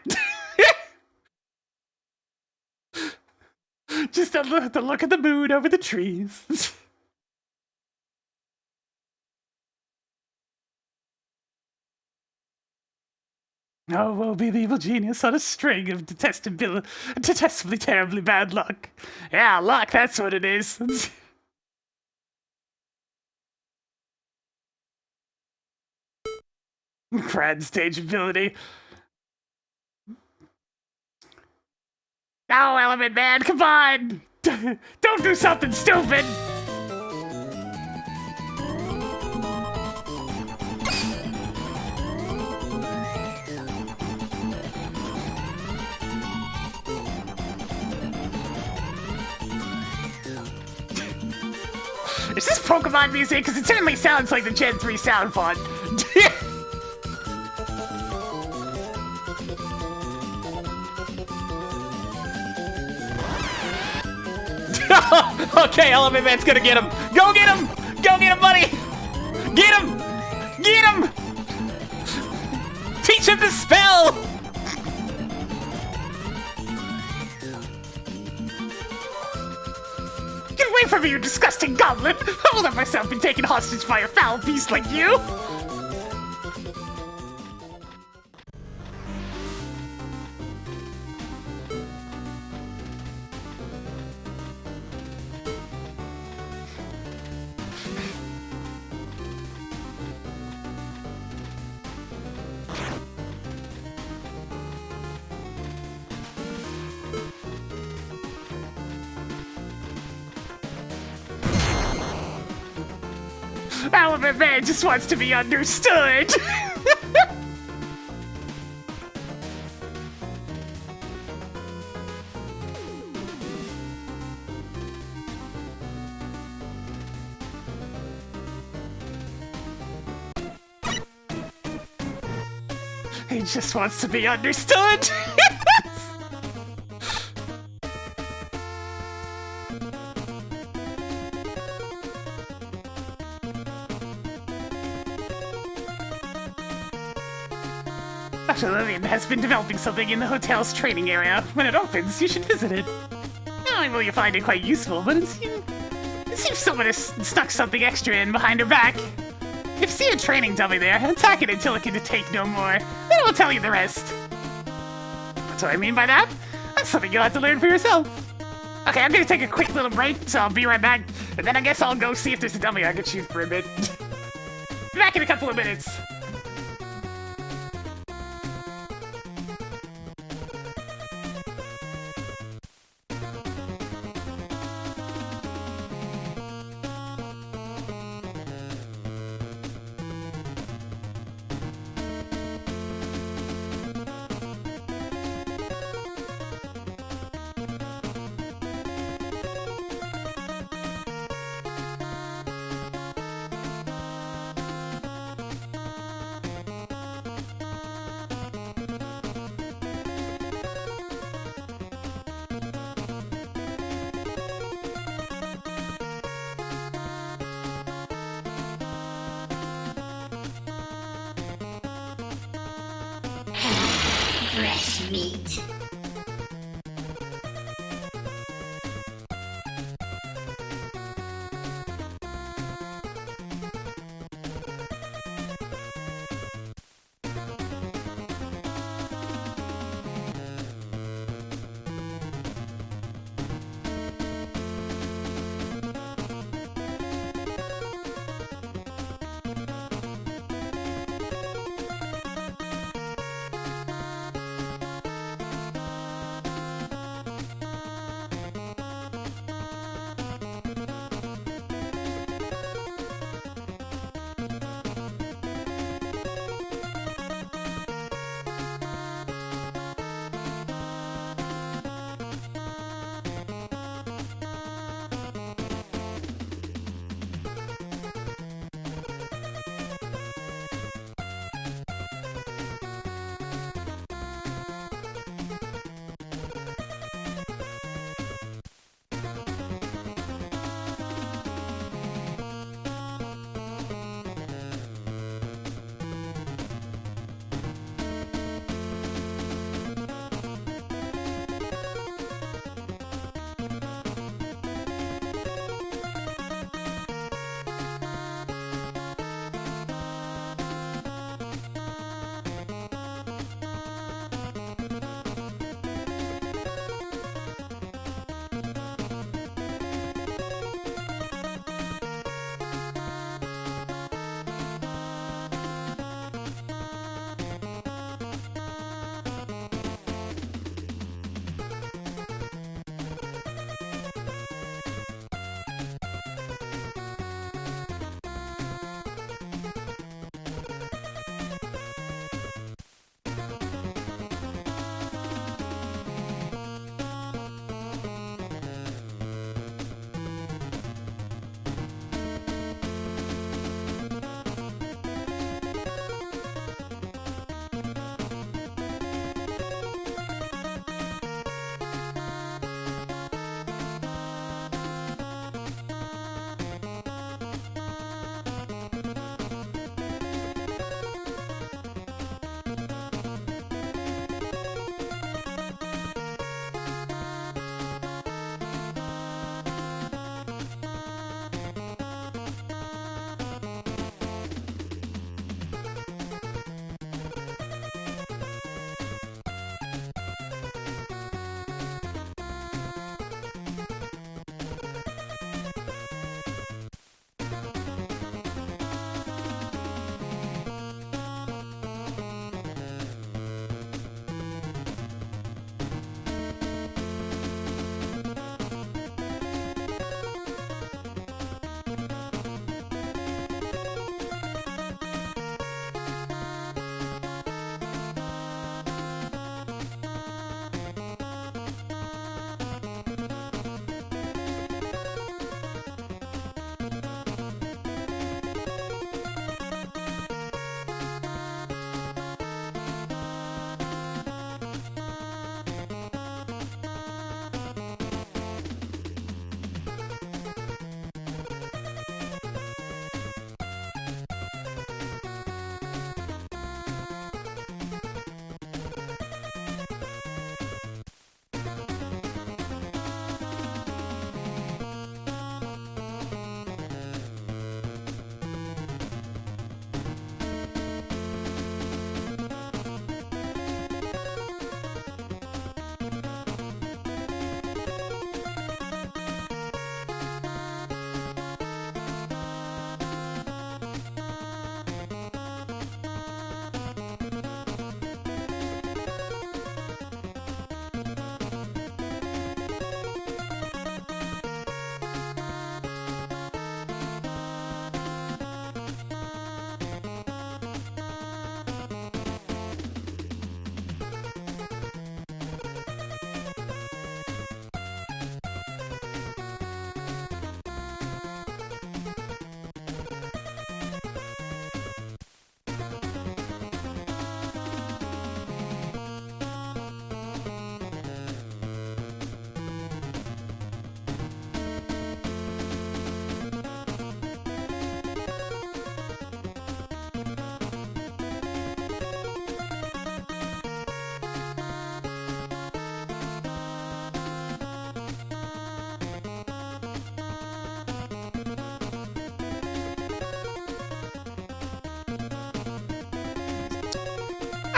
Just the look at the moon over the trees. Oh, woe be the evil genius on a string of detestably terribly bad luck. Yeah, luck, that's what it is. Crad stage ability. Oh, Element Man, come on! Don't do something stupid! Is this Pokemon music? Because it certainly sounds like the Gen 3 sound font. Okay, Element Man's gonna get him. Go get him! Go get him, buddy! Get him! Get him! Teach him the spell! Get away from me, you disgusting goblin! I will let myself be taken hostage by a foul beast like you! Element Man just wants to be understood! He just wants to be understood! Dr. Lillian has been developing something in the hotel's training area. When it opens, you should visit it. Not only will you find it quite useful, but it seems someone has stuck something extra in behind her back. If you see a training dummy there, attack it until it can take no more. Then it will tell you the rest. That's what I mean by that. That's something you'll have to learn for yourself. Okay, I'm gonna take a quick little break, so I'll be right back. And then I guess I'll go see if there's a dummy I can shoot for a bit. Be back in a couple of minutes. Fresh meat.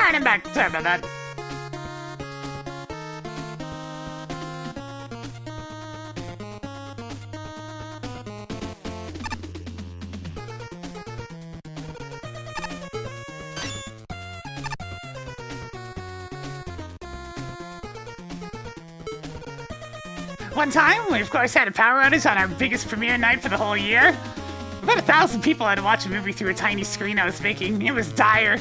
Alright, I'm back. Sorry about that. One time, we of course had a power outage on our biggest premiere night for the whole year. About 1,000 people had to watch a movie through a tiny screen I was making. It was dire.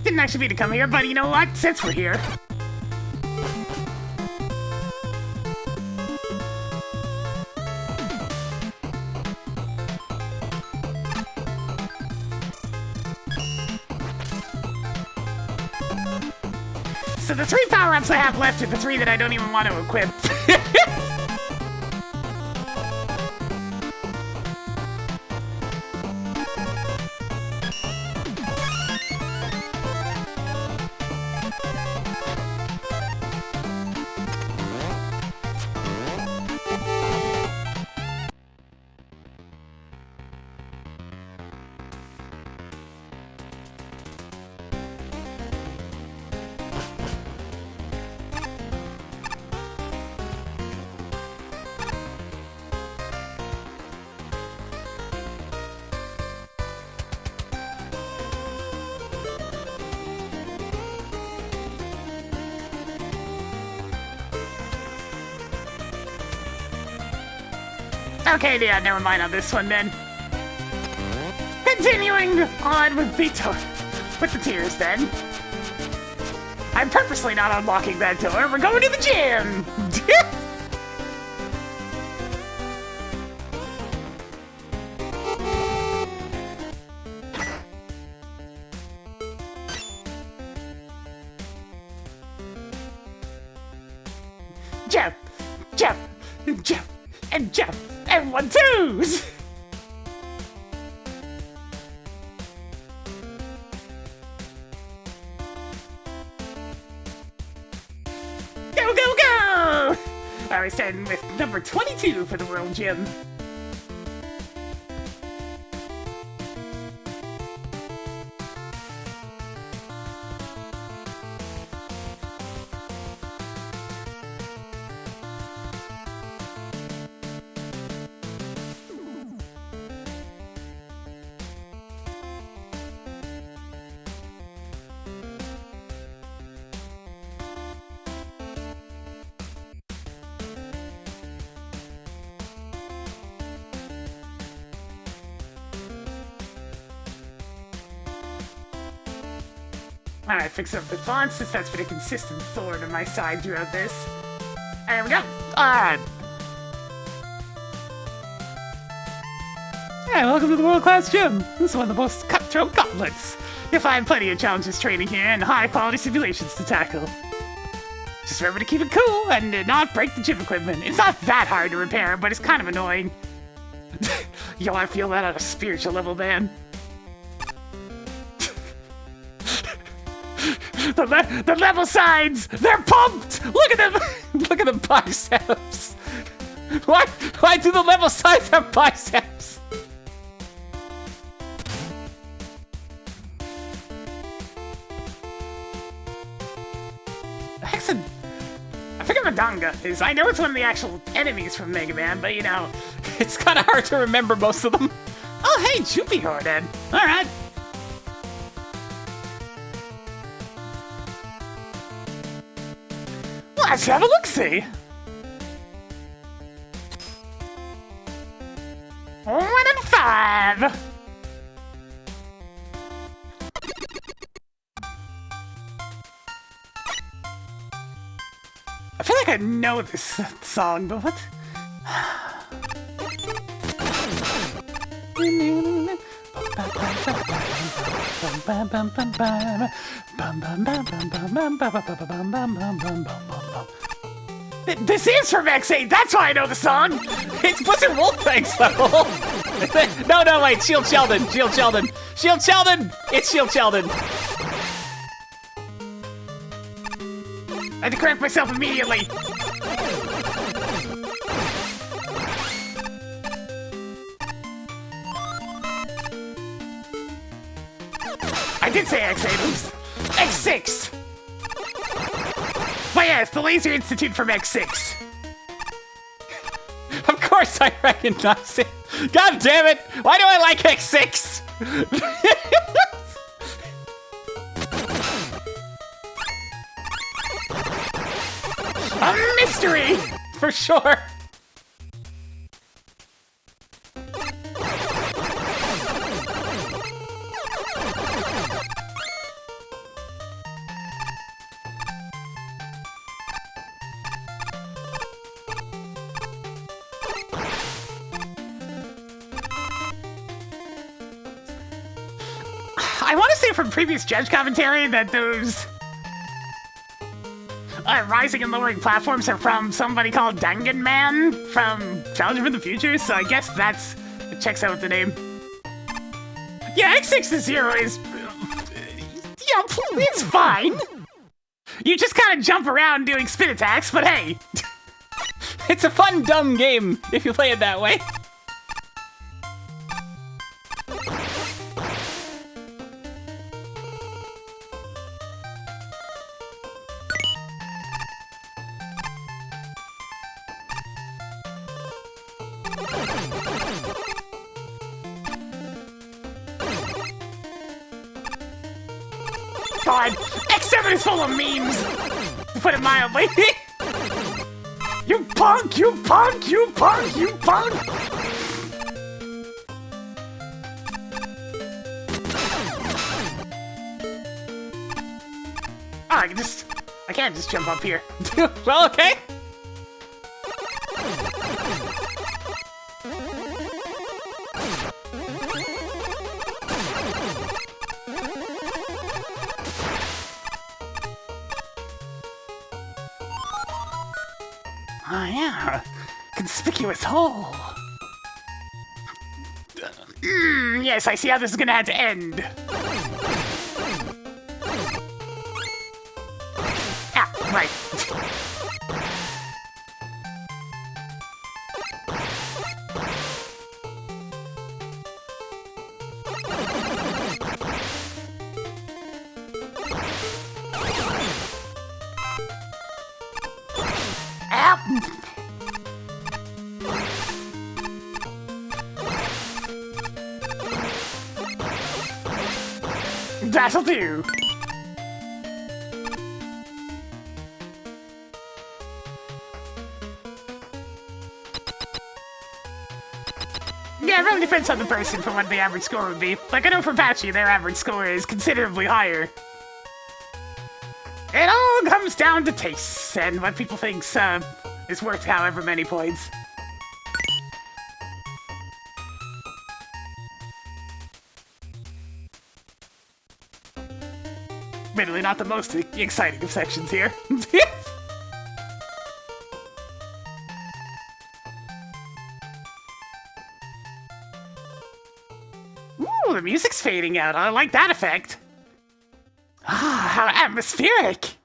Didn't actually mean to come here, but you know what? Since we're here. So the 3 power-ups I have left are the 3 that I don't even want to equip. Okay, yeah, never mind on this one then. Continuing on with with the tears then. I'm purposely not unlocking that door. We're going to the gym! Jump! Jump! Jump! And jump! And 1-2s! Go, go, go! Alright, we're starting with number 22 for the World Gym. Alright, fix up the font since that's been a consistent thorn in my side throughout this. There we go. Alright. Hey, welcome to the world-class gym. This is one of the most cutthroat gauntlets. You'll find plenty of challenges training here and high-quality simulations to tackle. Just remember to keep it cool and not break the gym equipment. It's not that hard to repair, but it's kind of annoying. Yo, I feel that on a spiritual level, man. The level signs, they're pumped! Look at them! Look at the biceps! Why do the level signs have biceps? Hexen, I forget what Madanga is. I know it's one of the actual enemies from Mega Man, but you know, It's kind of hard to remember most of them. oh hey, Jupiter then. Alright. Let's have a look-see. 1 and 5. I feel like I know this song, but what? This is from X8, that's why I know the song! It's Blizzard Wolfang's level. No, wait, Shield Sheldon. Shield Sheldon. It's Shield Sheldon. I had to correct myself immediately. I did say X8, oops. X6! But yeah, it's the Laser Institute from X6. Of course I recognize it. God damn it! Why do I like X6? A mystery! For sure. I want to say from previous judge commentary that those rising and lowering platforms are from somebody called Dangan Man from Challenge from the Future, so I guess it checks out with the name. Yeah, X6 to 0 is, it's fine. You just kind of jump around doing spin attacks, but hey. It's a fun, dumb game if you play it that way. God, X7 is full of memes, to put it mildly. You punk, you punk, you punk, you punk! Oh, I can't just jump up here. Well, okay. Oh yeah, conspicuous hole. Yes, I see how this is gonna have to end. Ah, right. That'll do. Yeah, it really depends on the person for what the average score would be. Like, I know for Patchy, their average score is considerably higher. It all comes down to tastes and what people think is worth however many points. Admittedly, not the most exciting of sections here. Ooh, the music's fading out. I like that effect. Ah, how atmospheric.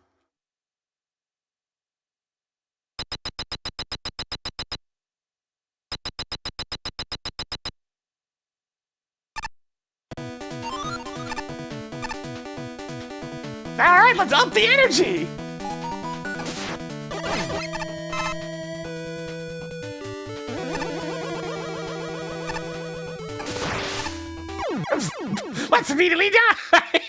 All right, let's up the energy. Let's immediately die.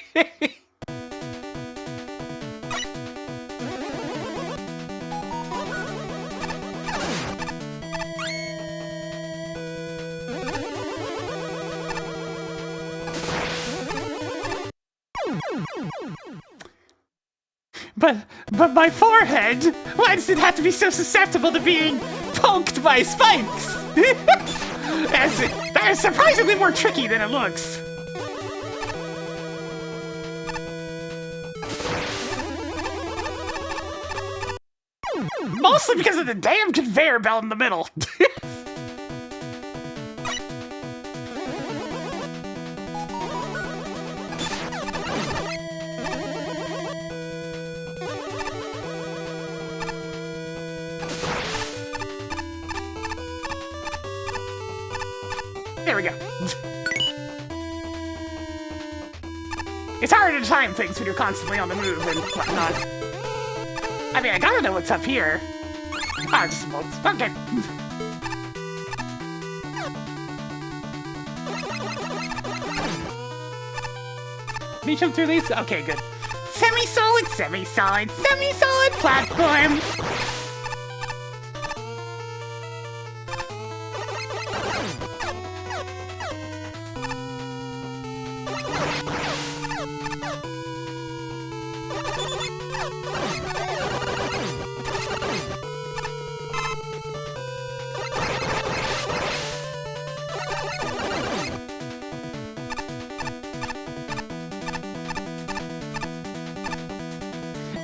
But my forehead, why does it have to be so susceptible to being poked by spikes? That is surprisingly more tricky than it looks. Mostly because of the damn conveyor belt in the middle. It's harder to time things when you're constantly on the move and whatnot. I mean, I gotta know what's up here. Ah, just bolts. Okay. Can you jump through these? Okay, good. Semi-solid, semi-solid, semi-solid platform.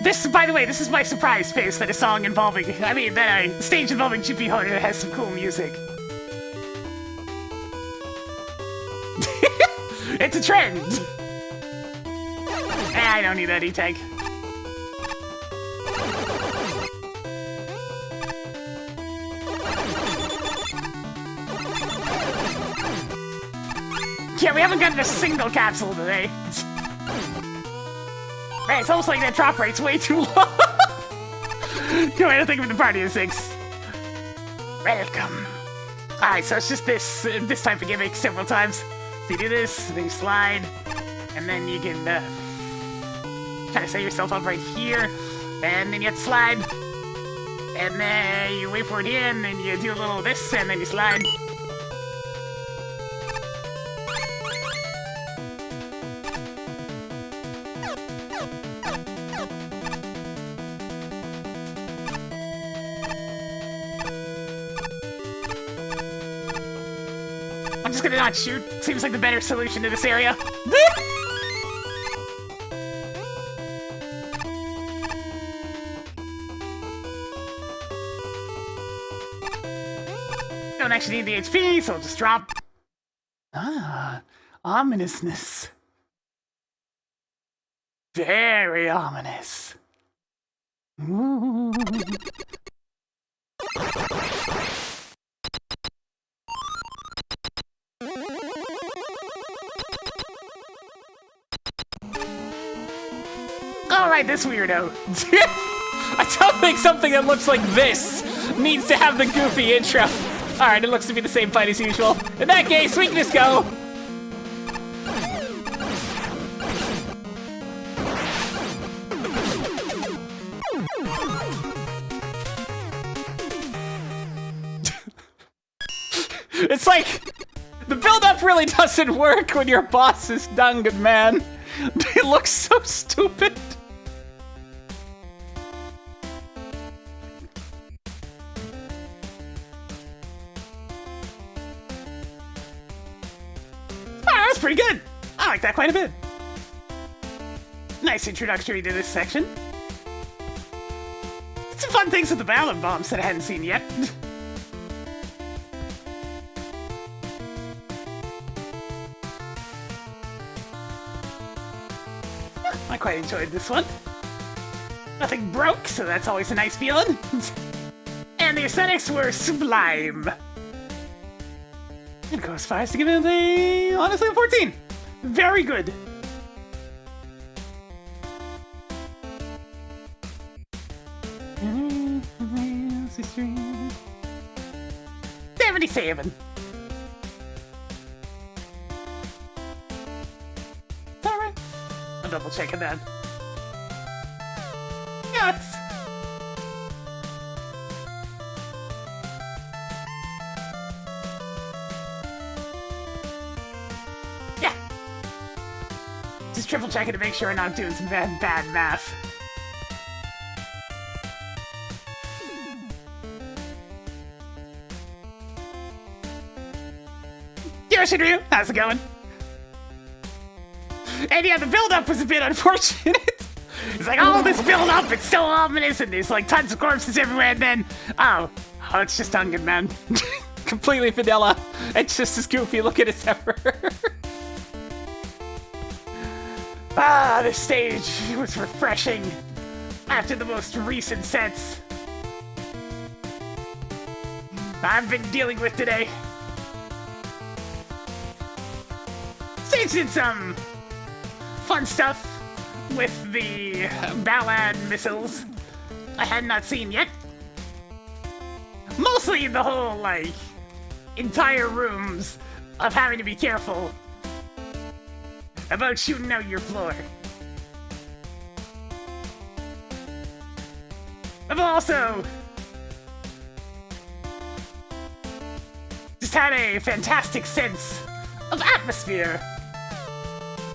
This, by the way, this is my surprise face that a song involving, that a stage involving Chippy Hunter has some cool music. It's a trend! I don't need that E-tag. Yeah, we haven't gotten a single capsule today. Hey, it's almost like that drop rate's way too long. Go ahead and think of the party of 6. Welcome. Alright, so it's just this type of gimmick several times. So you do this, then you slide, and then you can kind of set yourself up right here, and then you have to slide, and then you wait for it here, and then you do a little of this, and then you slide. I'm just gonna not shoot. Seems like the better solution to this area. Don't actually need the HP, so I'll just drop. Ah, ominousness. Very ominous. Ooh. Alright, this weirdo. I don't think something that looks like this needs to have the goofy intro. Alright, it looks to be the same fight as usual. In that case, we can just go. It's like, the build-up really doesn't work when your boss is Dungan, man. It looks so stupid. That's pretty good. I like that quite a bit. Nice introductory to this section. Some fun things with the Ballon bombs that I hadn't seen yet. Yeah, I quite enjoyed this one. Nothing broke, so that's always a nice feeling. And the aesthetics were sublime. I'd go as far as to give it honestly, a 14. Very good. $77. Alright. I'm double checking that. Yes. Yeah. Just triple checking to make sure I'm not doing some bad math. Ryu, how's it going? And yeah, the build-up was a bit unfortunate. It's like, oh, this build-up, it's so ominous, and there's like tons of corpses everywhere, and then, oh, it's just Dungan, man. Completely vanilla. It's just as goofy looking as ever. Ah, this stage was refreshing after the most recent sets I've been dealing with today. Stage did some fun stuff with the ballad missiles I had not seen yet. Mostly the whole, like, entire rooms of having to be careful about shooting out your floor. I've also just had a fantastic sense of atmosphere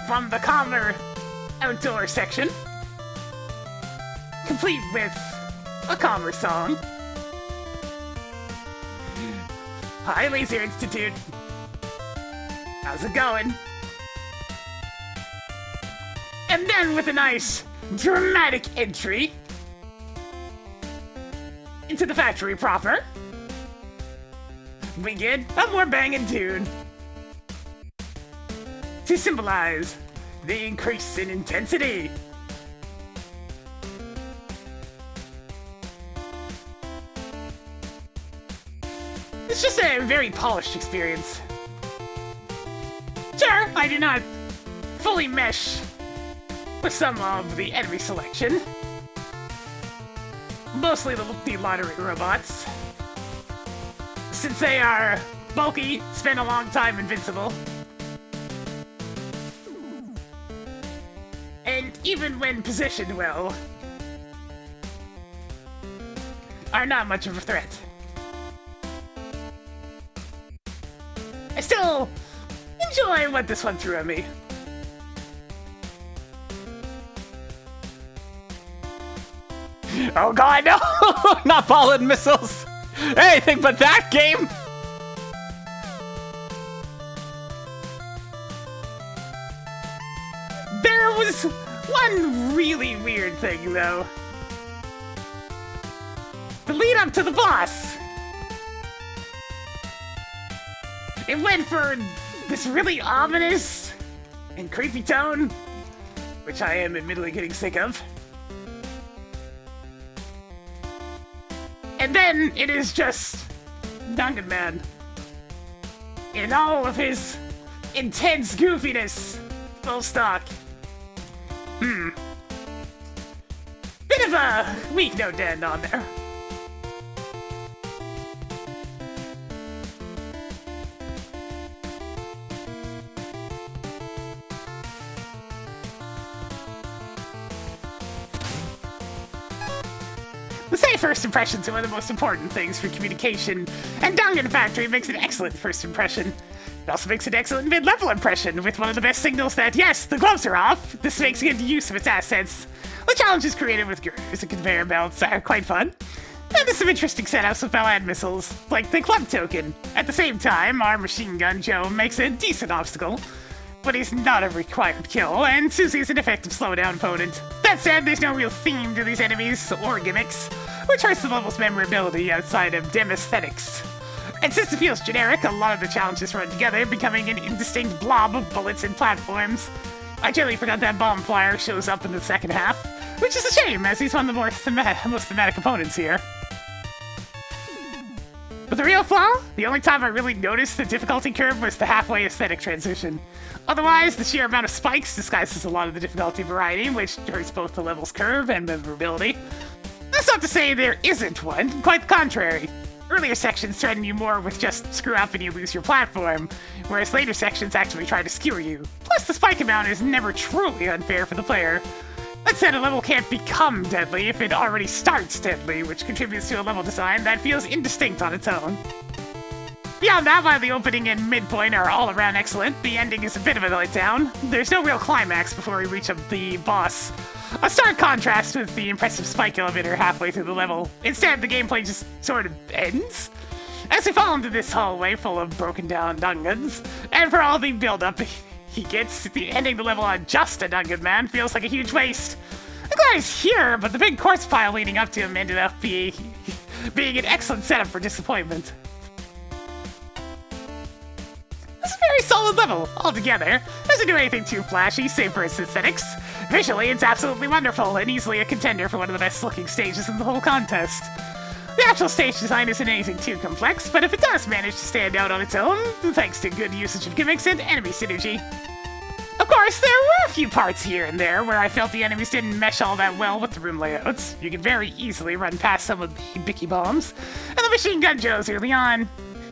from the calmer outdoor section, complete with a calmer song. Hi, Laser Institute. How's it going? And then with a nice dramatic entry into the factory proper, we get a more banging tune to symbolize the increase in intensity. It's just a very polished experience. Sure, I do not fully mesh with some of the enemy selection. Mostly the lottery robots. Since they are bulky, spend a long time invincible. And even when positioned well, are not much of a threat. I still enjoy what this one threw at me. Oh god, no! Not ball and missiles! Anything but that game! There was one really weird thing, though. The lead up to the boss. It went for this really ominous and creepy tone, which I am admittedly getting sick of. And then it is just Duncan Man in all of his intense goofiness, full stock. Bit of a weak note to end on there. The say first impressions are one of the most important things for communication, and Dungeon Factory makes an excellent first impression. It also makes an excellent mid-level impression, with one of the best signals that, yes, the gloves are off. This makes good use of its assets. The challenges created with girders and conveyor belts are quite fun. And there's some interesting setups with ballad missiles, like the club token. At the same time, our machine gun Joe makes a decent obstacle, but he's not a required kill, and Susie is an effective slowdown opponent. That said, there's no real theme to these enemies or gimmicks, which hurts the level's memorability outside of dim aesthetics. And since it feels generic, a lot of the challenges run together, becoming an indistinct blob of bullets and platforms. I generally forgot that bomb flyer shows up in the second half, which is a shame, as he's one of the most thematic opponents here. But the real flaw? The only time I really noticed the difficulty curve was the halfway aesthetic transition. Otherwise, the sheer amount of spikes disguises a lot of the difficulty variety, which hurts both the level's curve and memorability. That's not to say there isn't one, quite the contrary. Earlier sections threaten you more with just screw up and you lose your platform, whereas later sections actually try to skewer you. Plus, the spike amount is never truly unfair for the player. That said, a level can't become deadly if it already starts deadly, which contributes to a level design that feels indistinct on its own. Beyond that, while the opening and midpoint are all around excellent, the ending is a bit of a letdown. There's no real climax before we reach the boss. A stark contrast with the impressive spike elevator halfway through the level. Instead, the gameplay just sort of ends. As we fall into this hallway full of broken down dungeons, and for all the build-up he gets, the ending the level on just a Dungeon Man feels like a huge waste. I'm glad he's here, but the big corpse pile leading up to him ended up being an excellent setup for disappointment. It's a very solid level, altogether. Doesn't do anything too flashy, save for its aesthetics. Visually, it's absolutely wonderful, and easily a contender for one of the best looking stages in the whole contest. The actual stage design isn't anything too complex, but if it does manage to stand out on its own, thanks to good usage of gimmicks and enemy synergy. Of course, there were a few parts here and there where I felt the enemies didn't mesh all that well with the room layouts. You could very easily run past some of the Bicky bombs and the machine gun Joes early on.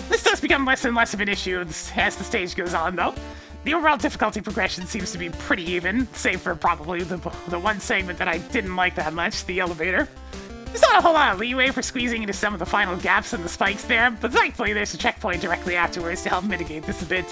This does become less and less of an issue as the stage goes on, though. The overall difficulty progression seems to be pretty even, save for probably the one segment that I didn't like that much, the elevator. There's not a whole lot of leeway for squeezing into some of the final gaps in the spikes there, but thankfully there's a checkpoint directly afterwards to help mitigate this a bit.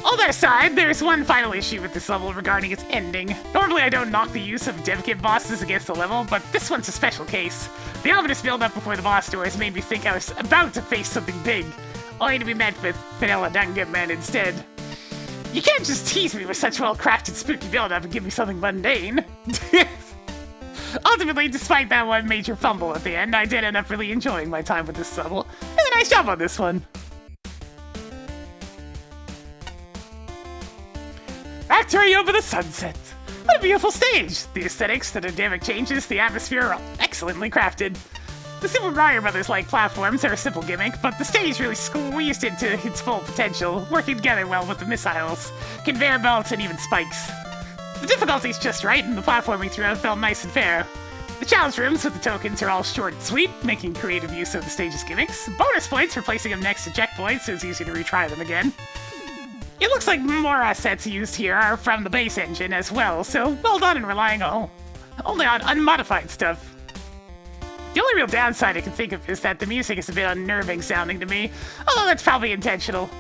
All that aside, there's one final issue with this level regarding its ending. Normally I don't knock the use of dev-kit bosses against the level, but this one's a special case. The ominous build-up before the boss doors made me think I was about to face something big, only to be met with vanilla Dungeon Man instead. You can't just tease me with such well-crafted spooky build-up and give me something mundane. Ultimately, despite that one major fumble at the end, I did end up really enjoying my time with this level. And a nice job on this one. Factory over the sunset. What a beautiful stage! The aesthetics, the dynamic changes, the atmosphere are all excellently crafted. The Super Mario Brothers-like platforms are a simple gimmick, but the stage really squeezed into its full potential, working together well with the missiles, conveyor belts, and even spikes. The difficulty's just right, and the platforming throughout felt nice and fair. The challenge rooms with the tokens are all short and sweet, making creative use of the stage's gimmicks. Bonus points for placing them next to checkpoints, so it's easy to retry them again. It looks like more assets used here are from the base engine as well, so well done in relying only on unmodified stuff. The only real downside I can think of is that the music is a bit unnerving sounding to me, although that's probably intentional.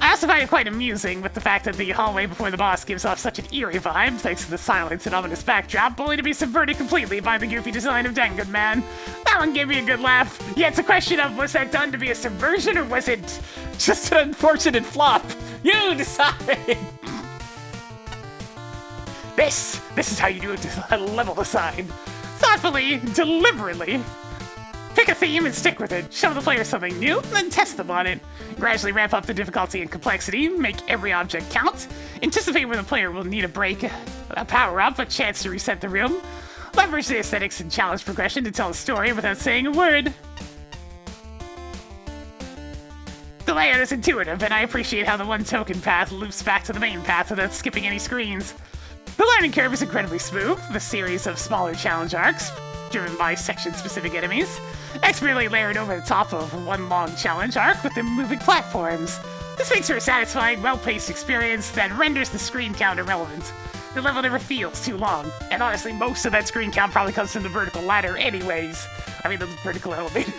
I also find it quite amusing with the fact that the hallway before the boss gives off such an eerie vibe, thanks to the silence and ominous backdrop, only to be subverted completely by the goofy design of Dangan Man. That one gave me a good laugh. Yeah, it's a question of, was that done to be a subversion, or was it Just an unfortunate flop. You decide. This is how you do a level design. Thoughtfully, deliberately. Pick a theme and stick with it. Show the player something new, then test them on it. Gradually ramp up the difficulty and complexity, make every object count. Anticipate when the player will need a break, a power-up, a chance to reset the room. Leverage the aesthetics and challenge progression to tell a story without saying a word. The layout is intuitive, and I appreciate how the one token path loops back to the main path without skipping any screens. The learning curve is incredibly smooth, with a series of smaller challenge arcs, driven by section-specific enemies, expertly layered over the top of one long challenge arc with the moving platforms. This makes for a satisfying, well-paced experience that renders the screen count irrelevant. The level never feels too long, and honestly, most of that screen count probably comes from the vertical ladder anyways. I mean, the vertical elevator.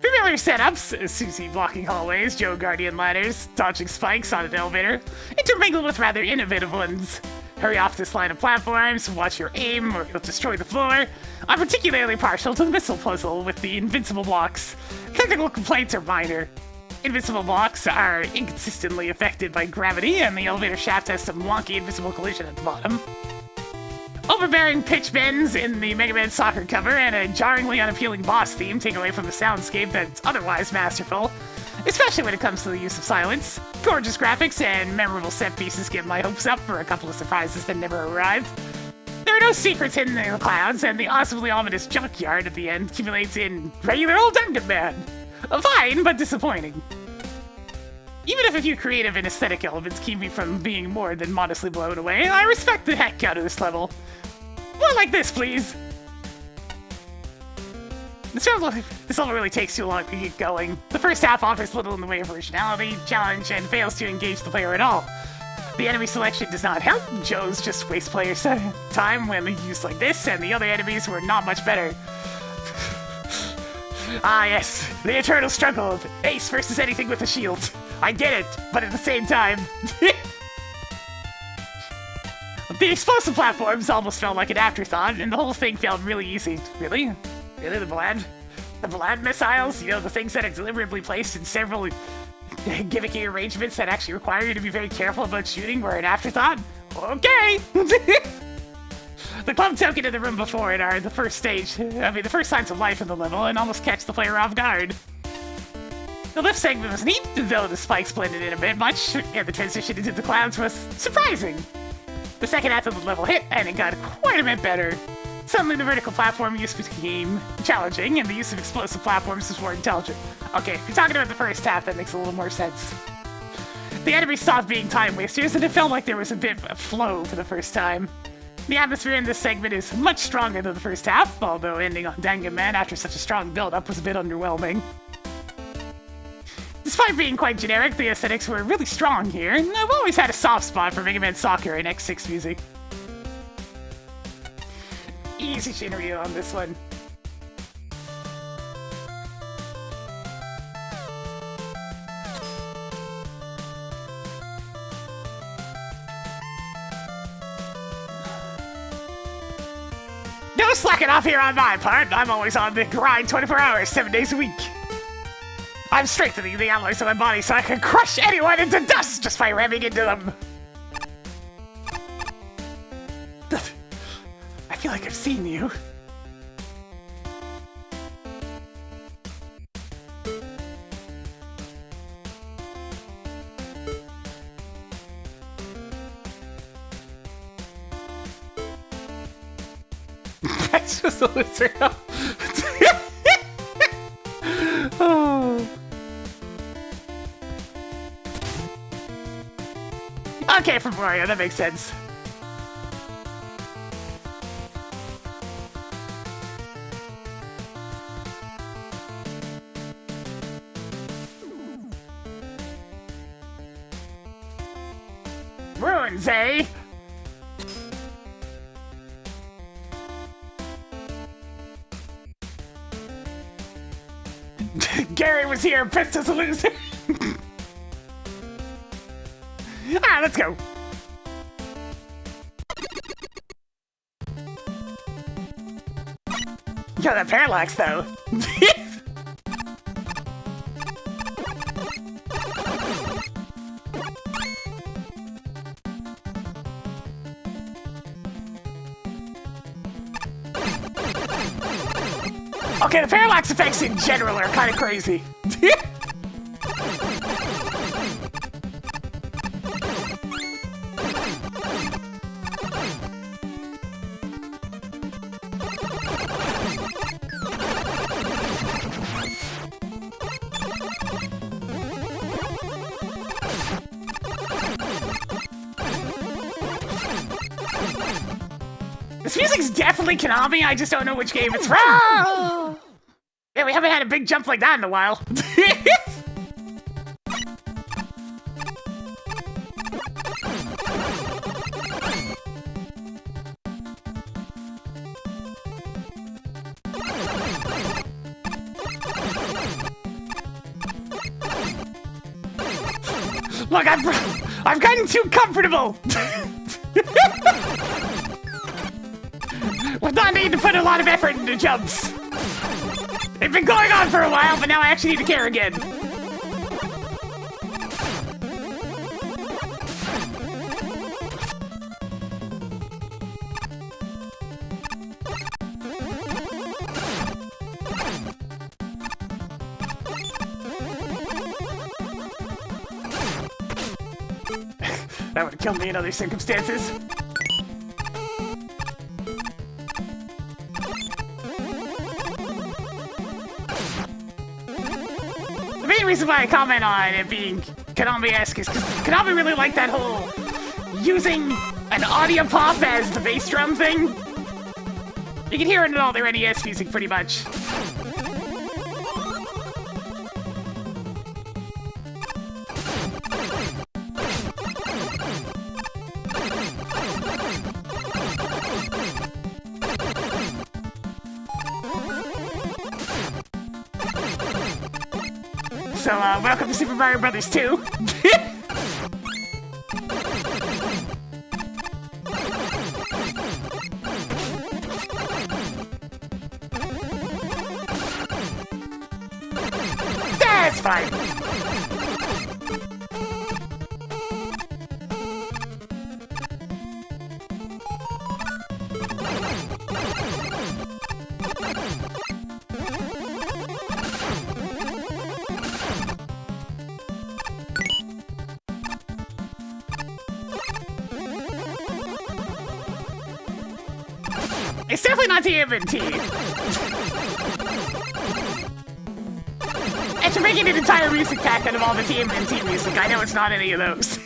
Familiar setups, Susie blocking hallways, Joe guardian ladders, dodging spikes on an elevator, intermingled with rather innovative ones. Hurry off this line of platforms, watch your aim, or you'll destroy the floor. I'm particularly partial to the missile puzzle with the invincible blocks. Technical complaints are minor. Invincible blocks are inconsistently affected by gravity, and the elevator shaft has some wonky invisible collision at the bottom. Overbearing pitch bends in the Mega Man Soccer cover and a jarringly unappealing boss theme take away from the soundscape that's otherwise masterful, especially when it comes to the use of silence. Gorgeous graphics and memorable set pieces get my hopes up for a couple of surprises that never arrived. There are no secrets hidden in the clouds, and the awesomely ominous junkyard at the end accumulates in regular old Dungeon Man. Fine, but disappointing. Even if a few creative and aesthetic elements keep me from being more than modestly blown away, I respect the heck out of this level. More like this, please! This level really takes too long to get going. The first half offers little in the way of originality, challenge, and fails to engage the player at all. The enemy selection does not help. Joe's just waste players' time when used like this, and the other enemies were not much better. Ah yes, the eternal struggle of Ace versus anything with a shield. I get it, but at the same time... The explosive platforms almost felt like an afterthought, and the whole thing felt really easy. Really? Really, the Vlad missiles? You know, the things that are deliberately placed in several gimmicky arrangements that actually require you to be very careful about shooting were an afterthought? Okay! The club token in the room before it are the first signs of life in the level, and almost catch the player off guard. The lift segment was neat, though the spikes blended in a bit much, and the transition into the clouds was surprising. The second half of the level hit, and it got quite a bit better. Suddenly the vertical platform use became challenging, and the use of explosive platforms was more intelligent. Okay, if you're talking about the first half, that makes a little more sense. The enemies stopped being time wasters, and it felt like there was a bit of flow for the first time. The atmosphere in this segment is much stronger than the first half, although ending on Dangan after such a strong build-up was a bit underwhelming. Despite being quite generic, the aesthetics were really strong here, and I've always had a soft spot for Mega Man Soccer and X6 music. Easy Shinryu on this one. No slacking off here on my part. I'm always on the grind 24 hours, 7 days a week. I'm strengthening the alloys of my body so I can crush anyone into dust just by ramming into them. I feel like I've seen you. That's just a loser. Oh. Okay, from Mario, that makes sense. Ruins, eh? Gary was here, pissed as a loser. Alright, let's go. Yo, that parallax, though. Okay, the parallax effects in general are kind of crazy. This music's definitely Konami, I just don't know which game it's from. Yeah, we haven't had a big jump like that in a while. Look, I've gotten too comfortable. With not needing to put a lot of effort into jumps. They've been going on for a while, but now I actually need to care again. That would have killed me in other circumstances. The main reason why I comment on it being Konami-esque is because Konami really liked that whole using an audio pop as the bass drum thing. You can hear it in all their NES music pretty much. So, welcome to Super Mario Brothers 2. That's fine. It's definitely not the TMNT. You're making an entire music pack out of all the TMNT music. I know it's not any of those.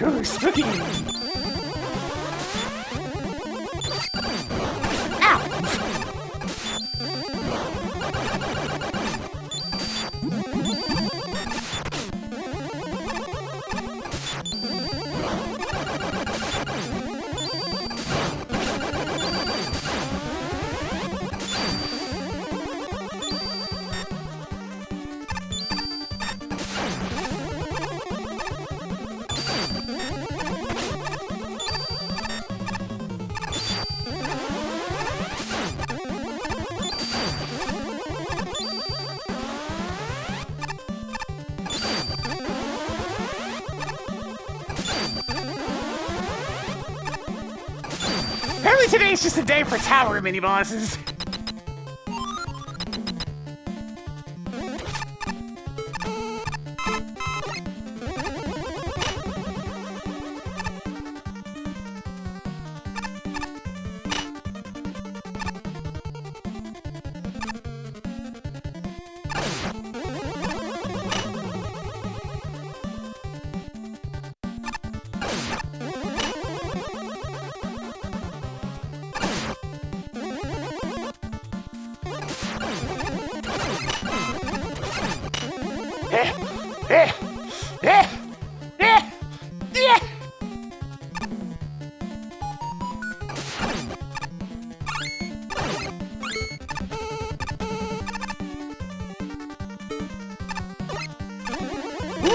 Ooh, spooky! Apparently today's just a day for tower mini-bosses.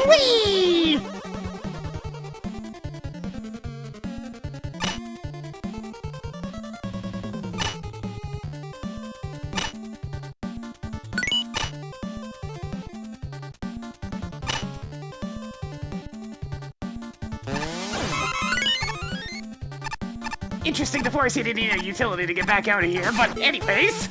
Whee! Interesting to force you to need a utility to get back out of here, but anyways.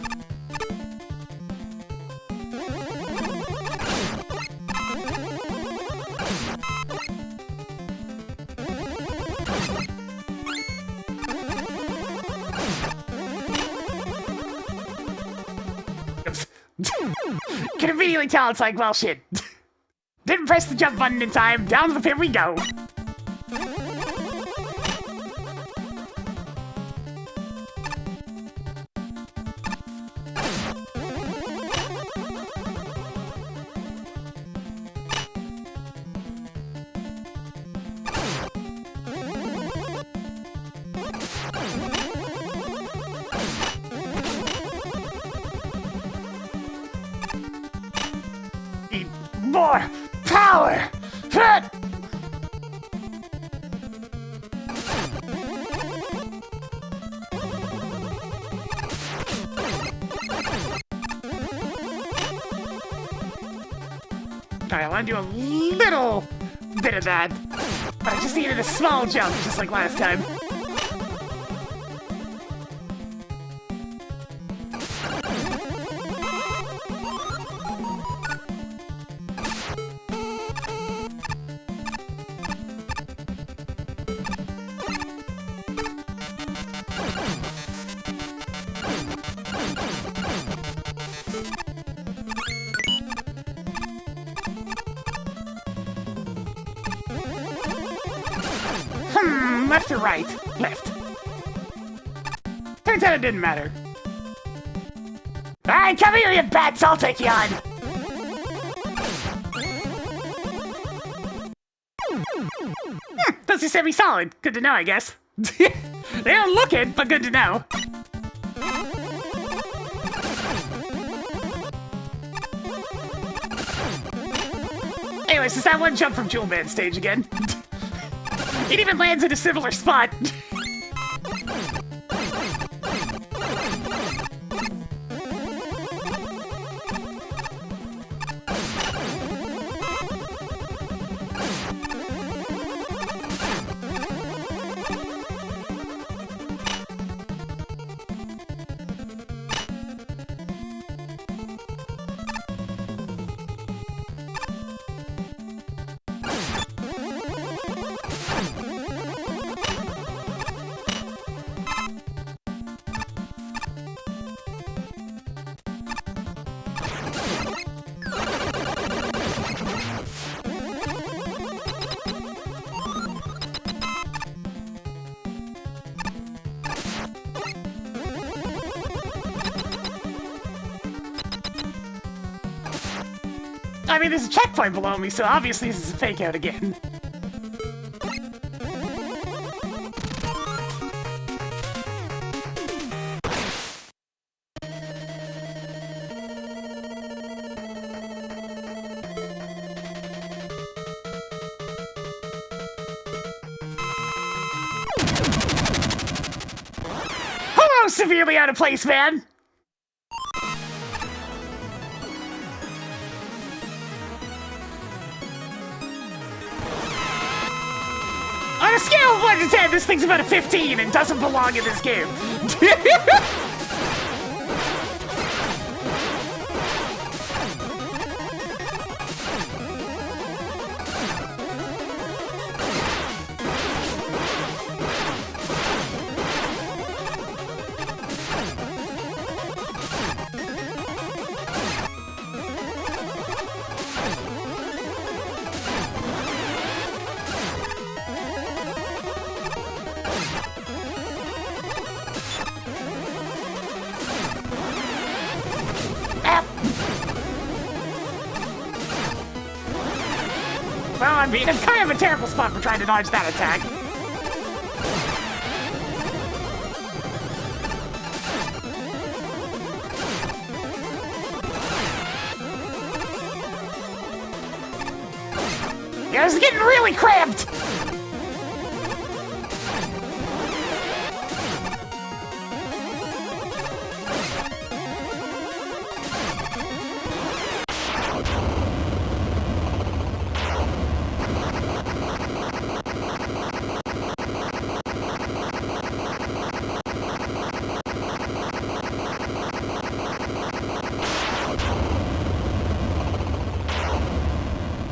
Can immediately tell it's like, well, shit. Didn't press the jump button in time. Down the pit we go. Need more power! Alright, I want to do a little bit of that. But I just needed a small jump, just like last time. Left or right? Left. Turns out it didn't matter. Alright, come here, you bats! I'll take you on! Those are semi-solid. Good to know, I guess. They don't look it, but good to know. Anyways, it's that one jump from Jewel Man stage again. It even lands in a similar spot. I mean, there's a checkpoint below me, so obviously this is a fake out again. Hello, severely out of place, man! On a scale of 1 to 10, this thing's about a 15 and doesn't belong in this game. Well, I mean, it's kind of a terrible spot for trying to dodge that attack. Yeah, this is getting really cramped!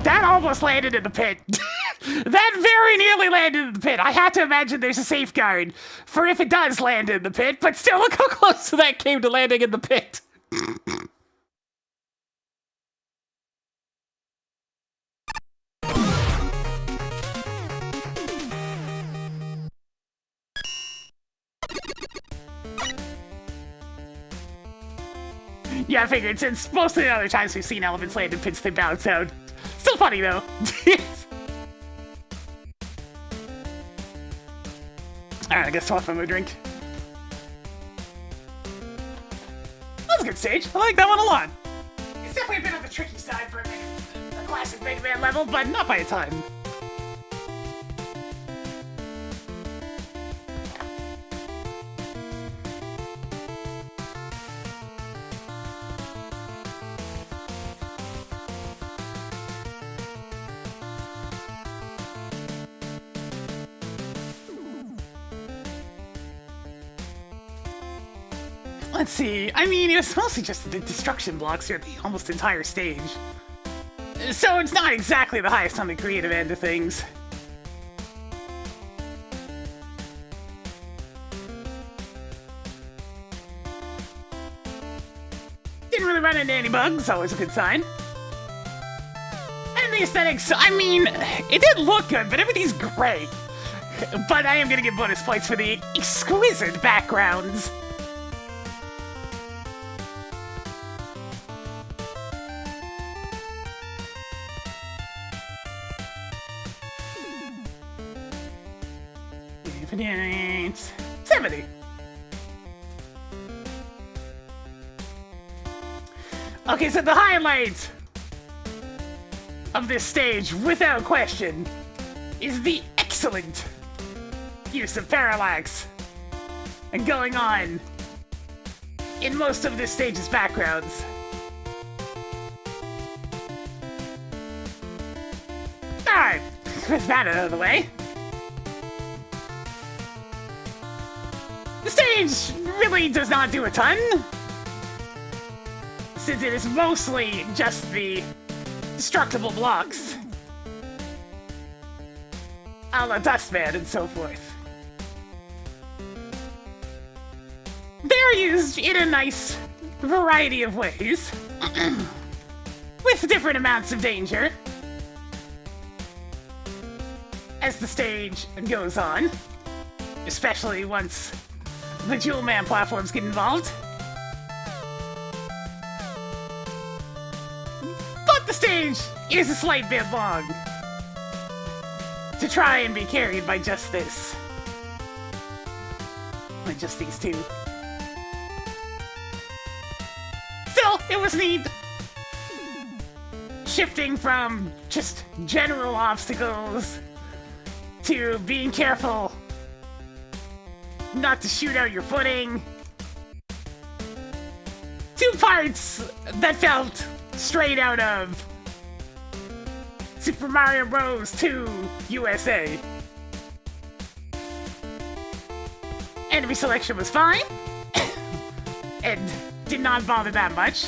That almost landed in the pit. That very nearly landed in the pit. I have to imagine there's a safeguard for if it does land in the pit, but still look how close that came to landing in the pit. Yeah, I figured since most of the other times we've seen elephants land in pits, they bounce out. Still funny though. Alright, I guess I'll have my drink. That was a good stage. I like that one a lot. It's definitely a bit on the tricky side for a classic Mega Man level, but not by a ton. Let's see, I mean, it was mostly just the destruction blocks here, the almost entire stage. So it's not exactly the highest on the creative end of things. Didn't really run into any bugs, always a good sign. And the aesthetics, I mean, it did look good, but everything's gray. But I am gonna give bonus points for the exquisite backgrounds. It's 70. Okay, so the highlight of this stage, without question, is the excellent use of parallax and going on in most of this stage's backgrounds. Alright, with that out of the way. The stage really does not do a ton, since it is mostly just the destructible blocks, a la Dustman and so forth. They're used in a nice variety of ways, with different amounts of danger, as the stage goes on, especially once the Jewel Man platforms get involved. But the This stage is a slight bit long to try and be carried by just this. Like just these two. Still, it was neat. Shifting from just general obstacles to being careful not to shoot out your footing. Two parts that felt straight out of Super Mario Bros. 2 USA. Enemy selection was fine, and did not bother that much.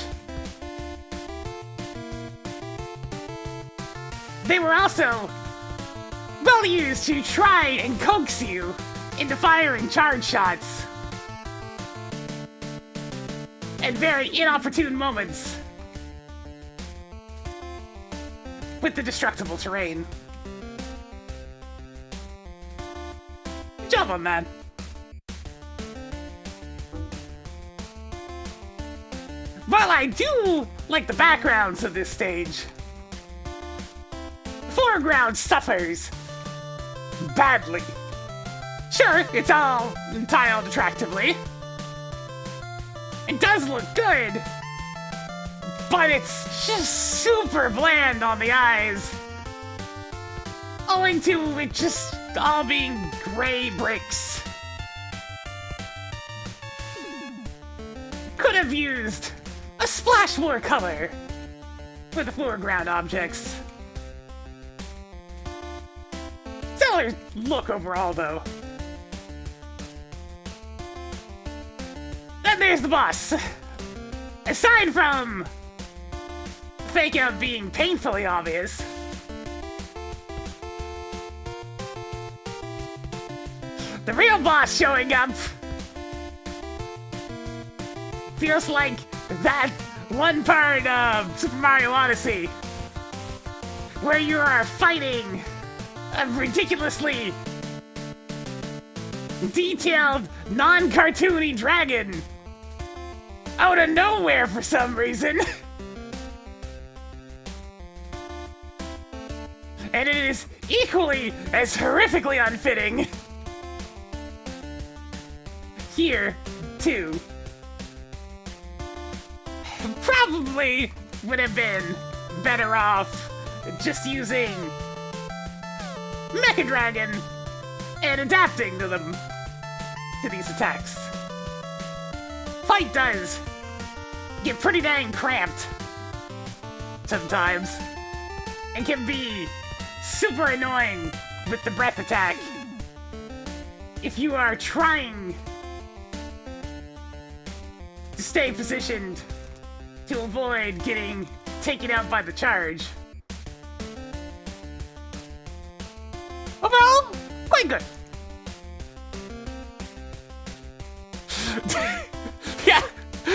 They were also well used to try and coax you into firing charge shots at very inopportune moments with the destructible terrain. Good job on that. While I do like the backgrounds of this stage, the foreground suffers badly. Sure, it's all tiled attractively. It does look good, but it's just super bland on the eyes, owing to it just all being gray bricks. Could have used a splash more color for the foreground objects. Stellar look overall, though. Then there's the boss. Aside from fake out being painfully obvious, the real boss showing up feels like that one part of Super Mario Odyssey where you are fighting a ridiculously detailed, non-cartoony dragon out of nowhere for some reason. And it is equally as horrifically unfitting here, too. Probably would have been better off just using Mecha Dragon and adapting to them, to these attacks. Fight does get pretty dang cramped sometimes, and can be super annoying with the breath attack if you are trying to stay positioned to avoid getting taken out by the charge. Overall, quite good. Yeah,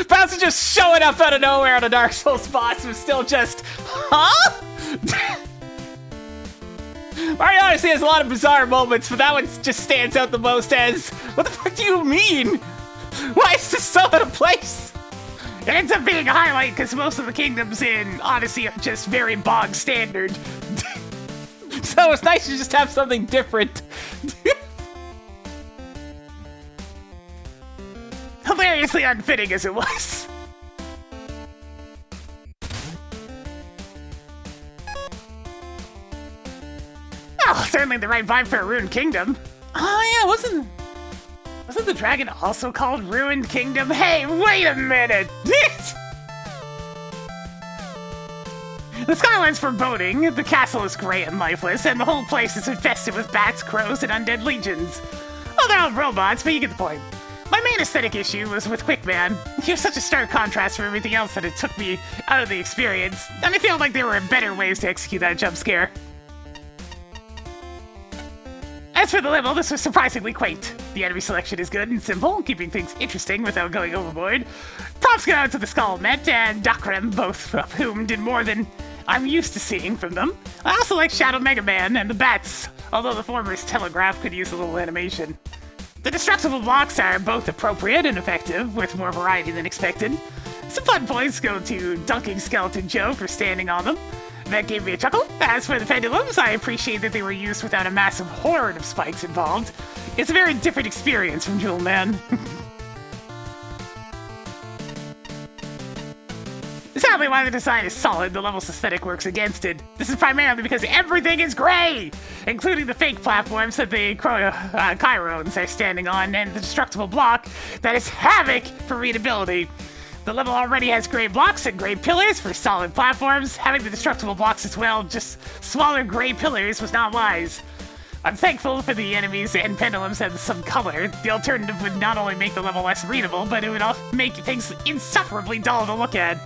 Bowser just showing up out of nowhere on a Dark Souls boss was still just, huh? Mario Odyssey has a lot of bizarre moments, but that one just stands out the most as, what the fuck do you mean? Why is this so out of place? It ends up being a highlight because most of the kingdoms in Odyssey are just very bog standard. So it's nice to just have something different. Hilariously unfitting as it was. Oh, certainly the right vibe for a ruined kingdom. Oh yeah, wasn't the dragon also called Ruined Kingdom? Hey, wait a minute! The skyline's foreboding, the castle is gray and lifeless, and the whole place is infested with bats, crows, and undead legions. Oh, they're all robots, but you get the point. My main aesthetic issue was with Quickman. He was such a stark contrast from everything else that it took me out of the experience, and I feel like there were better ways to execute that jump scare. As for the level, this was surprisingly quaint. The enemy selection is good and simple, keeping things interesting without going overboard. Props go out to the Skull Met and Dakram, both of whom did more than I'm used to seeing from them. I also like Shadow Mega Man and the bats, although the former's telegraph could use a little animation. The destructible blocks are both appropriate and effective, with more variety than expected. Some fun points go to Dunking Skeleton Joe for standing on them. That gave me a chuckle. As for the pendulums, I appreciate that they were used without a massive horde of spikes involved. It's a very different experience from Jewel Man. Sadly, while the design is solid, the level's aesthetic works against it. This is primarily because everything is gray, including the fake platforms that the Chirons are standing on and the destructible block that is havoc for readability. The level already has gray blocks and gray pillars for solid platforms. Having the destructible blocks as well, just smaller gray pillars, was not wise. I'm thankful for the enemies and pendulums have some color. The alternative would not only make the level less readable, but it would also make things insufferably dull to look at.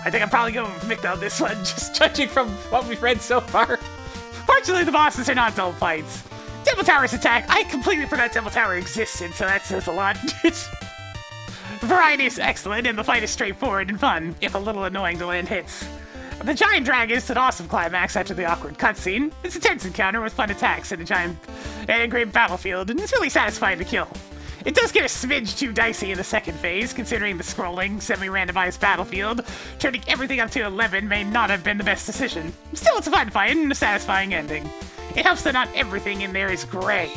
I think I'm probably going with Mick on this one, just judging from what we've read so far. Fortunately, the bosses are not dull fights. Devil Tower's attack, I completely forgot Devil Tower existed, so that says a lot. Variety is excellent, and the fight is straightforward and fun, if a little annoying to land hits. The giant dragon is an awesome climax after the awkward cutscene. It's a tense encounter with fun attacks and a great battlefield, and it's really satisfying to kill. It does get a smidge too dicey in the second phase, considering the scrolling, semi-randomized battlefield. Turning everything up to 11 may not have been the best decision. Still, it's a fun fight and a satisfying ending. It helps that not everything in there is gray.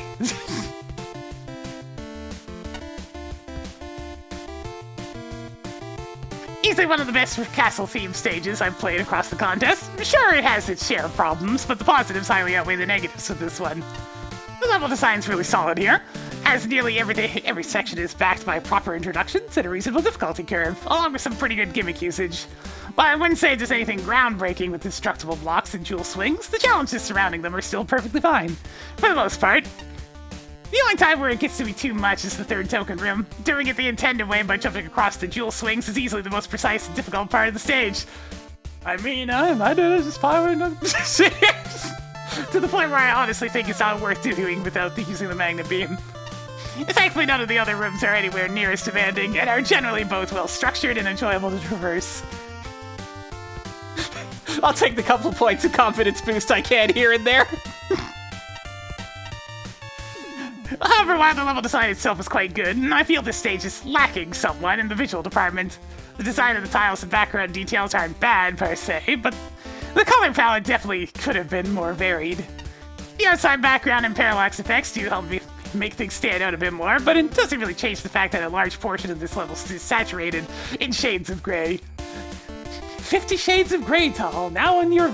Easily one of the best castle-themed stages I've played across the contest. Sure, it has its share of problems, but the positives highly outweigh the negatives with this one. The level design's really solid here, as nearly every section is backed by proper introductions and a reasonable difficulty curve, along with some pretty good gimmick usage. While I wouldn't say there's anything groundbreaking with destructible blocks and jewel swings, the challenges surrounding them are still perfectly fine, for the most part. The only time where it gets to be too much is the third token room. Doing it the intended way by jumping across the jewel swings is easily the most precise and difficult part of the stage. I mean, I did it just fine. To the point where I honestly think it's not worth doing without using the magnet beam. Thankfully, none of the other rooms are anywhere near as demanding, and are generally both well structured and enjoyable to traverse. I'll take the couple points of confidence boost I can here and there. However, while the level design itself is quite good, I feel this stage is lacking somewhat in the visual department. The design of the tiles and background details aren't bad per se, but the color palette definitely could have been more varied. The outside background and parallax effects do help me make things stand out a bit more, but it doesn't really change the fact that a large portion of this level is saturated in shades of gray. 50 Shades of Grey, Tall, now on your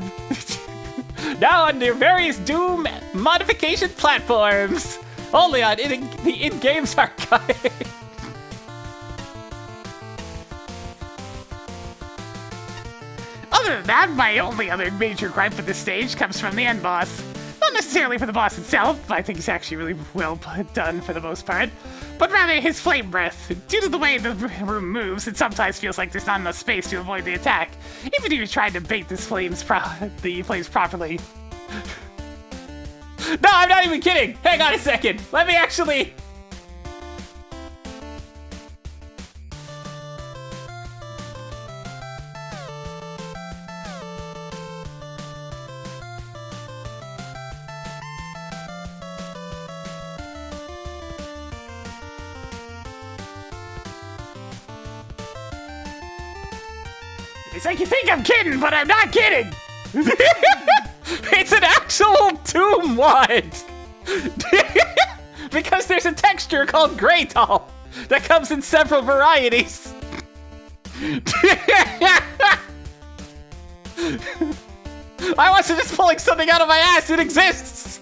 various Doom modification platforms. Only on the in-games archive. Other than that, my only other major gripe with this stage comes from the end boss. Not necessarily for the boss itself, I think it's actually really well done for the most part, but rather his flame breath. Due to the way the room moves, it sometimes feels like there's not enough space to avoid the attack, even if you tried to bait the flames properly. No, I'm not even kidding. Hang on a second. Let me actually... It's like you think I'm kidding, but I'm not kidding! It's an actual Doom wand! Because there's a texture called Grey Tall that comes in several varieties. I wasn't just pulling something out of my ass, it exists!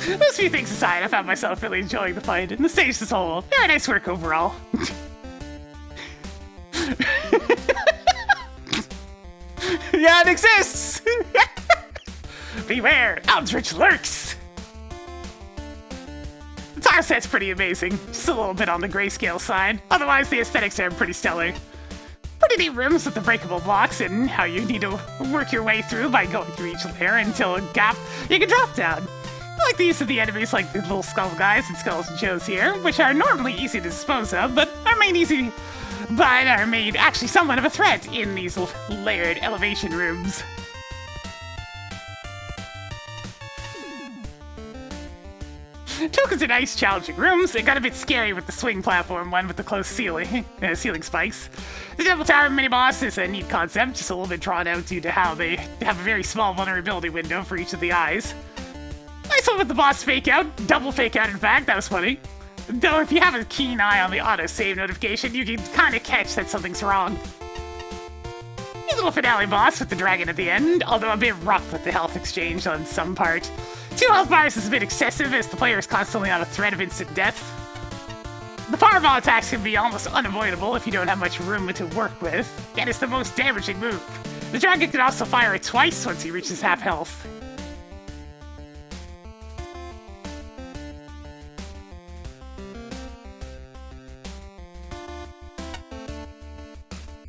Those few things aside, I found myself really enjoying the fight and the stage as a whole. Very nice work overall. Yeah, it exists! Beware, Eldritch lurks! The tile set's pretty amazing, just a little bit on the grayscale side. Otherwise, the aesthetics are pretty stellar. For neat rooms with the breakable blocks and how you need to work your way through by going through each layer until a gap you can drop down. I like the use of the enemies like the little skull guys and skeleton shows here, which are normally easy to dispose of, but are made actually somewhat of a threat in these layered elevation rooms. Tokens are nice, challenging rooms. It got a bit scary with the swing platform one with the closed ceiling spikes. The Devil Tower mini-boss is a neat concept, just a little bit drawn out due to how they have a very small vulnerability window for each of the eyes. Nice one with the boss fake out, double fake out in fact, that was funny. Though if you have a keen eye on the auto-save notification, you can kind of catch that something's wrong. A little finale boss with the dragon at the end, although a bit rough with the health exchange on some part. 2 health bars is a bit excessive as the player is constantly on a threat of instant death. The fireball attacks can be almost unavoidable if you don't have much room to work with, and it's the most damaging move. The dragon can also fire it twice once he reaches half health.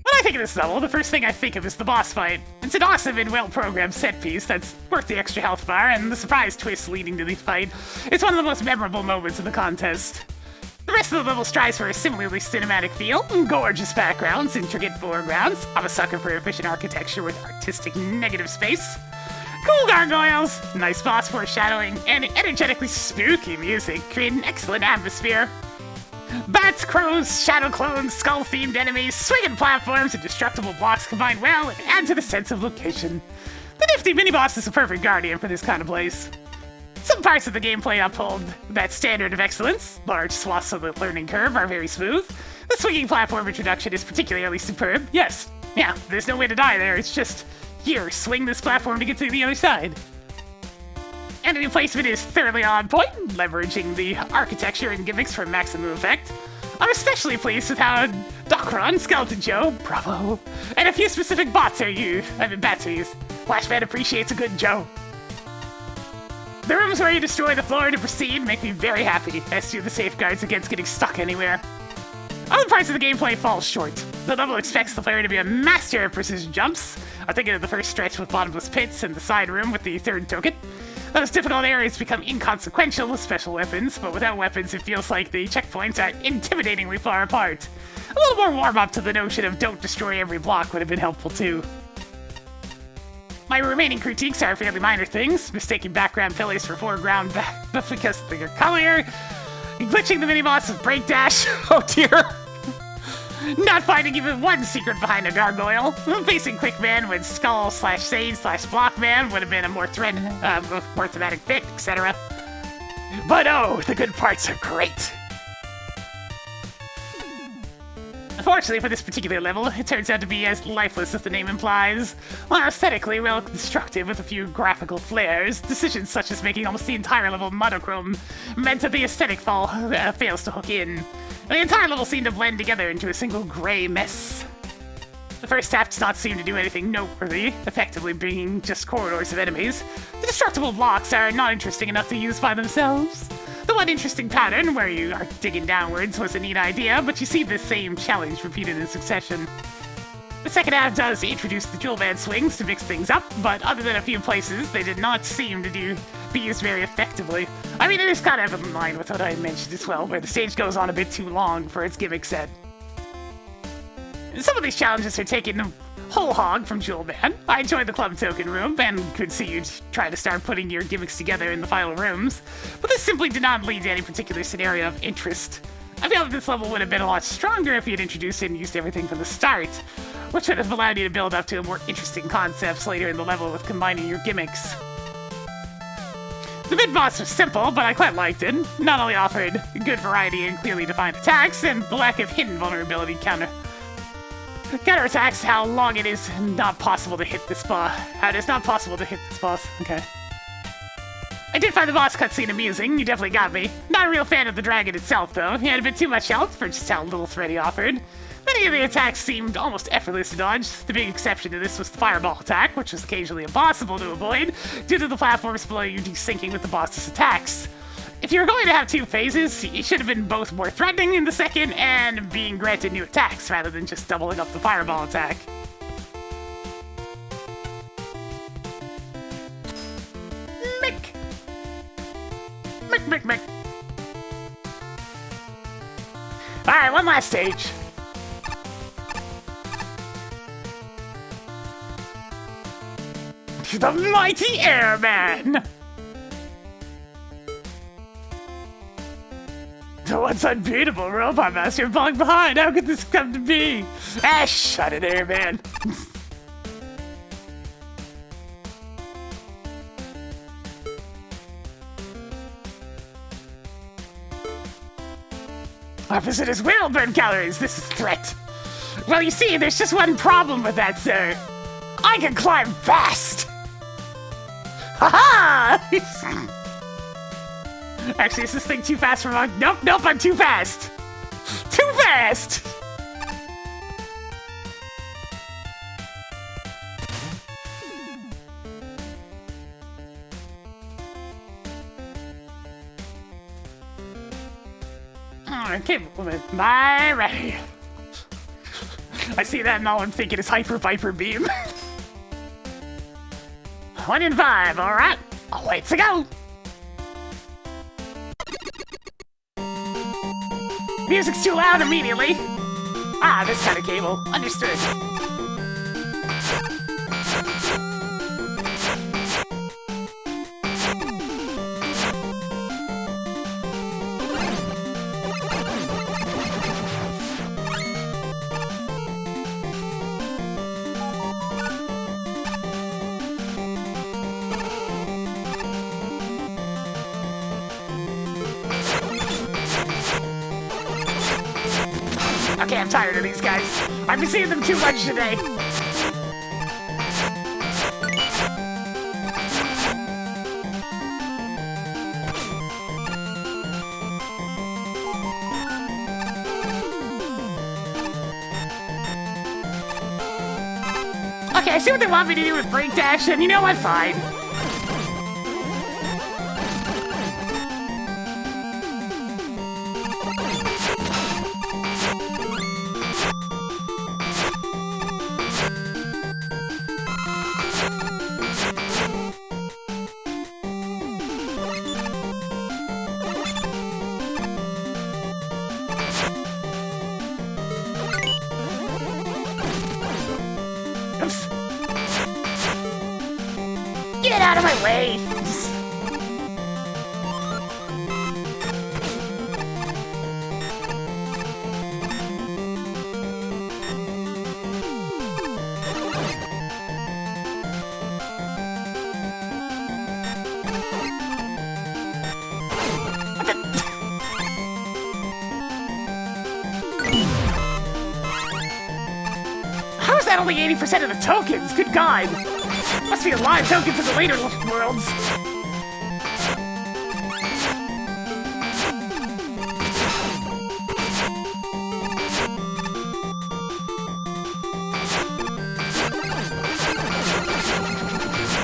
When I think of this level, the first thing I think of is the boss fight. It's an awesome and well-programmed set piece that's worth the extra health bar, and the surprise twist leading to the fight is one of the most memorable moments of the contest. The rest of the level strives for a similarly cinematic feel, gorgeous backgrounds, intricate foregrounds. I'm a sucker for efficient architecture with artistic negative space. Cool gargoyles, nice boss foreshadowing, and energetically spooky music create an excellent atmosphere. Bats, crows, shadow clones, skull-themed enemies, swinging platforms, and destructible blocks combine well and add to the sense of location. The nifty mini-boss is a perfect guardian for this kind of place. Some parts of the gameplay uphold that standard of excellence. Large swaths of the learning curve are very smooth. The swinging platform introduction is particularly superb. Yes, yeah, there's no way to die there. It's just, here, swing this platform to get to the other side. Enemy placement is thoroughly on point, leveraging the architecture and gimmicks for maximum effect. I'm especially pleased with how Docron, Skeleton Joe, bravo, and a few specific bats are used. Flashman appreciates a good Joe. The rooms where you destroy the floor to proceed make me very happy, as do the safeguards against getting stuck anywhere. Other parts of the gameplay fall short. The level expects the player to be a master of precision jumps. I'm thinking of the first stretch with bottomless pits and the side room with the third token. Those difficult areas become inconsequential with special weapons, but without weapons it feels like the checkpoints are intimidatingly far apart. A little more warm-up to the notion of don't destroy every block would have been helpful too. My remaining critiques are fairly minor things, mistaking background pillars for foreground because of their color, glitching the mini-boss with break dash, oh dear, not finding even one secret behind a gargoyle, facing Quickman when Skull/Sage/Blockman would have been a more thematic fit, etc. But oh, the good parts are great! Unfortunately for this particular level, it turns out to be as lifeless as the name implies. While aesthetically well constructed with a few graphical flares, decisions such as making almost the entire level monochrome meant that the aesthetic fails to hook in. The entire level seemed to blend together into a single gray mess. The first half does not seem to do anything noteworthy, effectively being just corridors of enemies. The destructible blocks are not interesting enough to use by themselves. The one interesting pattern, where you are digging downwards, was a neat idea, but you see the same challenge repeated in succession. The second half does introduce the jewel band swings to mix things up, but other than a few places, they did not seem to be used very effectively. I mean, it is kind of in line with what I mentioned as well, where the stage goes on a bit too long for its gimmick set. Some of these challenges are taken whole hog from Jewel Band. I enjoyed the club token room and could see you try to start putting your gimmicks together in the final rooms, but this simply did not lead to any particular scenario of interest. I feel that this level would have been a lot stronger if you had introduced and used everything from the start, which would have allowed you to build up to more interesting concepts later in the level with combining your gimmicks. The mid-boss was simple, but I quite liked it. Not only offered good variety and clearly defined attacks, and the lack of hidden vulnerability counterattacks how long it is not possible to hit this boss. Okay. I did find the boss cutscene amusing, you definitely got me. Not a real fan of the dragon itself, though. He had a bit too much health for just how little threat he offered. Many of the attacks seemed almost effortless to dodge. The big exception to this was the fireball attack, which was occasionally impossible to avoid due to the platforms below you desyncing with the boss's attacks. if you're going to have two phases, you should have been both more threatening in the second and being granted new attacks rather than just doubling up the fireball attack. Mick! Mick, Mick, Mick. Alright, one last stage. The Mighty Airman! The once unbeatable Robot Master falling behind! How could this come to be? Ah, shut it, Airman! Opposite will burn calories. This is a threat. Well, you see, there's just one problem with that, sir. I can climb fast! Ha-ha! Actually, is this thing too fast for my... Nope, nope, I'm too fast! Too fast! Capable with my ready. I see that and all I'm thinking is Hyper Viper Beam. 1 in 5, alright. I'll wait to go. Music's too loud immediately. Ah, this kind of cable. Understood. Okay, I'm tired of these guys. I've been seeing them too much today. Okay, I see what they want me to do with Break Dash, and you know what? Fine. Oops. Get out of my way! What the? How is that only 80% of the tokens? Good God! Must be a lot of tokens in the later worlds.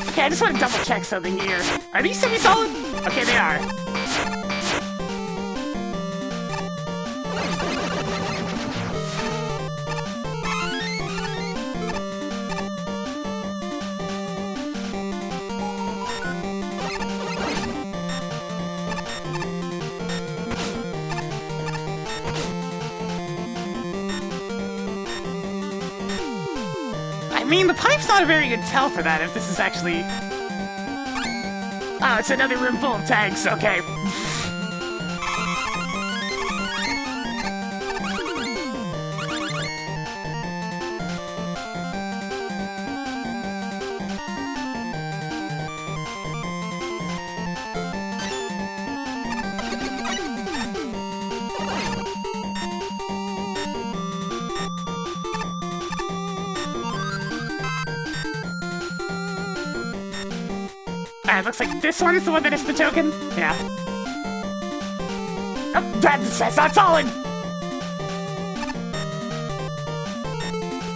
Okay, I just want to double check something here. Are these semi-solid? Okay, they are. I mean, the pipe's not a very good tell for that, if this is actually... Oh, it's another room full of tanks, okay. Alright, looks like this one is the one that is the token. Yeah. Oh, that's not solid!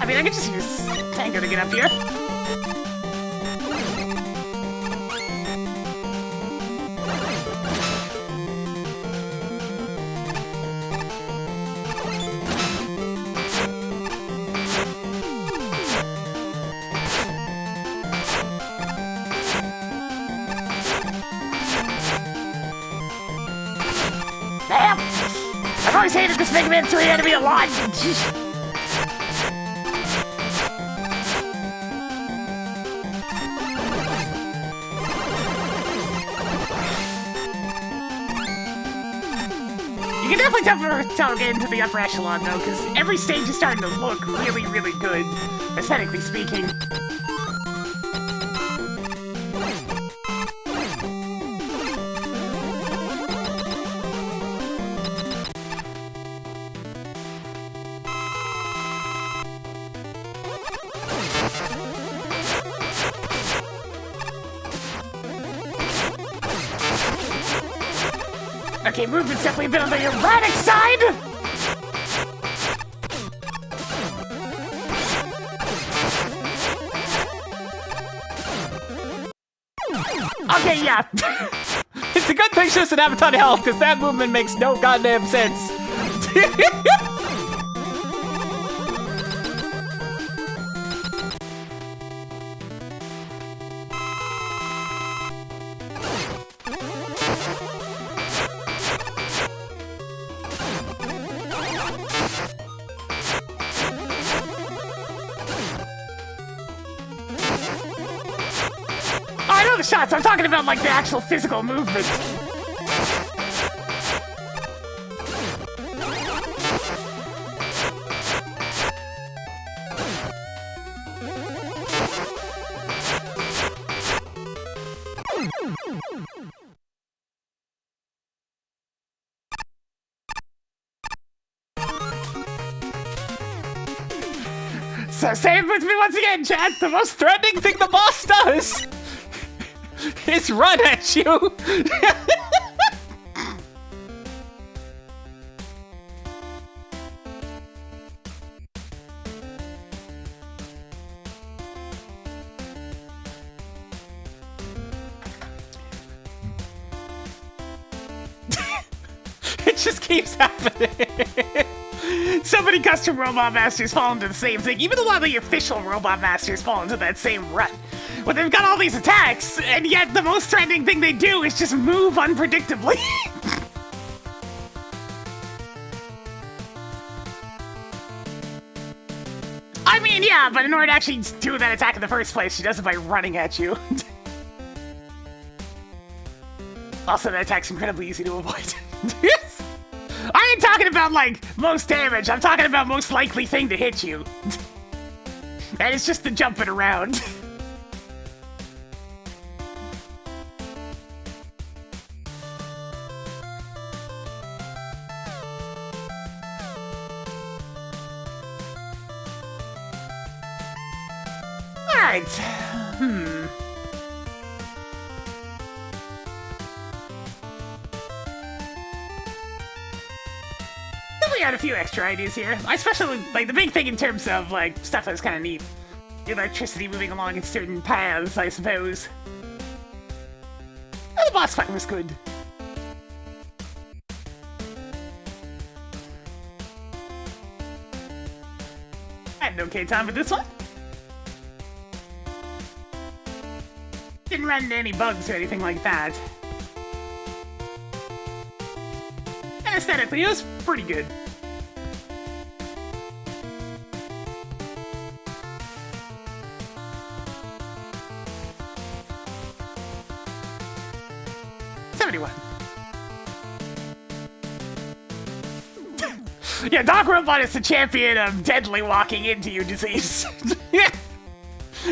I mean, I could just use Tango to get up here. always hated this Mega Man 3 enemy a lot. You can definitely tell getting to the upper echelon though, because every stage is starting to look really, really good, aesthetically speaking. Okay, movement's definitely a bit on the erratic side! Okay, yeah. It's a good thing she doesn't have a ton of health, because that movement makes no goddamn sense. I know the shots, I'm talking about like the actual physical movement. So say it with me once again, chat. The most threatening thing the boss does is run at you. It just keeps happening. So many custom Robot Masters fall into the same thing. Even a lot of the official Robot Masters fall into that same rut. Well, they've got all these attacks, and yet the most threatening thing they do is just move unpredictably. I mean, yeah, but in order to actually do that attack in the first place, she does it by running at you. Also, that attack's incredibly easy to avoid. I ain't talking about, like, most damage. I'm talking about most likely thing to hit you. And it's just the jumping around. Alright. Definitely got a few extra ideas here. I especially, like, the big thing in terms of, like, stuff that's kind of neat. The electricity moving along in certain paths, I suppose. And the boss fight was good. I had an okay time with this one. Didn't run into any bugs or anything like that. And aesthetically, it was pretty good. Yeah, Doc Robot is the champion of deadly walking into you disease.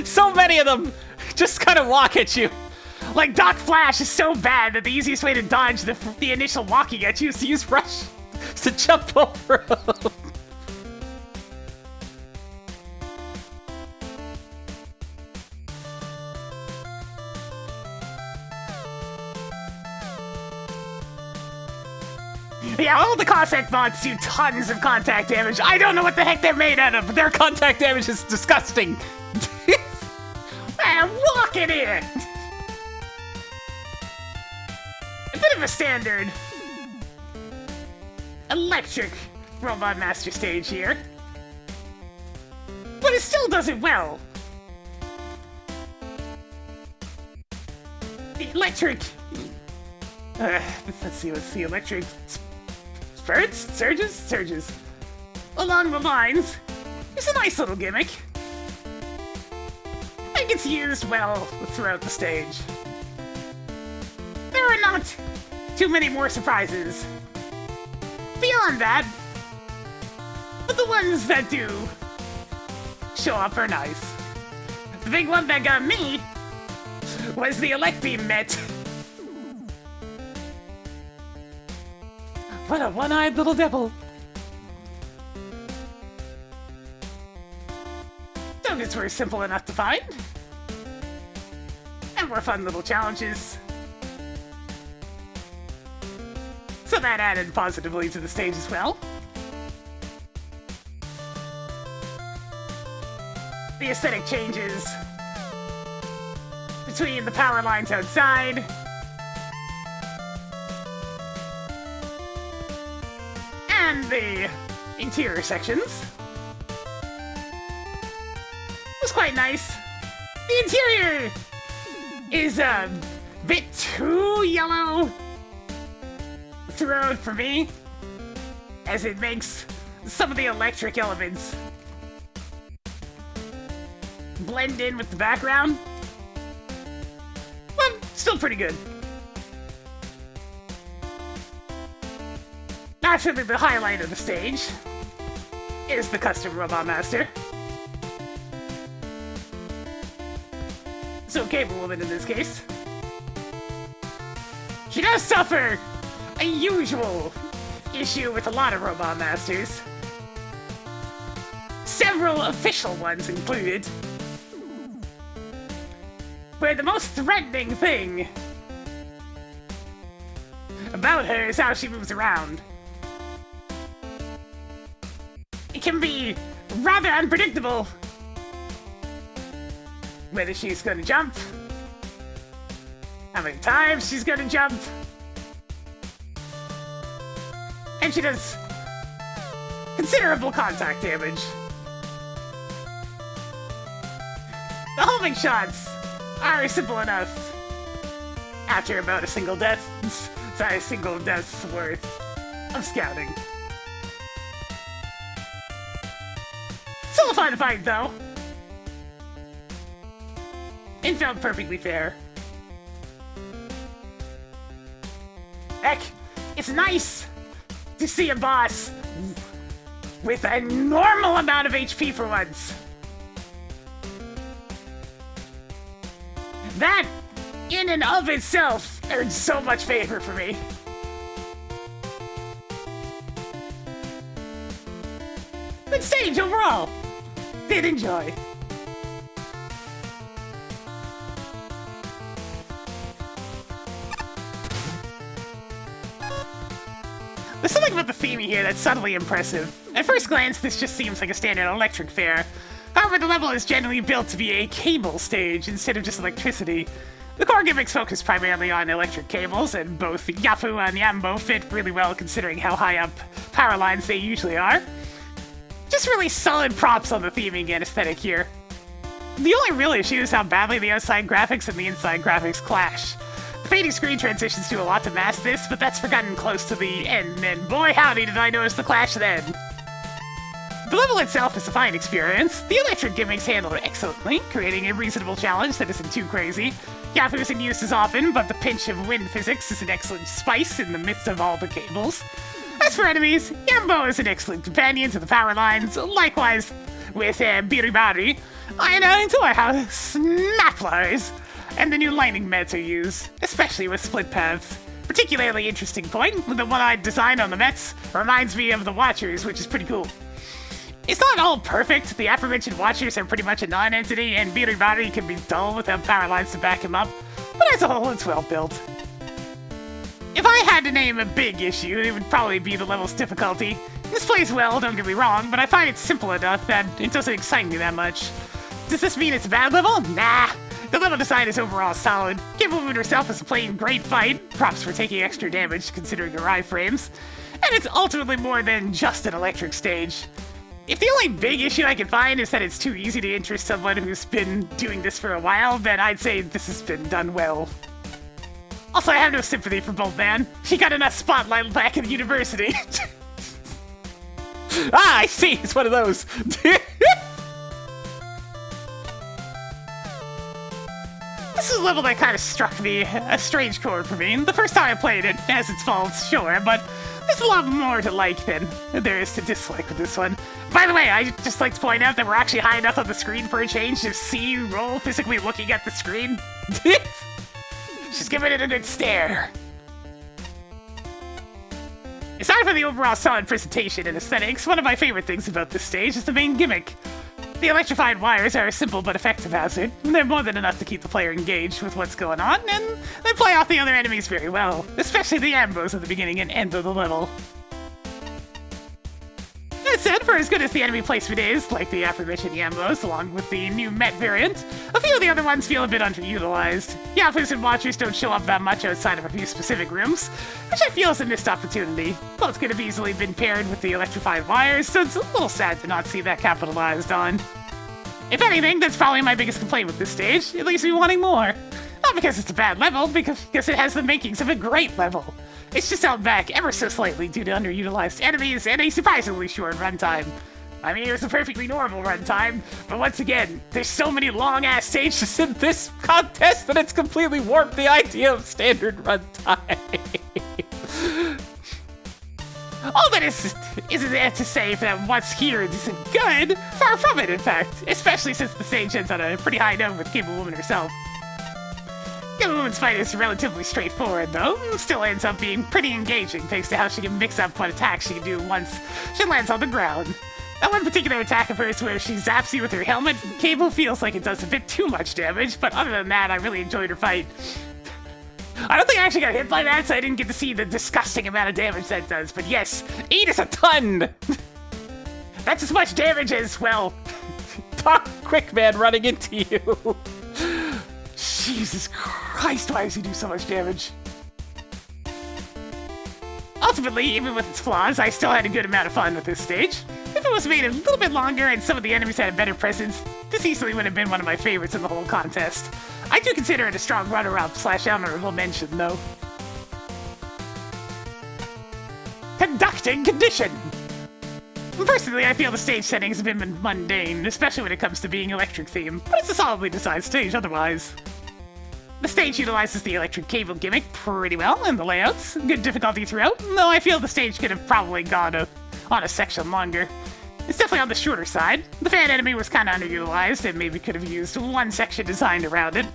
So many of them just kind of walk at you. Like, Doc Flash is so bad that the easiest way to dodge the initial walking at you is to use Rush. To jump over them. Yeah, all the contact bots do tons of contact damage. I don't know what the heck they're made out of, but their contact damage is disgusting. Man, walk it in! A bit of a standard electric Robot Master stage here. But it still does it well. The electric... let's see, electric Spurts, surges. Along the lines, it's a nice little gimmick. It gets used well throughout the stage. There are not too many more surprises beyond that, but the ones that do show up are nice. The big one that got me was the Elect Beam Met. What a one-eyed little devil. Tokens were simple enough to find, and were fun little challenges. So that added positively to the stage as well. The aesthetic changes between the power lines outside and the interior sections was quite nice. The interior is a bit too yellow throughout for me, as it makes some of the electric elements blend in with the background, but still pretty good. Naturally, the highlight of the stage is the custom Robot Master. So Cable Woman in this case. She does suffer a usual issue with a lot of Robot Masters. Several official ones included. Where the most threatening thing about her is how she moves around. It can be rather unpredictable whether she's gonna jump, how many times she's gonna jump, and she does considerable contact damage. The homing shots are simple enough after about a single death's worth of scouting. Still a fun fight though. It felt perfectly fair. Heck, it's nice to see a boss with a normal amount of HP for once. That, in and of itself, earned so much favor for me. Good stage overall. Did enjoy. There's something about the theming here that's subtly impressive. At first glance, this just seems like a standard electric fair. However, the level is generally built to be a cable stage instead of just electricity. The core gimmicks focus primarily on electric cables, and both Yafu and Yambo fit really well considering how high up power lines they usually are. Just really solid props on the theming and aesthetic here. The only real issue is how badly the outside graphics and the inside graphics clash. The fading screen transitions do a lot to mask this, but that's gotten close to the end, and boy howdy did I notice the clash then. The level itself is a fine experience. The electric gimmicks handle it excellently, creating a reasonable challenge that isn't too crazy. Yafu isn't used as often, but the pinch of wind physics is an excellent spice in the midst of all the cables. As for enemies, Yambo is an excellent companion to the power lines, likewise with Biribari. I enjoy how snaplars and the new lightning mets are used, especially with split paths. Particularly interesting point, the one-eyed design on the mets reminds me of the Watchers, which is pretty cool. It's not all perfect. The aforementioned Watchers are pretty much a non-entity, and Biribari can be dull without power lines to back him up, but as a whole, it's well built. If I had to name a big issue, it would probably be the level's difficulty. This plays well, don't get me wrong, but I find it simple enough that it doesn't excite me that much. Does this mean it's a bad level? Nah. The level design is overall solid. Cable Woman herself is playing great fight, props for taking extra damage considering her iframes, and it's ultimately more than just an electric stage. If the only big issue I can find is that it's too easy to interest someone who's been doing this for a while, then I'd say this has been done well. Also, I have no sympathy for Boltman. He got enough spotlight back in university. Ah, I see. It's one of those. This is a level that kind of struck me a strange chord for me. The first time I played it has its faults, sure, but there's a lot more to like than there is to dislike with this one. By the way, I'd just like to point out that we're actually high enough on the screen for a change to see you roll physically looking at the screen. She's giving it a good stare. Aside from the overall solid presentation and aesthetics, one of my favorite things about this stage is the main gimmick. The electrified wires are a simple but effective hazard. They're more than enough to keep the player engaged with what's going on, and they play off the other enemies very well, especially the ambos at the beginning and end of the level. That said, for as good as the enemy placement is, like the aforementioned Yambos, along with the new Met variant, a few of the other ones feel a bit underutilized. Yapus and Watchers don't show up that much outside of a few specific rooms, which I feel is a missed opportunity. Both could have easily been paired with the electrified wires, so it's a little sad to not see that capitalized on. If anything, that's probably my biggest complaint with this stage. It leaves me wanting more. Not because it's a bad level, because it has the makings of a great level. It's just held back ever so slightly due to underutilized enemies and a surprisingly short runtime. I mean, it was a perfectly normal runtime, but once again, there's so many long-ass stages in this contest that it's completely warped the idea of standard runtime. All that isn't there to say that what's here isn't good. Far from it, in fact, especially since the stage ends on a pretty high note with Cable Woman herself. Cable Woman's fight is relatively straightforward, though. Still ends up being pretty engaging thanks to how she can mix up what attacks she can do once she lands on the ground. That one particular attack of hers where she zaps you with her helmet, Cable feels like it does a bit too much damage, but other than that, I really enjoyed her fight. I don't think I actually got hit by that, so I didn't get to see the disgusting amount of damage that does, but yes, 8 is a ton! That's as much damage as, well, Doc Quickman running into you. Jesus Christ, why does he do so much damage? Ultimately, even with its flaws, I still had a good amount of fun with this stage. If it was made a little bit longer and some of the enemies had a better presence, this easily would have been one of my favorites in the whole contest. I do consider it a strong runner-up / honorable mention, though. Conducting condition! Personally, I feel the stage settings have been mundane, especially when it comes to being electric themed, but it's a solidly designed stage otherwise. The stage utilizes the electric cable gimmick pretty well, and the layouts, good difficulty throughout, though I feel the stage could have probably gone on a section longer. It's definitely on the shorter side. The fan enemy was kind of underutilized, and maybe could have used one section designed around it.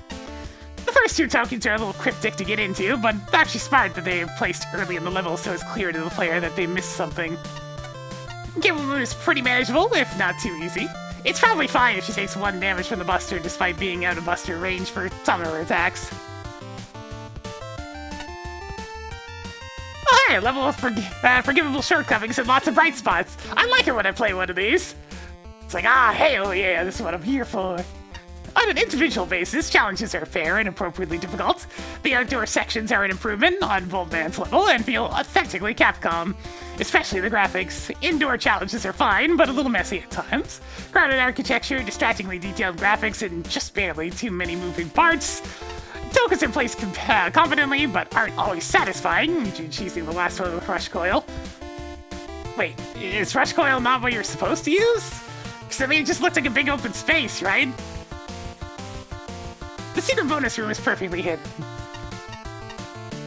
The first 2 tokens are a little cryptic to get into, but actually smart that they are placed early in the level so it's clear to the player that they missed something. Cable Moon is pretty manageable, if not too easy. It's probably fine if she takes 1 damage from the Buster despite being out of Buster range for some of her attacks. Oh hey, level of forgivable shortcomings and lots of bright spots. I like it when I play one of these. It's like, hey, oh yeah, this is what I'm here for. On an individual basis, challenges are fair and appropriately difficult. The outdoor sections are an improvement on Voltman's level and feel authentically Capcom, especially the graphics. Indoor challenges are fine, but a little messy at times. Crowded architecture, distractingly detailed graphics, and just barely too many moving parts. Tokens in place competently, but aren't always satisfying, usually choosing the last one with Rush Coil. Wait, is Rush Coil not what you're supposed to use? Because I mean, it just looked like a big open space, right? The secret bonus room is perfectly hidden.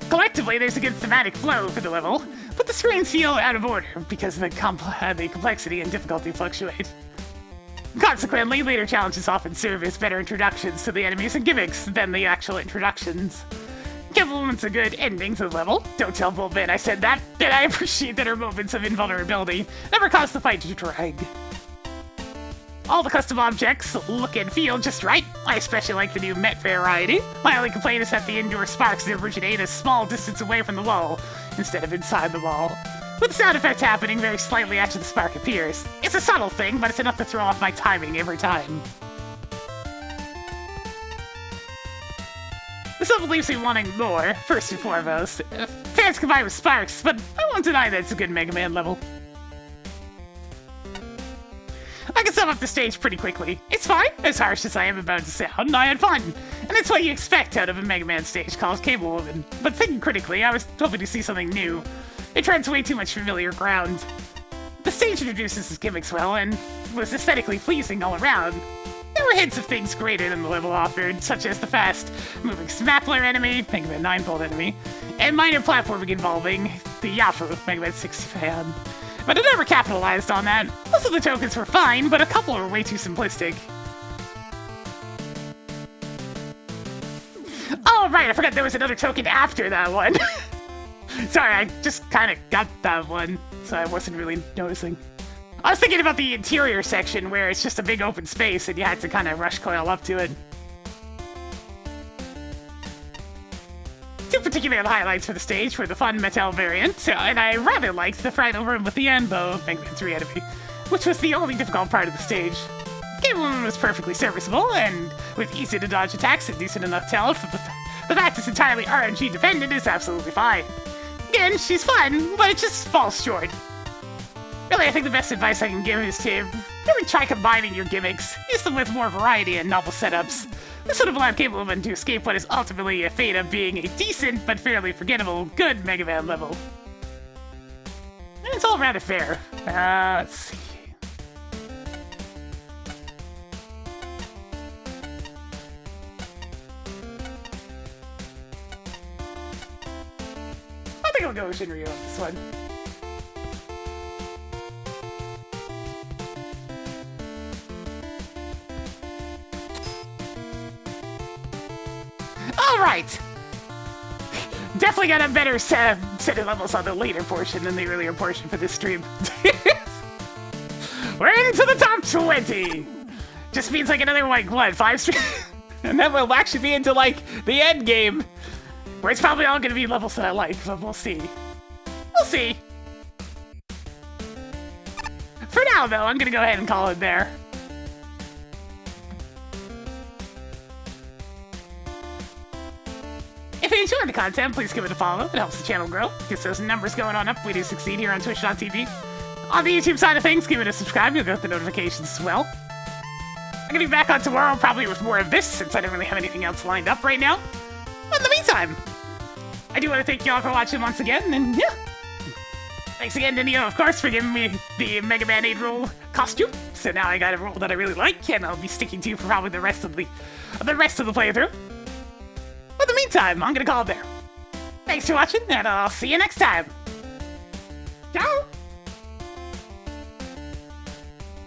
Collectively, there's a good thematic flow for the level, but the screens feel out of order because the complexity and difficulty fluctuate. Consequently, later challenges often serve as better introductions to the enemies and gimmicks than the actual introductions. Cable Woman's a good ending to the level. Don't tell Voltman I said that, and I appreciate that her moments of invulnerability never caused the fight to drag. All the custom objects look and feel just right. I especially like the new Met variety. My only complaint is that the indoor sparks originate a small distance away from the wall, instead of inside the wall, with the sound effect happening very slightly after the spark appears. It's a subtle thing, but it's enough to throw off my timing every time. This level leaves me wanting more, first and foremost. Fans combine with sparks, but I won't deny that it's a good Mega Man level. I can sum up the stage pretty quickly. It's fine, as harsh as I am about to sound, I had fun. And it's what you expect out of a Mega Man stage called Cable Woman. But thinking critically, I was hoping to see something new. It treads way too much familiar ground. The stage introduces his gimmicks well, and was aesthetically pleasing all around. There were hints of things greater than the level offered, such as the fast-moving Smappler enemy, Mega Man 9-fold enemy, and minor platforming involving the Yafu, Mega Man 6 fan. But I never capitalized on that. Most of the tokens were fine, but a couple were way too simplistic. Oh, right, I forgot there was another token after that one. Sorry, I just kind of got that one, so I wasn't really noticing. I was thinking about the interior section where it's just a big open space and you had to kind of rush coil up to it. Two particular highlights for the stage were the fun Mattel variant, and I rather liked the final room with the Anbo, Mega Man 3 enemy, which was the only difficult part of the stage. Game Woman was perfectly serviceable, and with easy to dodge attacks and decent enough health, the fact it's entirely RNG dependent is absolutely fine. Again, she's fun, but it just falls short. Really, I think the best advice I can give is to really try combining your gimmicks. Use them with more variety and novel setups. This would have allowed Cable Woman to escape what is ultimately a fate of being a decent but fairly forgettable good Mega Man level. And it's all rather fair. Let's see. I think I'll go with Shinryu on this one. Alright! Definitely got a better set of levels on the later portion than the earlier portion for this stream. We're into the top 20! Just means like another, like, what, 5 streams? And then we'll actually be into, like, the end game. Where it's probably all gonna be levels that I like, but we'll see. We'll see. For now, though, I'm gonna go ahead and call it there. If you enjoyed the content, please give it a follow. It helps the channel grow. Gets those numbers going on up. We do succeed here on Twitch.tv. On the YouTube side of things, give it a subscribe. You'll get the notifications as well. I'm gonna be back on tomorrow, probably with more of this, since I don't really have anything else lined up right now. But in the meantime, I do want to thank y'all for watching once again, and yeah. Thanks again to Neo, of course, for giving me the Mega Man 8 roll costume. So now I got a roll that I really like, and I'll be sticking to for probably the rest of the playthrough. But in the meantime, I'm gonna call it there. Thanks for watching, and I'll see you next time. Ciao!